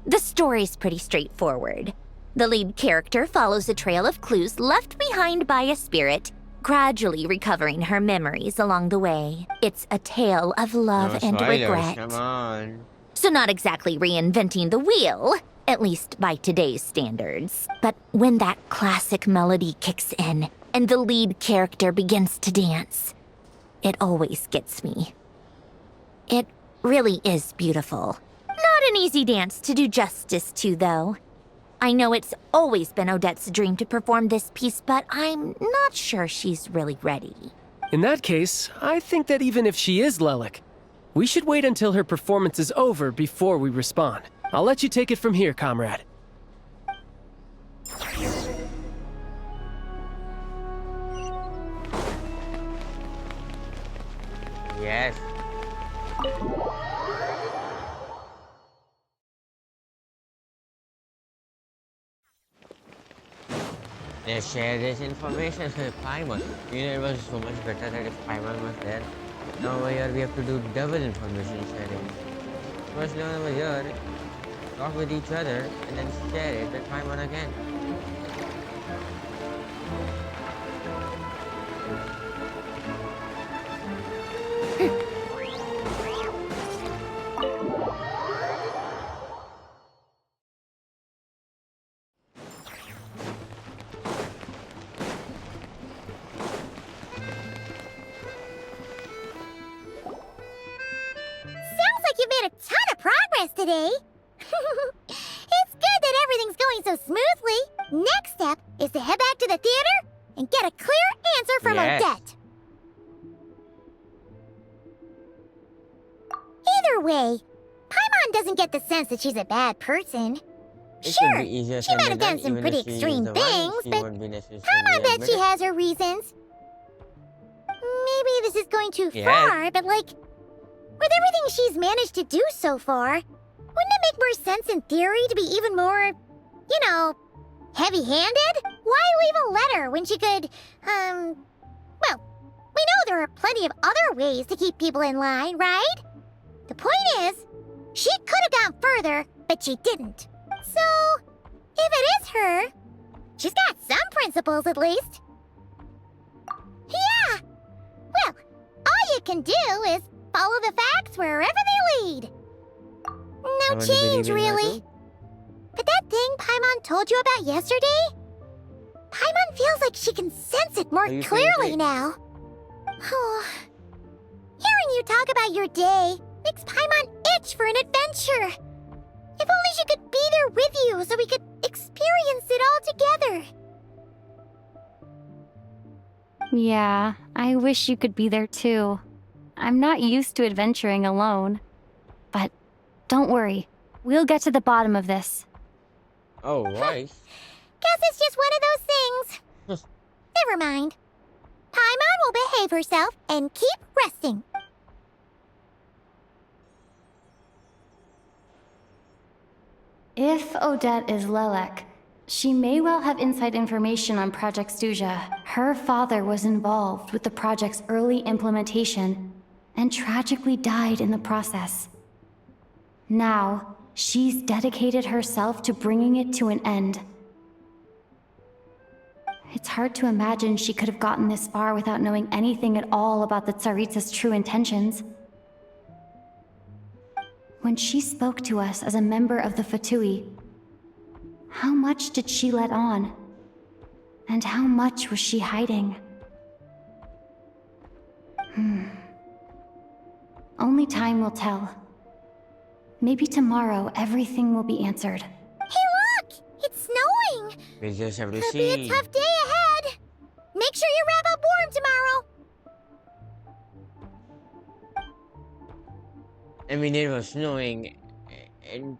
The story's pretty straightforward. The lead character follows a trail of clues left behind by a spirit, gradually recovering her memories along the way. It's a tale of love and regret. Come on. So not exactly reinventing the wheel, at least by today's standards. But when that classic melody kicks in and the lead character begins to dance, it always gets me. It really is beautiful. Not an easy dance to do justice to, though. I know it's always been Odette's dream to perform this piece, but I'm not sure she's really ready. In that case, I think that even if she is Lelik, we should wait until her performance is over before we respond. I'll let you take it from here, comrade. Yes. They share this information with Paimon. You know, it was so much better that if Paimon was there. Now over here we have to do double information sharing. First level over here, talk with each other and then share it with Paimon again. Sounds like you've made a ton of progress today. It's good that everything's going so smoothly. Next step is to head back to the theater and get a clear answer from Odette. Either way, Paimon doesn't get the sense that she's a bad person. Sure, she might have done some pretty extreme things, but Paimon bet she has her reasons. Maybe this is going too far, but like, with everything she's managed to do so far, wouldn't it make more sense in theory to be even more, you know, heavy-handed? What Why leave a letter when she could, well, we know there are plenty of other ways to keep people in line, right? The point is, she could have gone further, but she didn't. So, if it is her, she's got some principles at least. Yeah! Well, all you can do is follow the facts wherever they lead. No change, really. But that thing Paimon told you about yesterday? Paimon feels like she can sense it more clearly now. Hearing you talk about your day makes Paimon itch for an adventure. If only she could be there with you so we could experience it all together. Yeah, I wish you could be there too. I'm not used to adventuring alone. But don't worry, we'll get to the bottom of this. Oh, why? Guess it's just one of those things. Never mind. Paimon will behave herself and keep resting. If Odette is Lelek, she may well have inside information on Project Stuja. Her father was involved with the project's early implementation and tragically died in the process. Now, she's dedicated herself to bringing it to an end. It's hard to imagine she could have gotten this far without knowing anything at all about the Tsaritsa's true intentions. When she spoke to us as a member of the Fatui, how much did she let on? And how much was she hiding? Only time will tell. Maybe tomorrow everything will be answered. Hey look! It's snowing! We just have to Could see. be a tough day ahead. Make sure you wrap up warm tomorrow. I mean, it was snowing and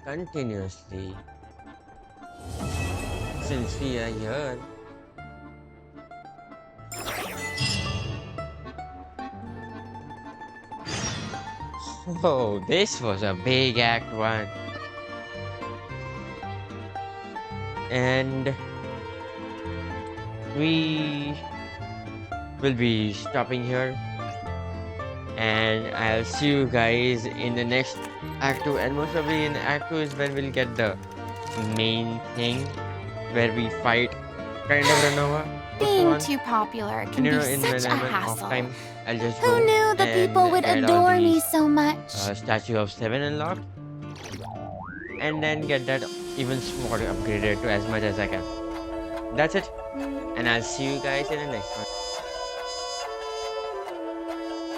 continuously since we are here. Oh, this was a big Act 1. And we will be stopping here. And I'll see you guys in the next Act 2. And most probably in Act 2 is when we'll get the main thing where we fight kind of Renova. Being too popular can be such a hassle. I'll just Who knew the people would adore me so much? Statue of 7 unlocked. And then get that even more upgraded to as much as I can. That's it. And I'll see you guys in the next one.